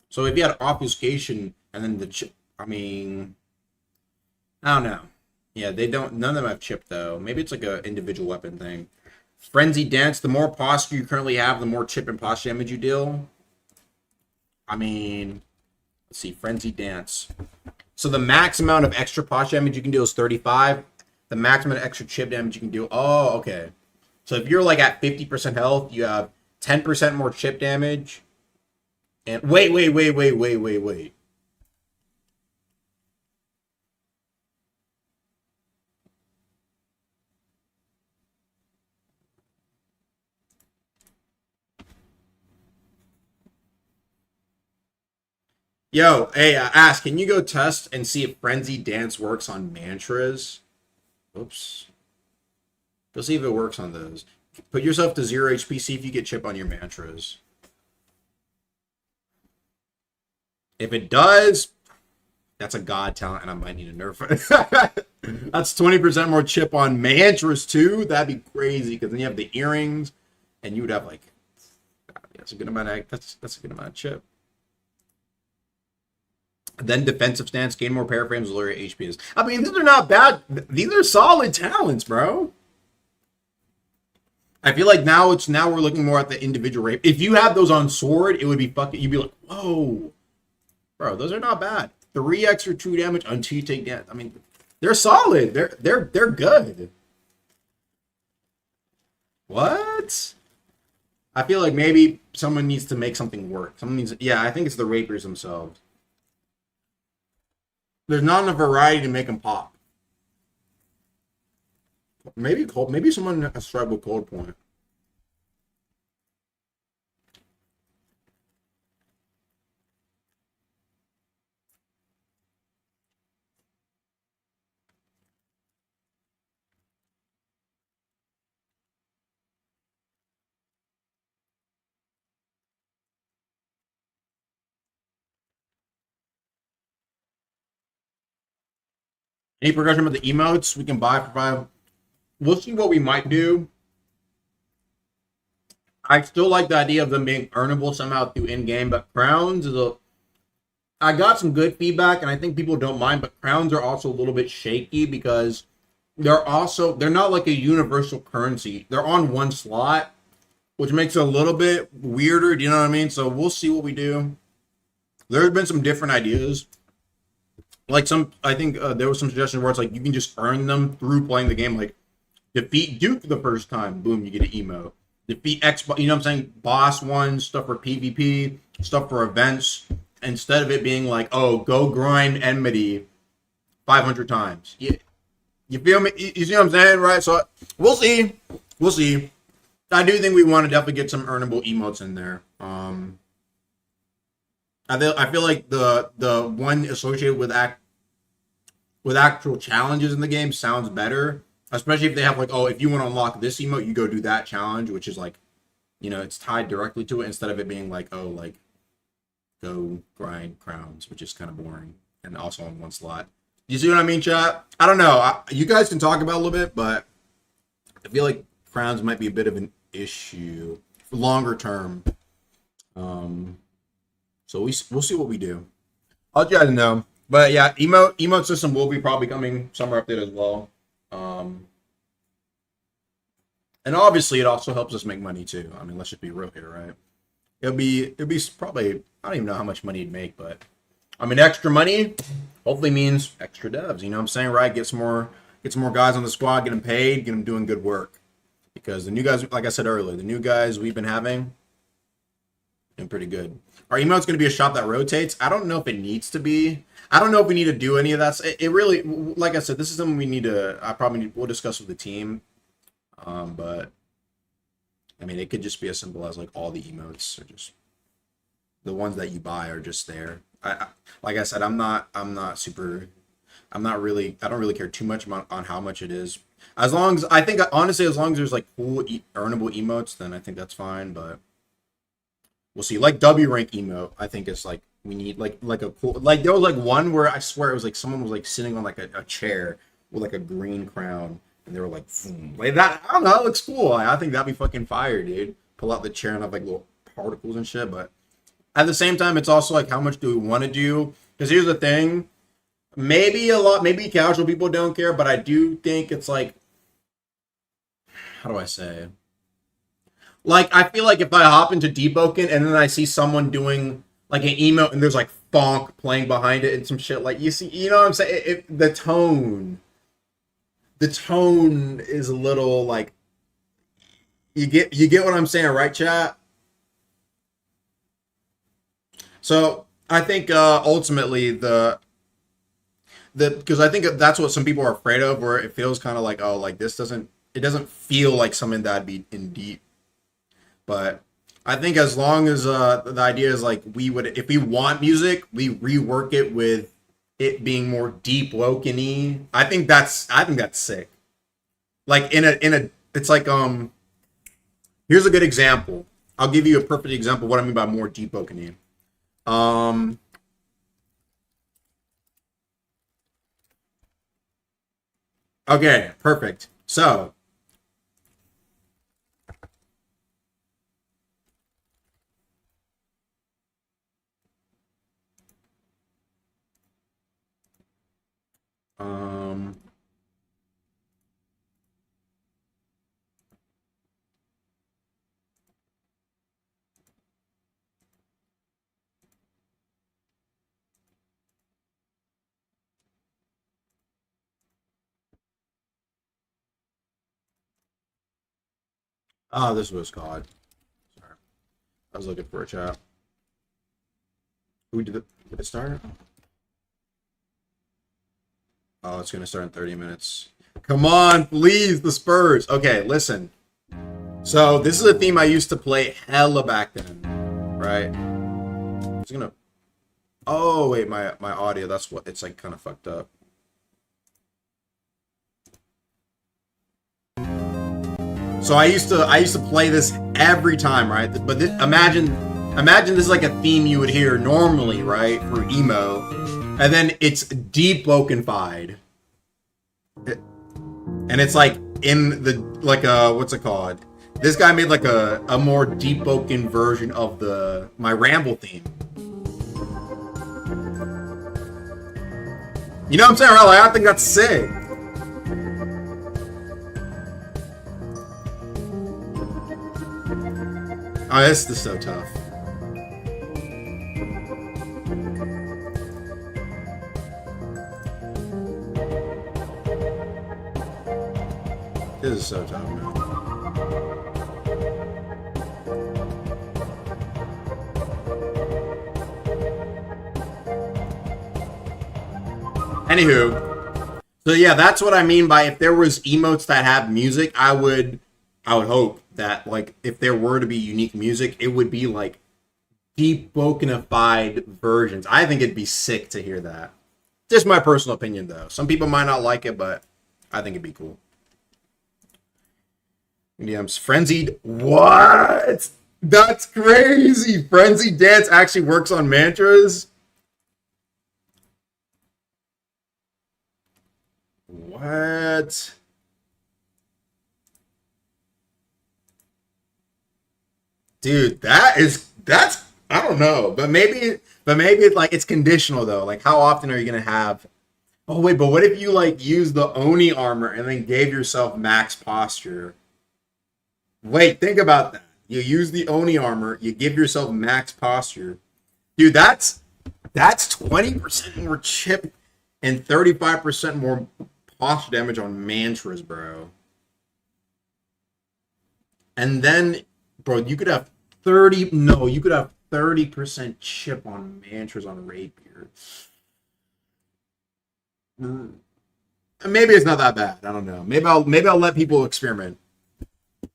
So if you had obfuscation and then the chip, I mean, I don't know. Yeah, they don't. None of them have chip though. Maybe it's like a individual weapon thing. Frenzy Dance. The more posture you currently have, the more chip and posture damage you deal. I mean, let's see. Frenzy Dance. So the max amount of extra posture damage you can deal is 35. The max amount of extra chip damage you can do. Oh, okay. So if you're like at 50% health, you have 10% more chip damage. And wait. Yo, hey, Ask, can you go test and see if Frenzy Dance works on mantras? Oops. Go see if it works on those. Put yourself to 0 HP, see if you get chip on your mantras. If it does, that's a god talent, and I might need to nerf it. That's 20% more chip on mantras too. That'd be crazy, because then you have the earrings, and you would have like that's a good amount of chip. Then defensive stance, gain more paraframes, lower your HPs. I mean, these are not bad. These are solid talents, bro. I feel like now we're looking more at the individual rape. If you have those on sword, it would be fucking. You'd be like, whoa, bro. Those are not bad. 3 extra true damage until you take damage. I mean, they're solid. They're good. What? I feel like maybe someone needs to make something work. Yeah, I think it's the rapiers themselves. There's not enough variety to make them pop. Maybe someone has tried with Cold Point. Any progression with the emotes we can buy for 5. We'll see what we might do. I still like the idea of them being earnable somehow through in-game, but crowns is a... I got some good feedback, and I think people don't mind, but crowns are also a little bit shaky because they're not like a universal currency. They're on one slot, which makes it a little bit weirder, do you know what I mean? So we'll see what we do. There's been some different ideas. Like I think there was some suggestion where it's like you can just earn them through playing the game. Like defeat Duke the first time, boom, you get an emote. Defeat X, you know what I'm saying? Boss ones, stuff for PvP, stuff for events. Instead of it being like, oh, go grind enmity 500 times. You feel me? You see what I'm saying, right? So we'll see. We'll see. I do think we want to definitely get some earnable emotes in there. I feel like the one associated with actual challenges in the game sounds better, especially if they have like, oh, if you want to unlock this emote, you go do that challenge, which is like, you know, it's tied directly to it instead of it being like, oh, like go grind crowns, which is kind of boring and also in one slot. You see what I mean, chat? I don't know. You guys can talk about it a little bit, but I feel like crowns might be a bit of an issue for longer term. So we'll see what we do. I'll let you guys know. But yeah, emote system will be probably coming summer update as well. And obviously it also helps us make money too. I mean, let's just be real here, right? It'll be probably, I don't even know how much money it'd make, but I mean, extra money hopefully means extra devs. You know what I'm saying, right? Get some more guys on the squad, get them paid, get them doing good work. Because the new guys, like I said earlier, the new guys we've been having, been pretty good. Our emote's going to be a shop that rotates. I don't know if it needs to be. I don't know if we need to do any of that. It really, like I said, this is something we need to. We'll discuss with the team. But I mean, it could just be as simple as like all the emotes are just the ones that you buy are just there. Like I said, I don't really care too much on how much it is. As long as, I think, honestly, as long as there's like cool earnable emotes, then I think that's fine. But we'll see. Like W rank emote, I think it's like we need like a cool, like there was like one where I swear it was like someone was like sitting on like a chair with like a green crown, and they were like that. I don't know, it looks cool. I think that'd be fucking fire, dude. Pull out the chair and have like little particles and shit. But at the same time, it's also like how much do we want to do? Because here's the thing. Maybe casual people don't care, but I do think it's like, how do I say? Like, I feel like if I hop into Deepwoken and then I see someone doing like an emote and there's like funk playing behind it and some shit, like you know what I'm saying? The tone is a little like, you get what I'm saying, right, chat? So I think ultimately because I think that's what some people are afraid of, where it feels kind of like, oh, like it doesn't feel like something that'd be in deep. But I think as long as the idea is like if we want music, we rework it with it being more Deepwoken-y. I think that's sick. Like it's like here's a good example. I'll give you a perfect example of what I mean by more Deepwoken-y. Okay, perfect. So this was called. Sorry, I was looking for a chat. Did it start? Oh, it's gonna start in 30 minutes. Come on, please, the Spurs. Okay, listen. So this is a theme I used to play hella back then, right? It's gonna. Oh wait, my audio. That's what it's like, kind of fucked up. So I used to play this every time, right? But imagine this is like a theme you would hear normally, right, for emo, and then it's Deepwoken-fied, and it's like in the what's it called? This guy made like a more Deepwoken version of my Ramble theme. You know what I'm saying, right? Like, I think that's sick. Oh, this is so tough. This is so tough, man. Anywho, so yeah, that's what I mean by if there was emotes that have music, I would hope that like if there were to be unique music, it would be like Deepwokenified versions. I think it'd be sick to hear that. Just my personal opinion, though. Some people might not like it, but I think it'd be cool. DMs frenzied. What? That's crazy. Frenzied dance actually works on mantras. What? Dude, that's I don't know, but maybe like it's conditional though. Like how often are you gonna have? Oh wait, but what if you like use the Oni armor and then gave yourself max posture? Wait, think about that. You use the Oni armor, you give yourself max posture. Dude, that's 20% more chip and 35% more posture damage on mantras, bro. And then, bro, you could have 30% chip on mantras on rapier. Maybe it's not that bad. I don't know. Maybe I'll let people experiment.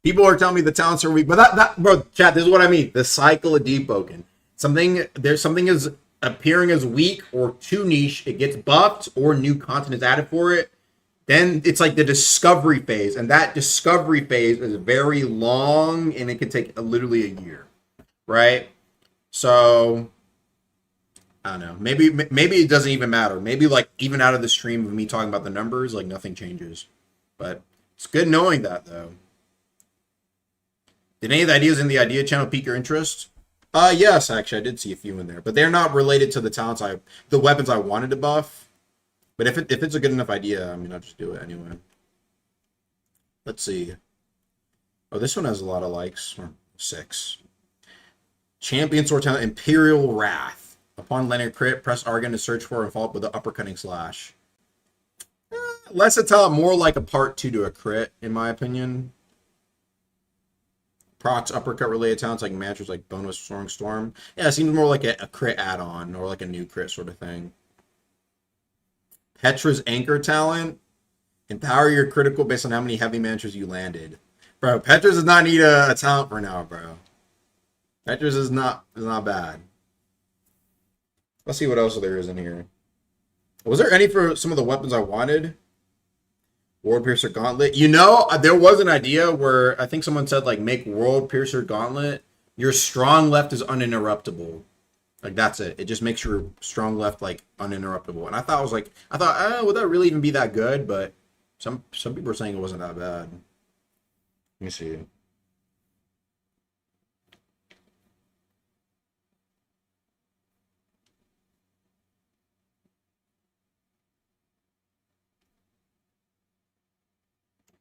People are telling me the talents are weak, but that bro, chat, this is what I mean. The cycle of Deepwoken. Something is appearing as weak or too niche, it gets buffed or new content is added for it. Then it's like the discovery phase, and that discovery phase is very long, and it can take literally a year, right? So I don't know. Maybe it doesn't even matter. Maybe like even out of the stream of me talking about the numbers, like nothing changes. But it's good knowing that though. Did any of the ideas in the idea channel pique your interest? Yes, actually, I did see a few in there, but they're not related to the weapons I wanted to buff. But if it's a good enough idea, I mean, I'll just do it anyway. Let's see. Oh, this one has a lot of likes. 6. Champion sword talent, Imperial Wrath. Upon landing a crit, press Argon to search for and follow up with the uppercutting slash. Less a talent, more like a part 2 to a crit, in my opinion. Procs uppercut related talents like mantras like bonus soaring storm. Yeah, it seems more like a crit add-on or like a new crit sort of thing. Petra's anchor talent. Empower your critical based on how many heavy mantras you landed. Bro, Petra's does not need a talent for now, bro. Petra's is not bad. Let's see what else there is in here. Was there any for some of the weapons I wanted? World Piercer Gauntlet. You know, there was an idea where I think someone said, like, make World Piercer Gauntlet. Your strong left is uninterruptible. Like, that's it. It just makes your strong left, like, uninterruptible. And I thought, would that really even be that good? But some people are saying it wasn't that bad. Let me see.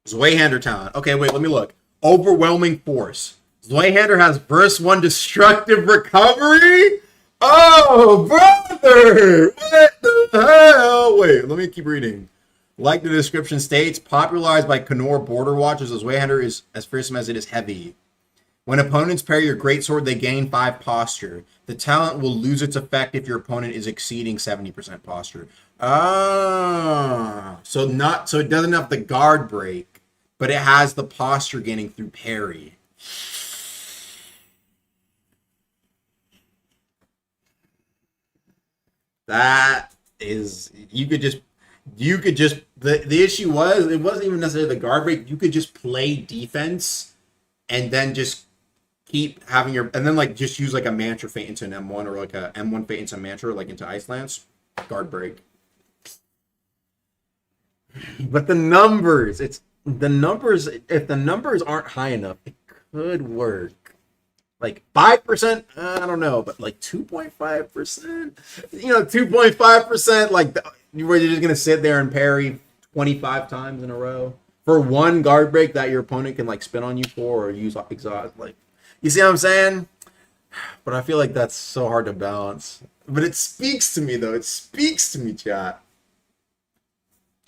Zweihander talent. Okay, wait, let me look. Overwhelming Force. Zweihander has burst 1 destructive recovery? Oh, brother! What the hell? Wait, let me keep reading. Like the description states, popularized by Knorr Border Watchers, Zweihander is as fearsome as it is heavy. When opponents parry your greatsword, they gain 5 posture. The talent will lose its effect if your opponent is exceeding 70% posture. Ah, so it doesn't have the guard break, but it has the posture gaining through parry. That is, you could just the issue was it wasn't even necessarily the guard break. You could just play defense and then just keep having and then like just use like a mantra feint into an M1 or like a M1 feint into mantra, like into Ice Lance, guard break. But the numbers, if the numbers aren't high enough, it could work. Like 5%, I don't know, but like 2.5%, 2.5%, like where you're just gonna sit there and parry 25 times in a row for one guard break that your opponent can like spin on you for or use exhaust. Like, you see what I'm saying? But I feel like that's so hard to balance. But it speaks to me though. It speaks to me, chat.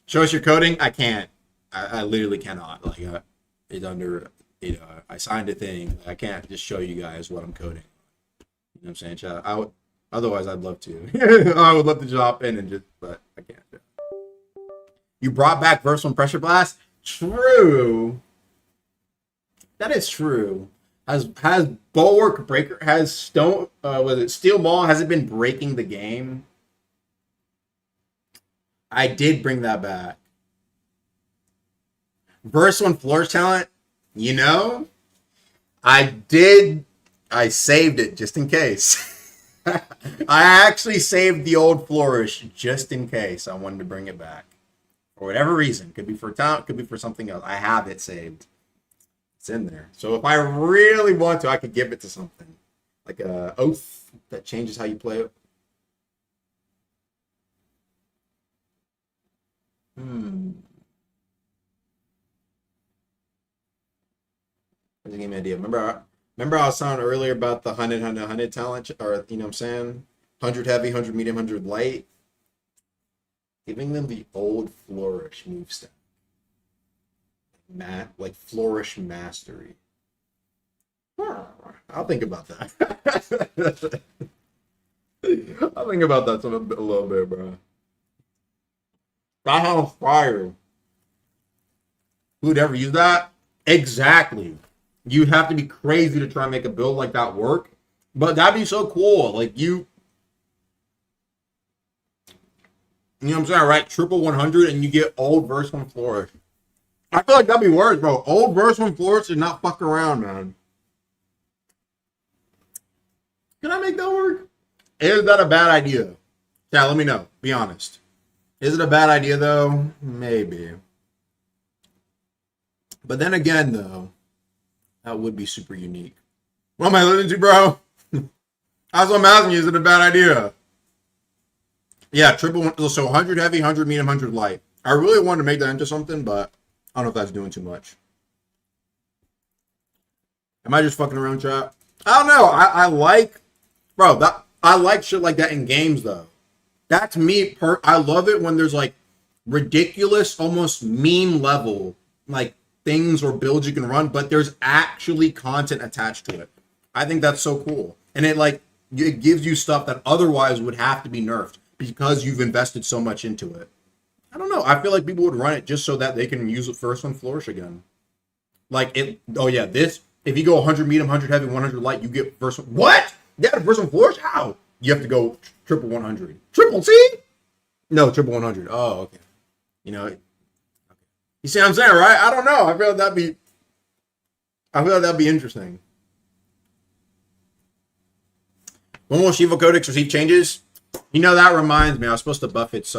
Show us your coding. I can't. I literally cannot. Like, it's under. I signed a thing. I can't just show you guys what I'm coding. You know what I'm saying, chat? Otherwise, I'd love to. I would love to drop in and just, but I can't. You brought back Verse on Pressure Blast? True. That is true. Has Bulwark Breaker, has Stone, was it Steel Ball, has it been breaking the game? I did bring that back. Verse 1 Flourish Talent, I saved it just in case. I actually saved the old Flourish just in case I wanted to bring it back. For whatever reason. Could be for talent, could be for something else. I have it saved. It's in there. So if I really want to, I could give it to something. Like a oath that changes how you play it. Doesn't give me an idea. Remember I was talking earlier about the 100 talent, or you know what I'm saying? 100 heavy, 100 medium, 100 light. Giving them the old Flourish move set. Like Flourish Mastery. I'll think about that. I'll think about that a little bit, bro. That sounds fire. Who'd ever use that? Exactly. You'd have to be crazy to try and make a build like that work. But that'd be so cool. Like you know what I'm saying, right? Triple 100 and you get old Verse 1 Flourish. I feel like that'd be worse, bro. Old Verse 1 Flourish should not fuck around, man. Can I make that work? Is that a bad idea? Yeah, let me know. Be honest. Is it a bad idea, though? Maybe. But then again, though, that would be super unique. What am I listening to, bro? That's what I'm asking you. Is it a bad idea? Yeah, so 100 heavy, 100 medium, 100 light. I really wanted to make that into something, but I don't know if that's doing too much. Am I just fucking around, chat? I don't know. I like, bro, I like shit like that in games, though. That's me. I love it when there's like ridiculous, almost meme level, like things or builds you can run, but there's actually content attached to it. I think that's so cool. And it gives you stuff that otherwise would have to be nerfed because you've invested so much into it. I don't know. I feel like people would run it just so that they can use the Verse 1 Flourish again. Like it. Oh yeah, this. If you go 100 medium, 100 heavy, 100 light, you get Verse 1. What? Yeah, the Verse 1 Flourish? How? You have to go triple 100. Triple T? No, triple 100. Oh, okay. You see what I'm saying, right? I don't know. I feel like that'd be interesting. When will Shiva Codex receive changes? That reminds me. I was supposed to buff its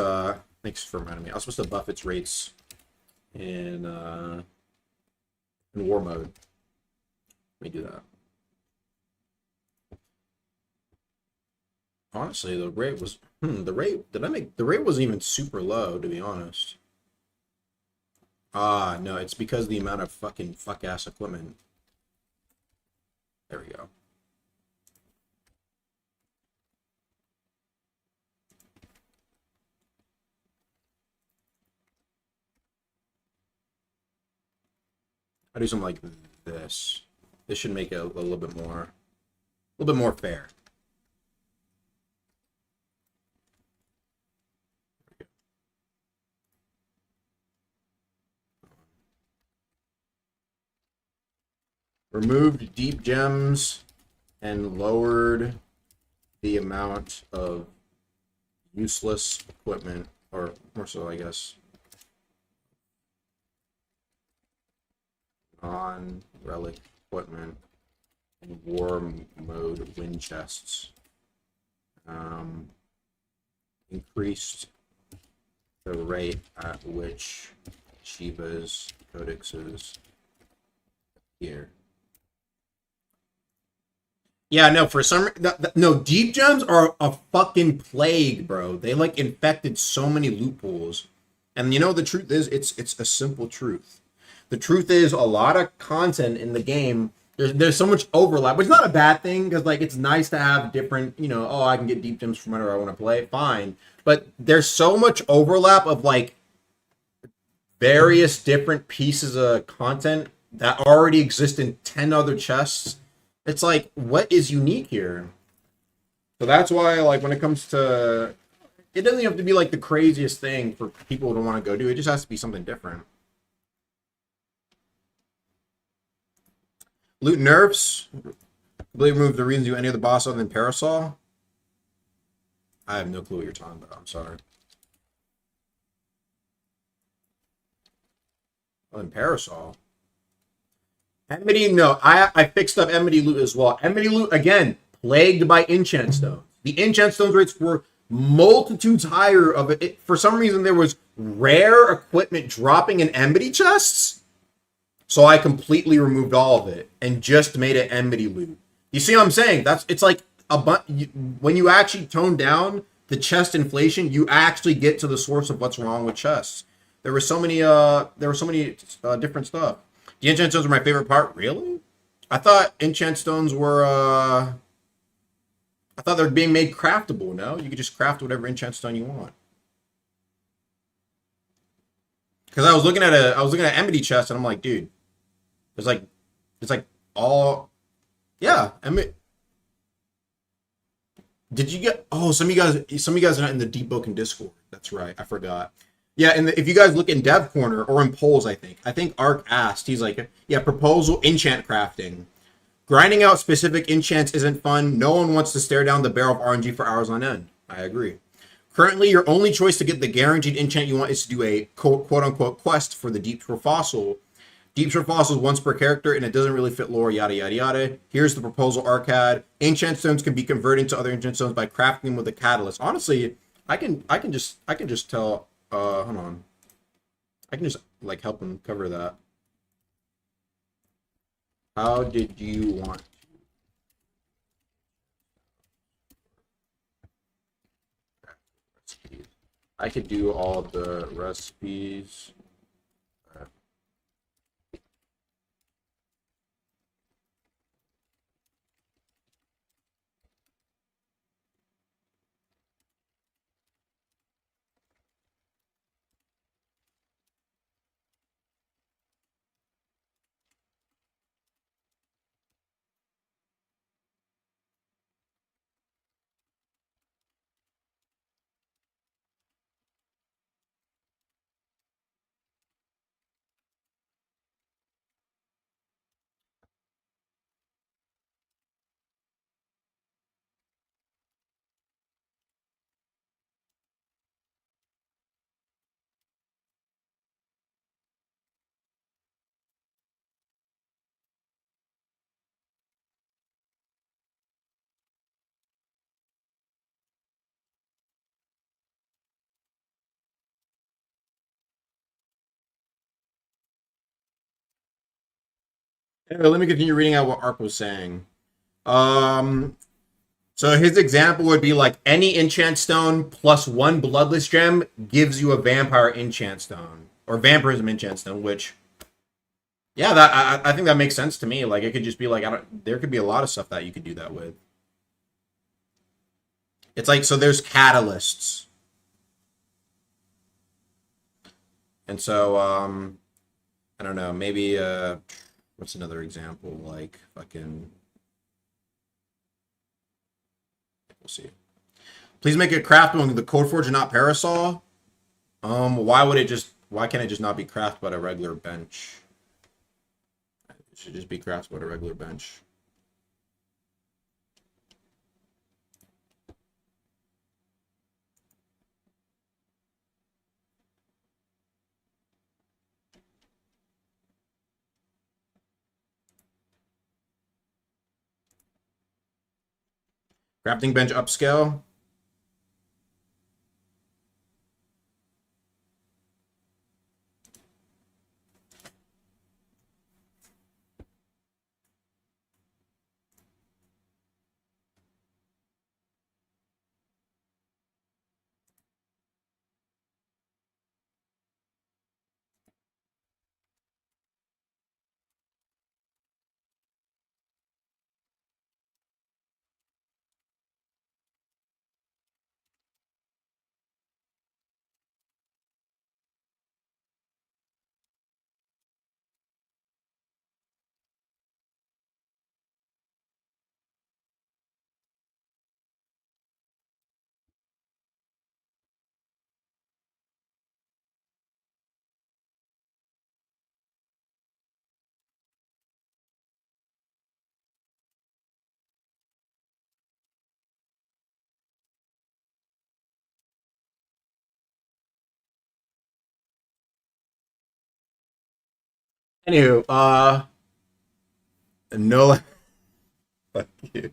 thanks for reminding me. I was supposed to buff its rates in war mode. Let me do that. Honestly, the rate was the rate wasn't even super low, to be honest. No, it's because of the amount of fucking fuck-ass equipment. There we go. I do something like this. This should make it a little bit more fair. Removed deep gems and lowered the amount of useless equipment, or more so, I guess, non-relic equipment and war mode win chests. Increased the rate at which Shiva's codexes appear. Yeah, no, for some no, deep gems are a fucking plague, bro. They like infected so many loopholes. And you know the truth is it's a simple truth. The truth is a lot of content in the game there's so much overlap, which is not a bad thing because like it's nice to have different, you know, oh, I can get deep gems from whenever I want to play, fine. But there's so much overlap of like various different pieces of content that already exist in 10 other chests. It's like, what is unique here? So that's why, like, when it comes to, it doesn't have to be like the craziest thing for people to want to go do. It just has to be something different. Loot nerfs. I believe remove the reasons you any of the boss other than Parasol. I have no clue what you're talking about. I'm sorry. Other than Parasol. Enmity, no. I fixed up Enmity loot as well. Enmity loot, again, plagued by enchant stones. The enchant stones rates were multitudes higher of it. For some reason, there was rare equipment dropping in Enmity chests. So I completely removed all of it and just made it Enmity loot. You see what I'm saying? It's like when you actually tone down the chest inflation, you actually get to the source of what's wrong with chests. There were so many different stuff. The enchant stones were my favorite part. Really? I thought enchant stones were I thought they were being made craftable. No, you could just craft whatever enchant stone you want. Because I was looking at Enmity chest and I'm like, dude, it's like all, yeah. Did you get? Oh, some of you guys are not in the Deepwoken Discord. That's right, I forgot. Yeah, and if you guys look in Dev Corner or in polls, I think Ark asked. He's like, yeah, proposal enchant crafting. Grinding out specific enchants isn't fun. No one wants to stare down the barrel of RNG for hours on end. I agree. Currently, your only choice to get the guaranteed enchant you want is to do a quote-unquote quest for the Deep Shore Fossil. Deep Shore Fossil is once per character, and it doesn't really fit lore, yada, yada, yada. Here's the proposal arcade. Enchant stones can be converted to other enchant stones by crafting them with a catalyst. Honestly, I can just tell, hold on. I can just, like, help him cover that. How did you want? I could do all the recipes. Anyway, let me continue reading out what Ark was saying. So his example would be like any enchant stone plus one bloodless gem gives you a vampire enchant stone or vampirism enchant stone, which, yeah, that I think that makes sense to me. Like it could just be like there could be a lot of stuff that you could do that with. It's like, so there's catalysts, and so I don't know, maybe what's another example? Like fucking, we'll see. Please make it craftable with the Codeforge and not Parasol. Why can't it just not be crafted at a regular bench? It should just be crafted at a regular bench. Crafting bench upscale. Anywho, no. Fuck you.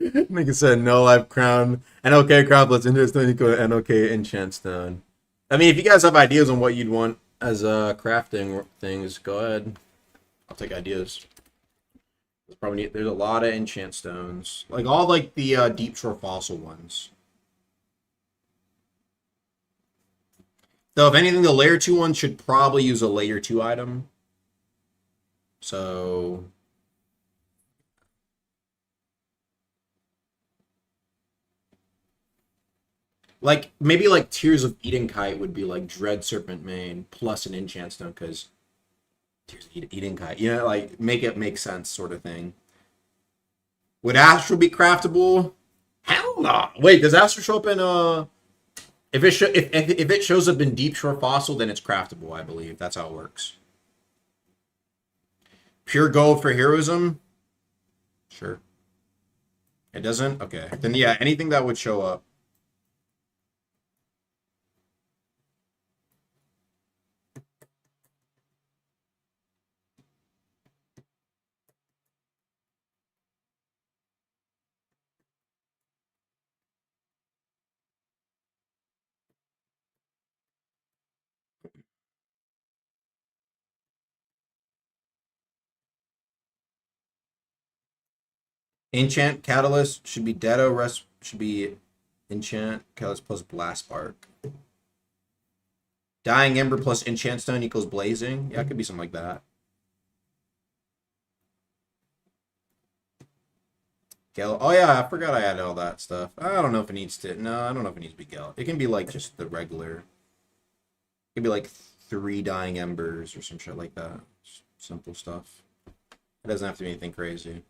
Nigga said no life crown. NOK crown plus interstone equal to NOK enchant stone. I mean, if you guys have ideas on what you'd want as crafting things, go ahead. I'll take ideas. There's a lot of enchant stones, like all like the deep shore fossil ones. Though, if anything, the layer 2 one should probably use a layer 2 item. So like maybe like Tears of Eden Kite would be like Dread Serpent Mane plus an enchant stone, because Tears of Eden Kite, you know, like make it make sense sort of thing. Would Astral be craftable? Hell no. Wait, does Astral show up in if it shows up in Deep Shore Fossil, then it's craftable, I believe. That's how it works. Pure gold for heroism? Sure. It doesn't? Okay. Then yeah, anything that would show up. Enchant Catalyst should be Deado, rest should be Enchant Catalyst plus Blast Spark. Dying Ember plus Enchant Stone equals Blazing. Yeah, it could be something like that. Oh yeah, I forgot I added all that stuff. I don't know if it needs to. No, I don't know if it needs to be Gel. It can be like just the regular. It could be like 3 Dying Embers or some shit like that. Just simple stuff. It doesn't have to be anything crazy.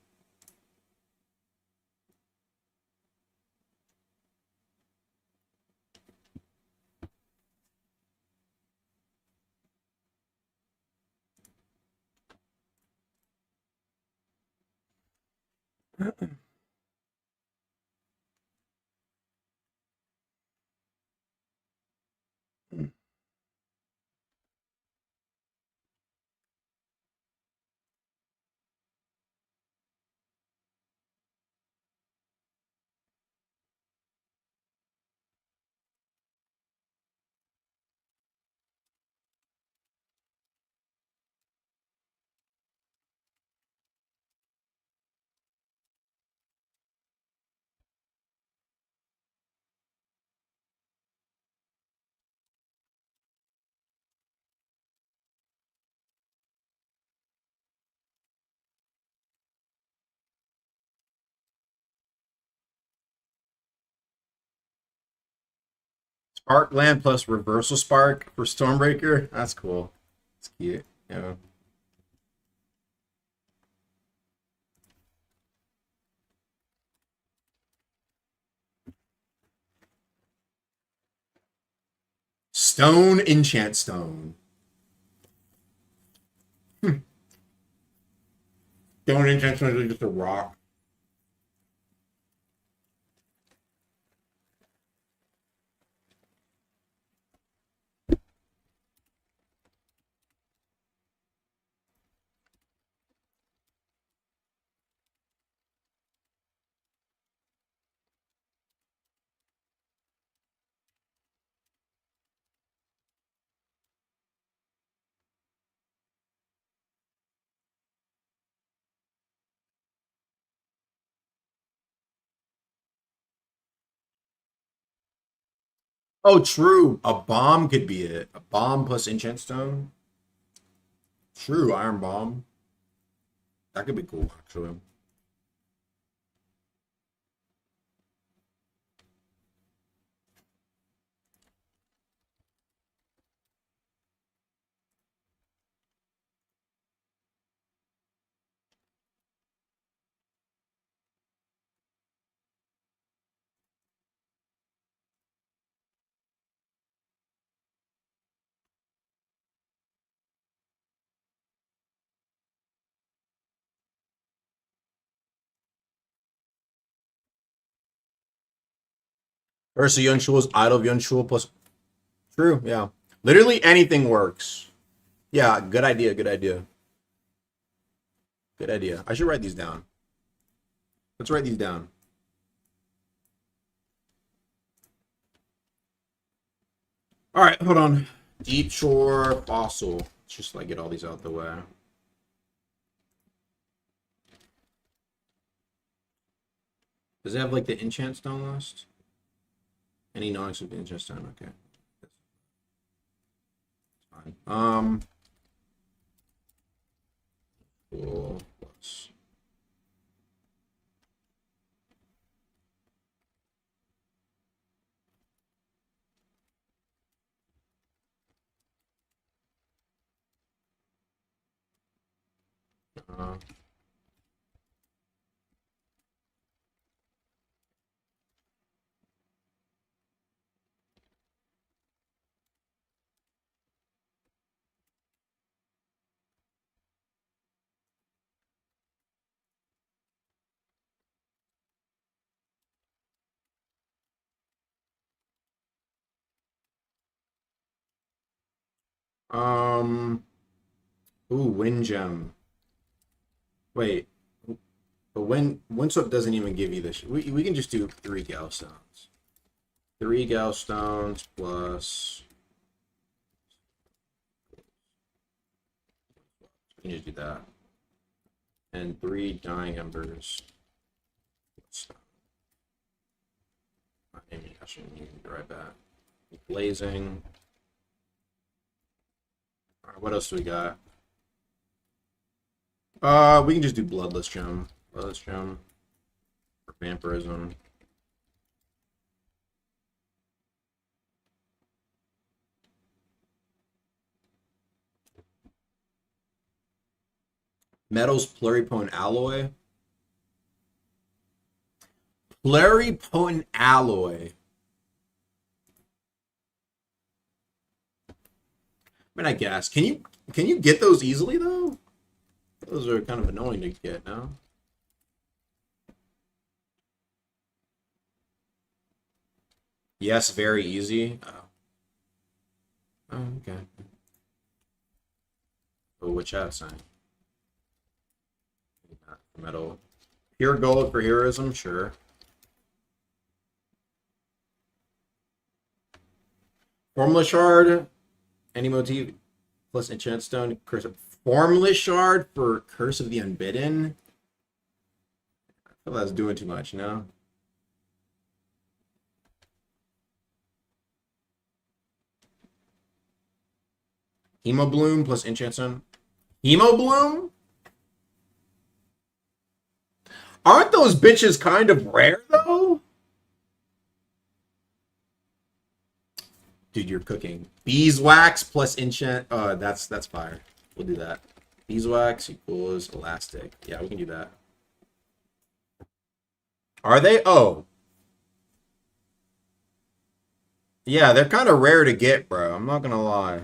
Spark Land plus Reversal Spark for Stormbreaker. That's cool. It's cute. Yeah. Stone Enchant Stone. Stone Enchant Stone is just a rock. Oh, true. A bomb could be it. A bomb plus Enchant Stone. True, Iron Bomb. That could be cool, actually. Ursa Yunshul's Idol of Yunshul plus. True, yeah. Literally anything works. Yeah, good idea, good idea. Good idea. I should write these down. Let's write these down. All right, hold on. Deep shore fossil. Let's just like get all these out the way. Does it have like the enchant stone list? Any non-exclusive enchant stone? Okay. That's fine. Cool. Plus. Uh, um. Ooh, wind gem. Wait, but Windswept doesn't even give you this. We can just do 3 gal stones. 3 gal stones plus. We can just do that. And 3 dying embers. I shouldn't even be right back. Blazing. All right, what else do we got? We can just do bloodless gem. Bloodless gem. For vampirism. Metals pluripotent alloy. Pluripotent alloy. I mean, I guess. Can you get those easily though? Those are kind of annoying to get now. Yes, very easy. Oh, okay. Oh, which hat sign? Metal. Pure gold for heroism, sure. Formula shard, any motif plus enchant stone, curse of formless shard for curse of the unbidden. I feel that's doing too much, no? Hemobloom plus enchant stone. Hemobloom? Aren't those bitches kind of rare though? Dude, you're cooking. Beeswax plus enchant. That's fire. We'll do that. Beeswax equals elastic. Yeah, we can do that. Are they? Oh. Yeah, they're kind of rare to get, bro. I'm not gonna lie.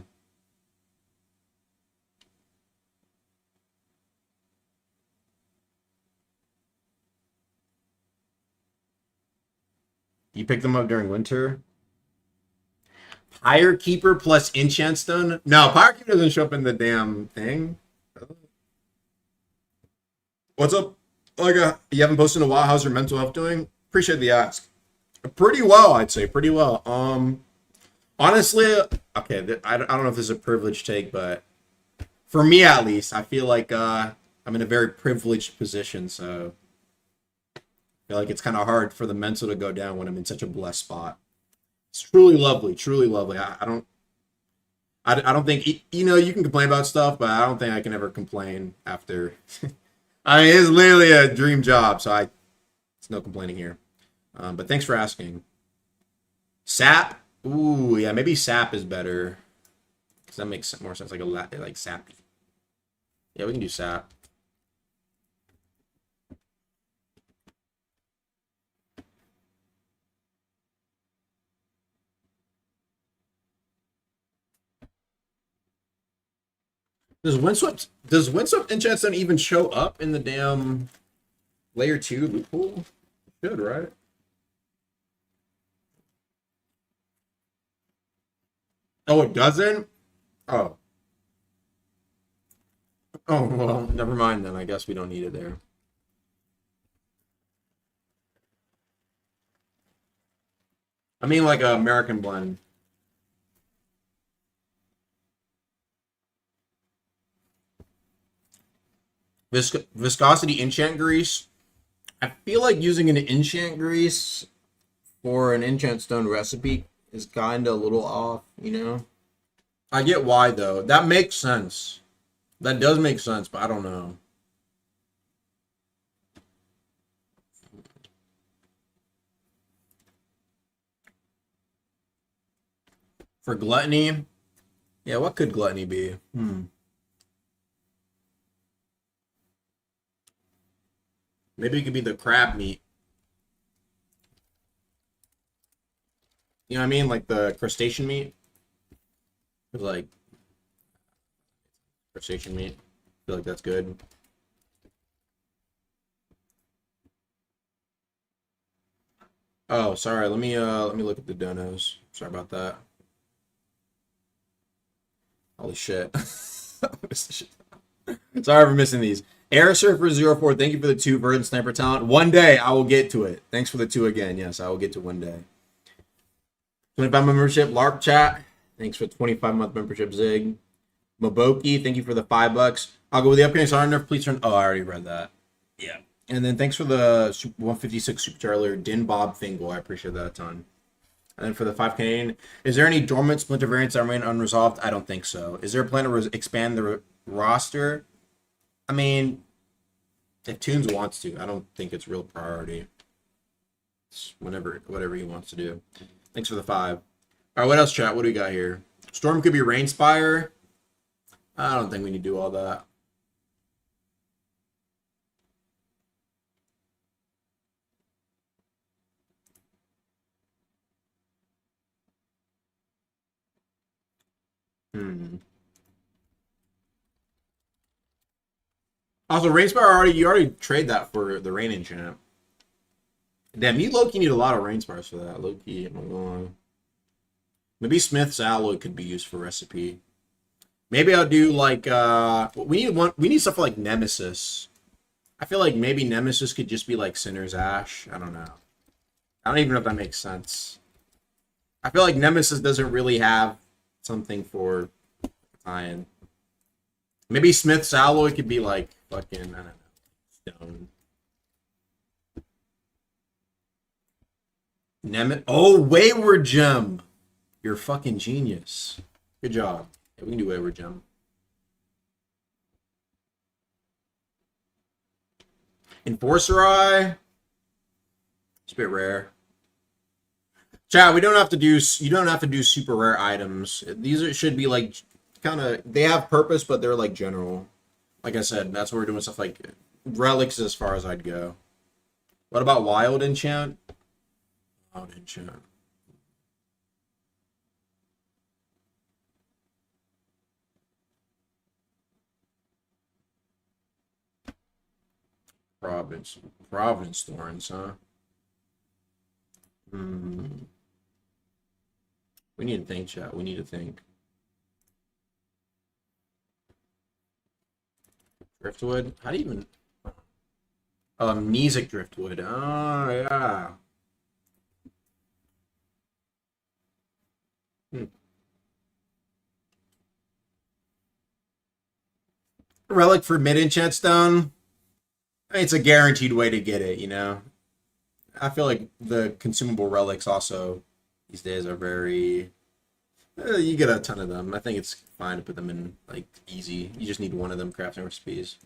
You picked them up during winter? Pyre Keeper plus enchant stone? No, Pyre Keeper doesn't show up in the damn thing. What's up? You haven't posted in a while. How's your mental health doing? Appreciate the ask. Pretty well, I'd say. Pretty well. Honestly, okay, I don't know if this is a privileged take, but for me at least, I feel like I'm in a very privileged position, so I feel like it's kind of hard for the mental to go down when I'm in such a blessed spot. It's truly lovely, truly lovely. I don't think you can complain about stuff, but I don't think I can ever complain after. I mean, it's literally a dream job, so it's no complaining here. But thanks for asking. Sap, ooh, yeah, maybe sap is better because that makes more sense, like sappy. Yeah, we can do sap. Does Windswept enchant stone even show up in the damn layer 2 loophole? It should, right? Oh, it doesn't? Oh. Oh, well, never mind then. I guess we don't need it there. I mean, like a American blend. Viscosity enchant grease. I feel like using an enchant grease for an enchant stone recipe is kind of a little off, you know? I get why, though. That makes sense. That does make sense, but I don't know. For gluttony, yeah, what could gluttony be? Maybe it could be the crab meat. You know what I mean? Like the crustacean meat. Like crustacean meat. I feel like that's good. Oh, sorry. Let me look at the donos. Sorry about that. Holy shit. Sorry for missing these. Air Surfer 04, thank you for the 2 Verdant Sniper talent. One day I will get to it. Thanks for the 2 again. Yes, I will get to one day. 25 membership, LARP chat. Thanks for 25-month membership, Zig. Maboki, thank you for the $5. I'll go with the upcoming star nerf. Please turn. Oh, I already read that. Yeah. And then thanks for the 156 super chat earlier, Din Bob Fingal. I appreciate that a ton. And then for the 5 Canadian, is there any dormant splinter variants that remain unresolved? I don't think so. Is there a plan to expand the roster? I mean, if Toons wants to, I don't think it's real priority. It's whatever he wants to do. Thanks for the 5. All right, what else, chat? What do we got here? Storm could be Rainspire. I don't think we need to do all that. Also, Rainspire you already trade that for the Rain Enchant. Damn, you low-key need a lot of Rainspires for that. Low-key, I'm not gonna lie. Maybe Smith's Alloy could be used for recipe. Maybe I'll do like we need stuff like Nemesis. I feel like maybe Nemesis could just be like Sinner's Ash. I don't know. I don't even know if that makes sense. I feel like Nemesis doesn't really have something for iron. Maybe Smith's Alloy could be like fucking, I don't know, stone. Oh, Wayward Gem. You're a fucking genius. Good job. Yeah, we can do Wayward Gem. Enforcer Eye. It's a bit rare. Chat, you don't have to do super rare items. These should be like kind of, they have purpose, but they're like general. Like I said, that's where we're doing stuff like relics as far as I'd go. What about Wild Enchant? Wild Enchant. Province Thorns, huh? We need to think, chat. We need to think. Driftwood? How do you even... Amnesic Driftwood. Oh, yeah. Relic for mid-enchant stone? It's a guaranteed way to get it, you know? I feel like the consumable relics also these days are very... you get a ton of them. I think it's fine to put them in, like, easy. You just need one of them crafting recipes.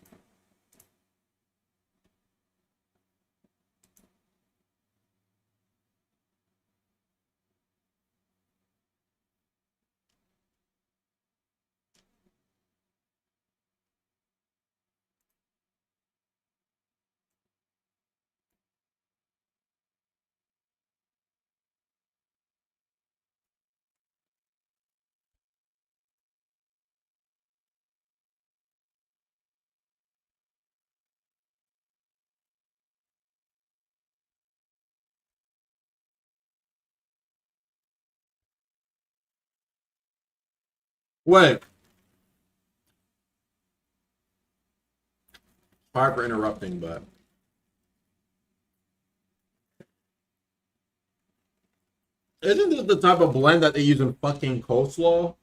Wait. Sorry for interrupting, but isn't this the type of blend that they use in fucking coleslaw?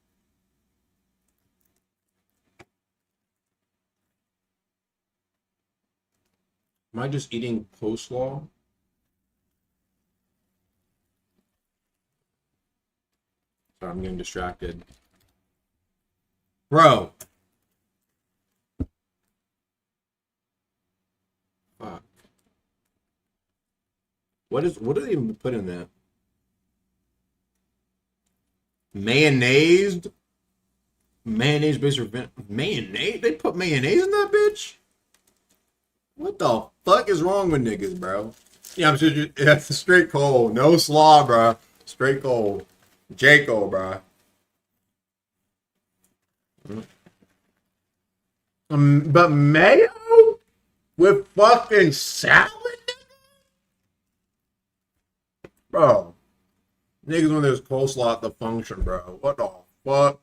Am I just eating coleslaw? Sorry, I'm getting distracted. Bro. Fuck. What do they even put in that? Mayonnaise? Mayonnaise based mayonnaise? They put mayonnaise in that bitch? What the fuck is wrong with niggas, bro? Yeah, I'm just, it's straight cold. No slaw, bro. Straight cold. Jaco, bro. But mayo with fucking salad, bro. Niggas when there's coleslaw at the function, bro. What the fuck?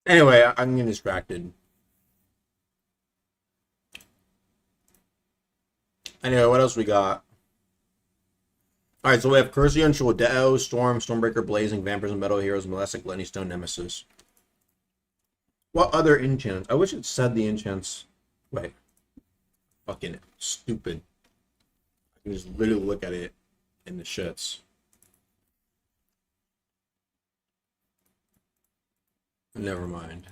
Anyway, I'm getting distracted. Anyway, what else we got? Alright, so we have Cursion, Shuadeo, Storm, Stormbreaker, Blazing, Vampires and Metal Heroes, Molestic, Lenny Stone, Nemesis. What other enchants? I wish it said the enchants. Wait. Fucking stupid. I can just literally look at it in the shits. Never mind.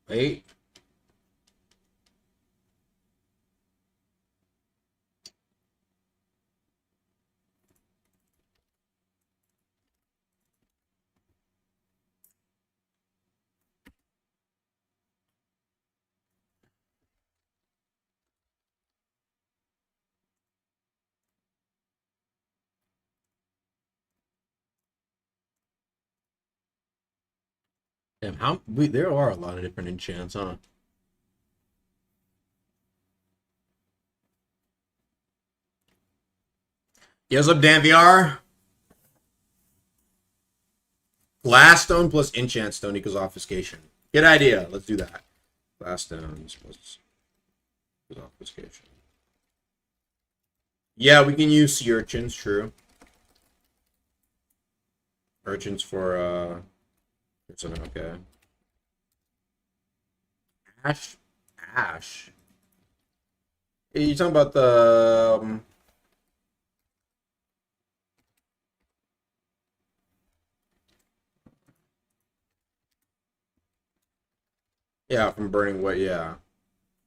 Wait. Damn, there are a lot of different enchants, huh? Yes, up, Dan VR. Glass Stone plus Enchant Stone equals Obfuscation. Good idea. Let's do that. Glass Stones plus Obfuscation. Yeah, we can use Sea Urchins, true. Urchins for, okay. Ash. Are you talking about the... yeah, from Burning Wet, yeah.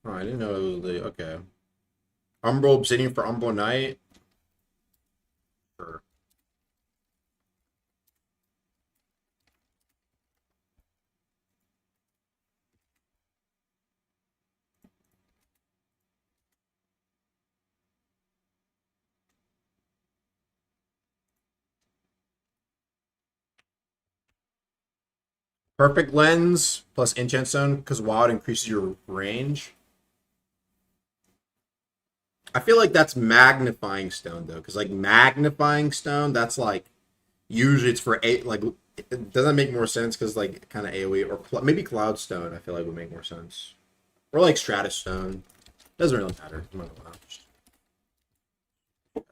Oh, I didn't know it was the... okay. Umbral Obsidian for Umbral Knight. Sure. Perfect Lens plus Enchant Stone because Wild increases your range. I feel like that's Magnifying Stone though, because like Magnifying Stone, that's like usually it's for like it doesn't make more sense because like kind of AoE or maybe Cloud Stone. I feel like would make more sense, or like Stratus Stone. Doesn't really matter. I'm not gonna lie.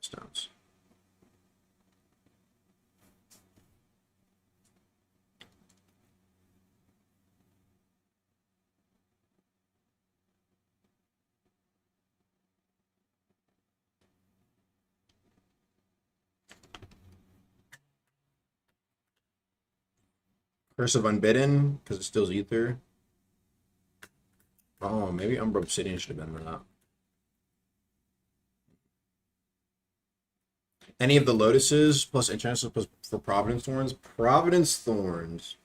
Stones. Curse of Unbidden, because it steals Ether. Oh, maybe Umbra Obsidian should have been that. Any of the Lotuses, plus Enchantress plus for Providence Thorns. Providence Thorns.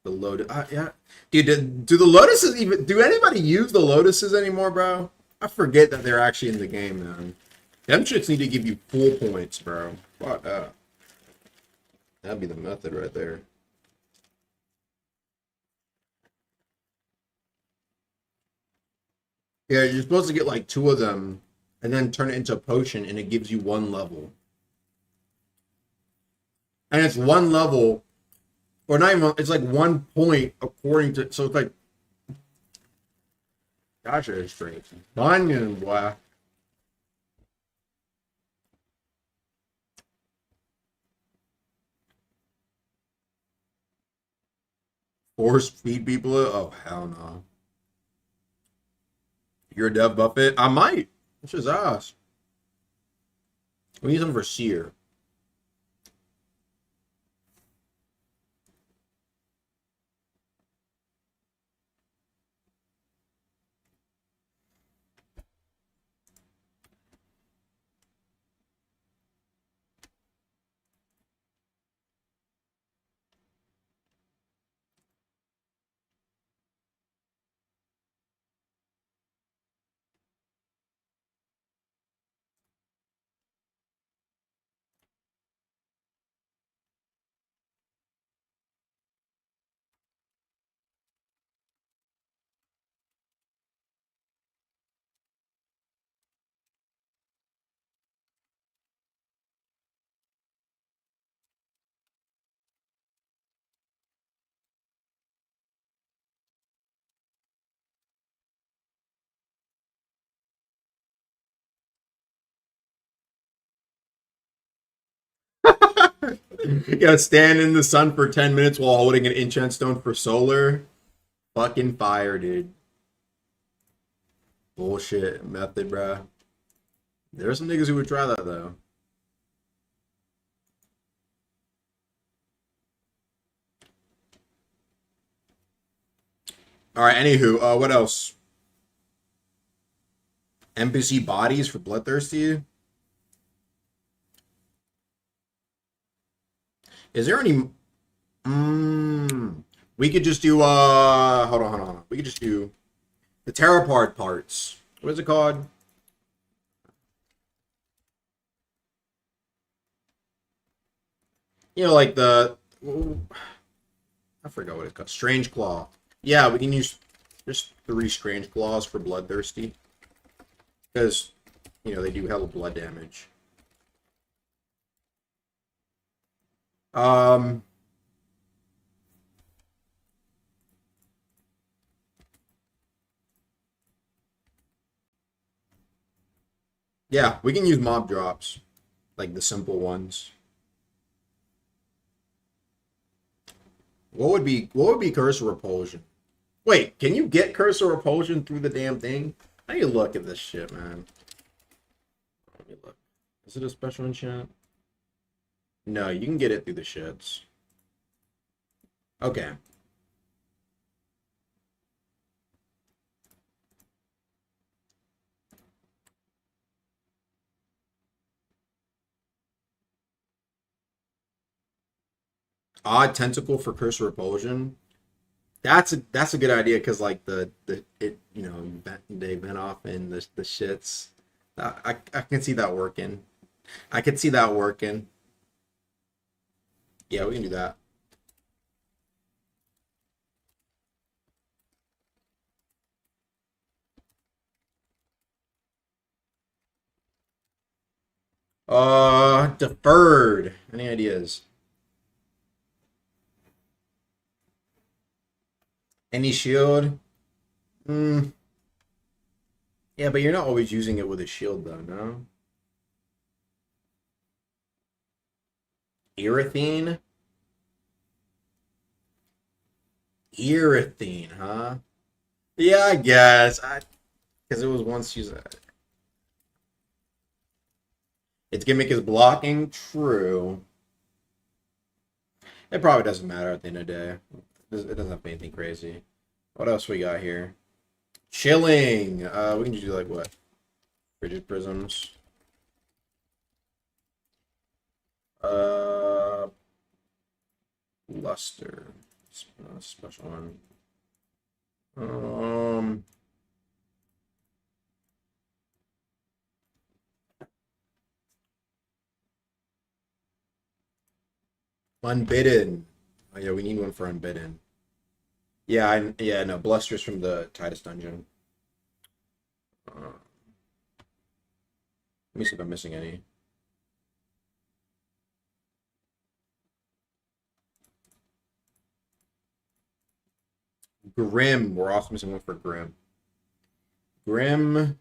The Lotus... yeah. Dude, do the Lotuses even... do anybody use the Lotuses anymore, bro? I forget that they're actually in the game, man. Them shits need to give you full points, bro. Fuck that. That'd be the method right there. Yeah, you're supposed to get like 2 of them and then turn it into a potion and it gives you 1 level. And it's 1 level, or not even, it's like 1 point according to, so it's like, gosh, it's strange. Onion, boy. Force feed people it? Oh, hell no. You're a Dev Buffett? I might. It's just ass. We need something for Seer. You gotta stand in the sun for 10 minutes while holding an enchant stone for solar. Fucking fire, dude. Bullshit method, bruh. There are some niggas who would try that, though. Alright, anywho, what else? NPC bodies for Bloodthirsty? Is there any... we could just do, hold on. We could just do the Terrapart parts. What is it called? You know, like the... I forgot what it's called. Strange Claw. Yeah, we can use just 3 Strange Claws for Bloodthirsty. Because, you know, they do hella blood damage. Yeah, we can use mob drops. Like the simple ones. What would be Curse of Repulsion? Wait, can you get Curse of Repulsion through the damn thing? I need to look at this shit, man. Let me look. Is it a special enchant? No, you can get it through the shits. Okay. Odd Tentacle for Curse of Repulsion. That's a good idea because like they went off in the shits. I can see that working. I can see that working. Yeah, we can do that. Deferred. Any ideas? Any shield? Hmm. Yeah, but you're not always using it with a shield though, no? Erythene? Erythene, huh? Yeah, I guess. Because it was once used. Its gimmick is blocking. True. It probably doesn't matter at the end of the day. It doesn't have anything crazy. What else we got here? Chilling. We can just do like what? Rigid prisms. Luster. Special one. Unbidden. Oh yeah, we need one for Unbidden. Yeah, yeah, no, Blusters from the Titus dungeon. Let me see if I'm missing any. Grim. We're also missing one for Grim. Grim.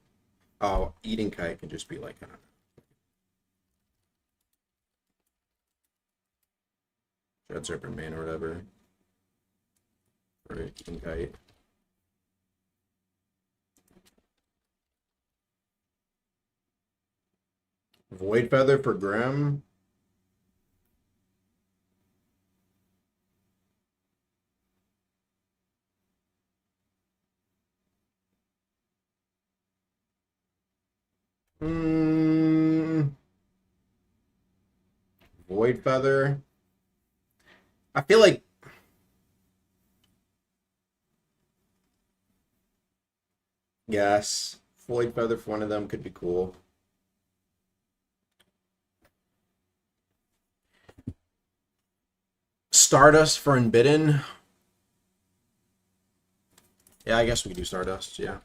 Oh, Eating Kite can just be like, I don't know. Dread Serpent Man or whatever. Or Eating Kite. Void Feather for Grim. Void Feather. I feel like yes, Void Feather for one of them could be cool. Stardust for Unbidden. Yeah, I guess we could do Stardust, yeah.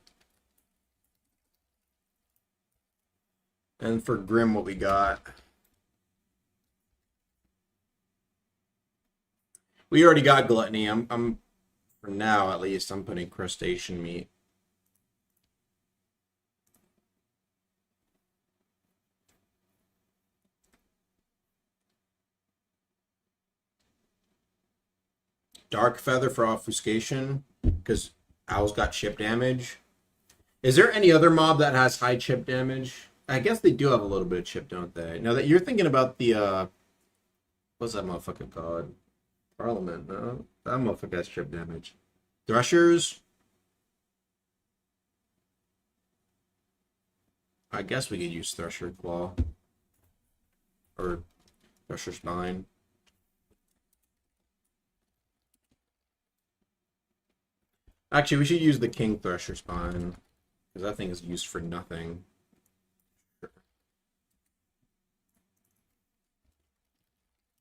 And for Grim, what we got? We already got Gluttony. I'm for now at least. I'm putting crustacean meat. Dark Feather for Obfuscation because Owl's got chip damage. Is there any other mob that has high chip damage? I guess they do have a little bit of chip, don't they? Now that you're thinking about the what's that motherfucker called? Parliament, no? That motherfucker has chip damage. Threshers. I guess we could use Thresher Claw. Or Thresher Spine. Actually, we should use the King Thresher Spine. Because that thing is used for nothing.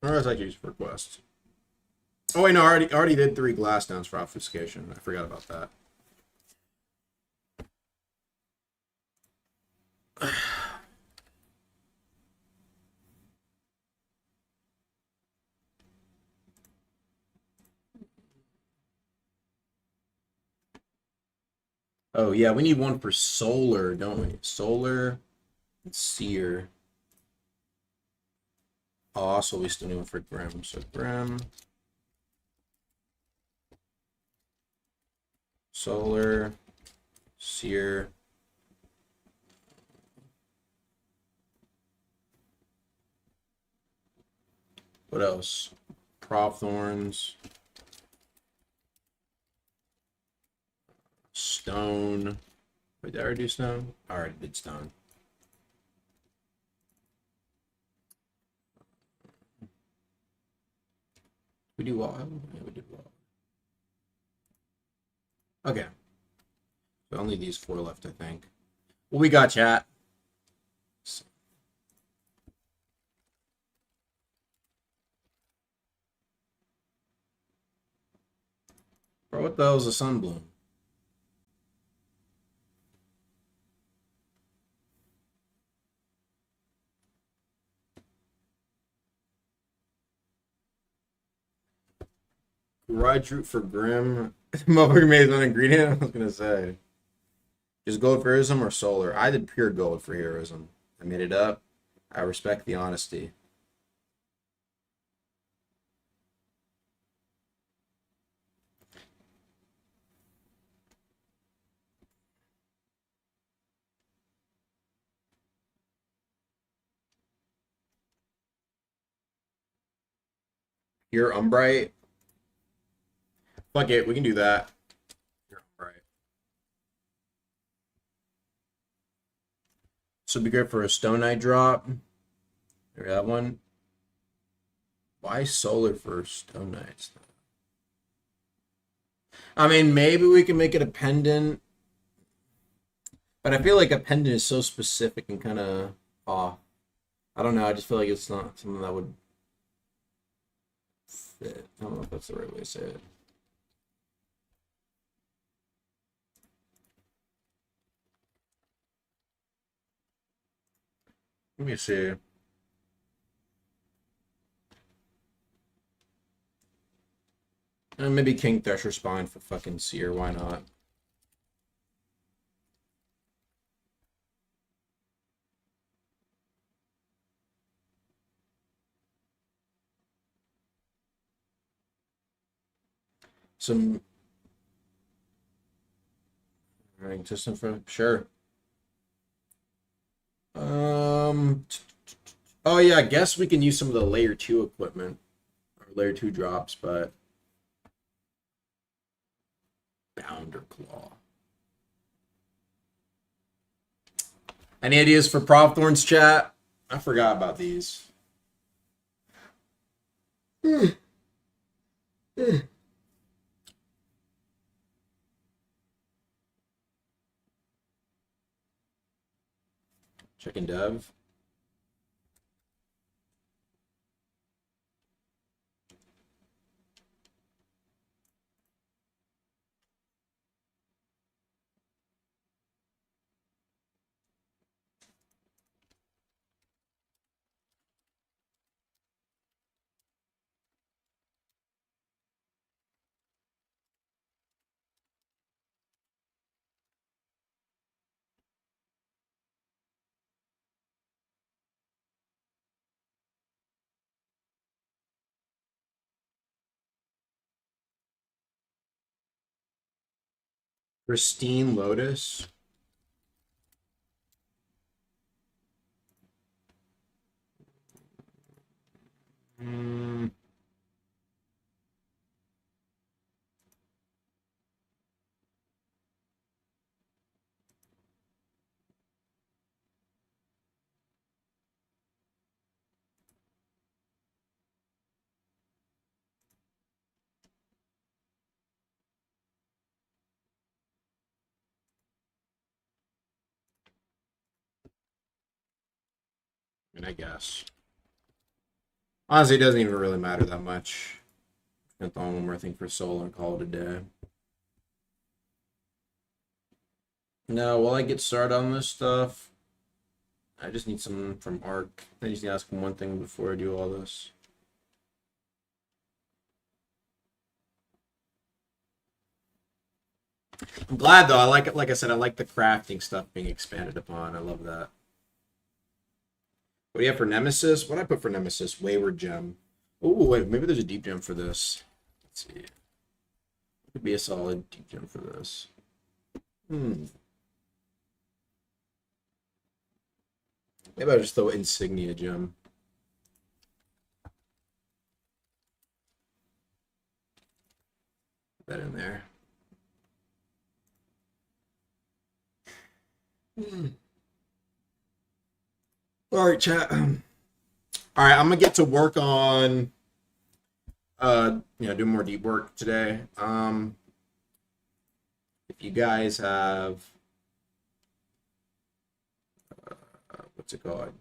Or is that used for quests? Oh wait, no, I already did 3 glass downs for obfuscation. I forgot about that. Oh yeah, we need one for solar, don't we? Solar and seer. Oh, so we still need one for Grim. So Grim. Solar. Seer. What else? Prop Thorns. Stone. Wait, did I already do stone? I already did stone. We do wall. Yeah, we did wall. Okay. So only these 4 left, I think. What we got, chat? Bro, what the hell is a sunbloom? Garage root for Grim. Motherfucker made one ingredient. I was gonna say. Just gold for heroism or solar? I did pure gold for heroism. I made it up. I respect the honesty. Pure Umbrite. Fuck it, we can do that. Pure Umbrite. So it'd be great for a Stone Eye drop. Or that one. Why solar for Stone Knights? I mean, maybe we can make it a pendant. But I feel like a pendant is so specific and kind of off. I don't know. I just feel like it's not something that would fit. I don't know if that's the right way to say it. Let me see. Maybe King Thresher Spine for fucking Seer, why not? Some running system for sure. Oh yeah, I guess we can use some of the layer 2 equipment or layer 2 drops, but Bounder Claw. Any ideas for Prop Thorns chat? I forgot about these. Chicken Dev. Pristine Lotus. I guess. Honestly, it doesn't even really matter that much. Got on one more thing for soul and call it a day. No, while I get started on this stuff, I just need some from Arc. I just need to ask him one thing before I do all this. I'm glad though. I like it. Like I said, I like the crafting stuff being expanded upon. I love that. What do you have for Nemesis? What do I put for Nemesis? Wayward Gem. Oh, wait, maybe there's a deep gem for this. Let's see. Could be a solid deep gem for this. Maybe I'll just throw Insignia Gem. Put that in there. All right, chat. All right, I'm gonna get to work on do more deep work today. If you guys have what's it called?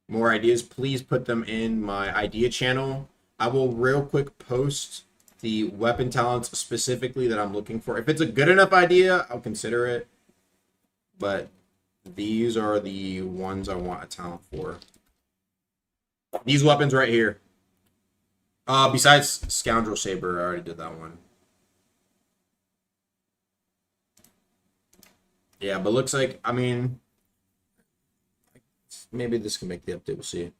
More ideas, please put them in my idea channel. I will real quick post the weapon talents specifically that I'm looking for. If it's a good enough idea, I'll consider it. But these are the ones I want a talent for. These weapons right here. Besides Scoundrel Saber, I already did that one. Yeah, but looks like, I mean, maybe this can make the update. We'll see.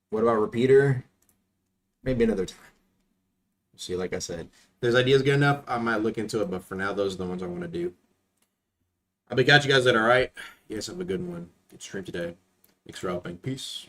What about Repeater? Maybe another time. We'll see, like I said. If there's ideas good enough, I might look into it, but for now, those are the ones I want to do. I bet you guys that are right. You guys have a good one. Good stream today. Thanks for helping. Peace.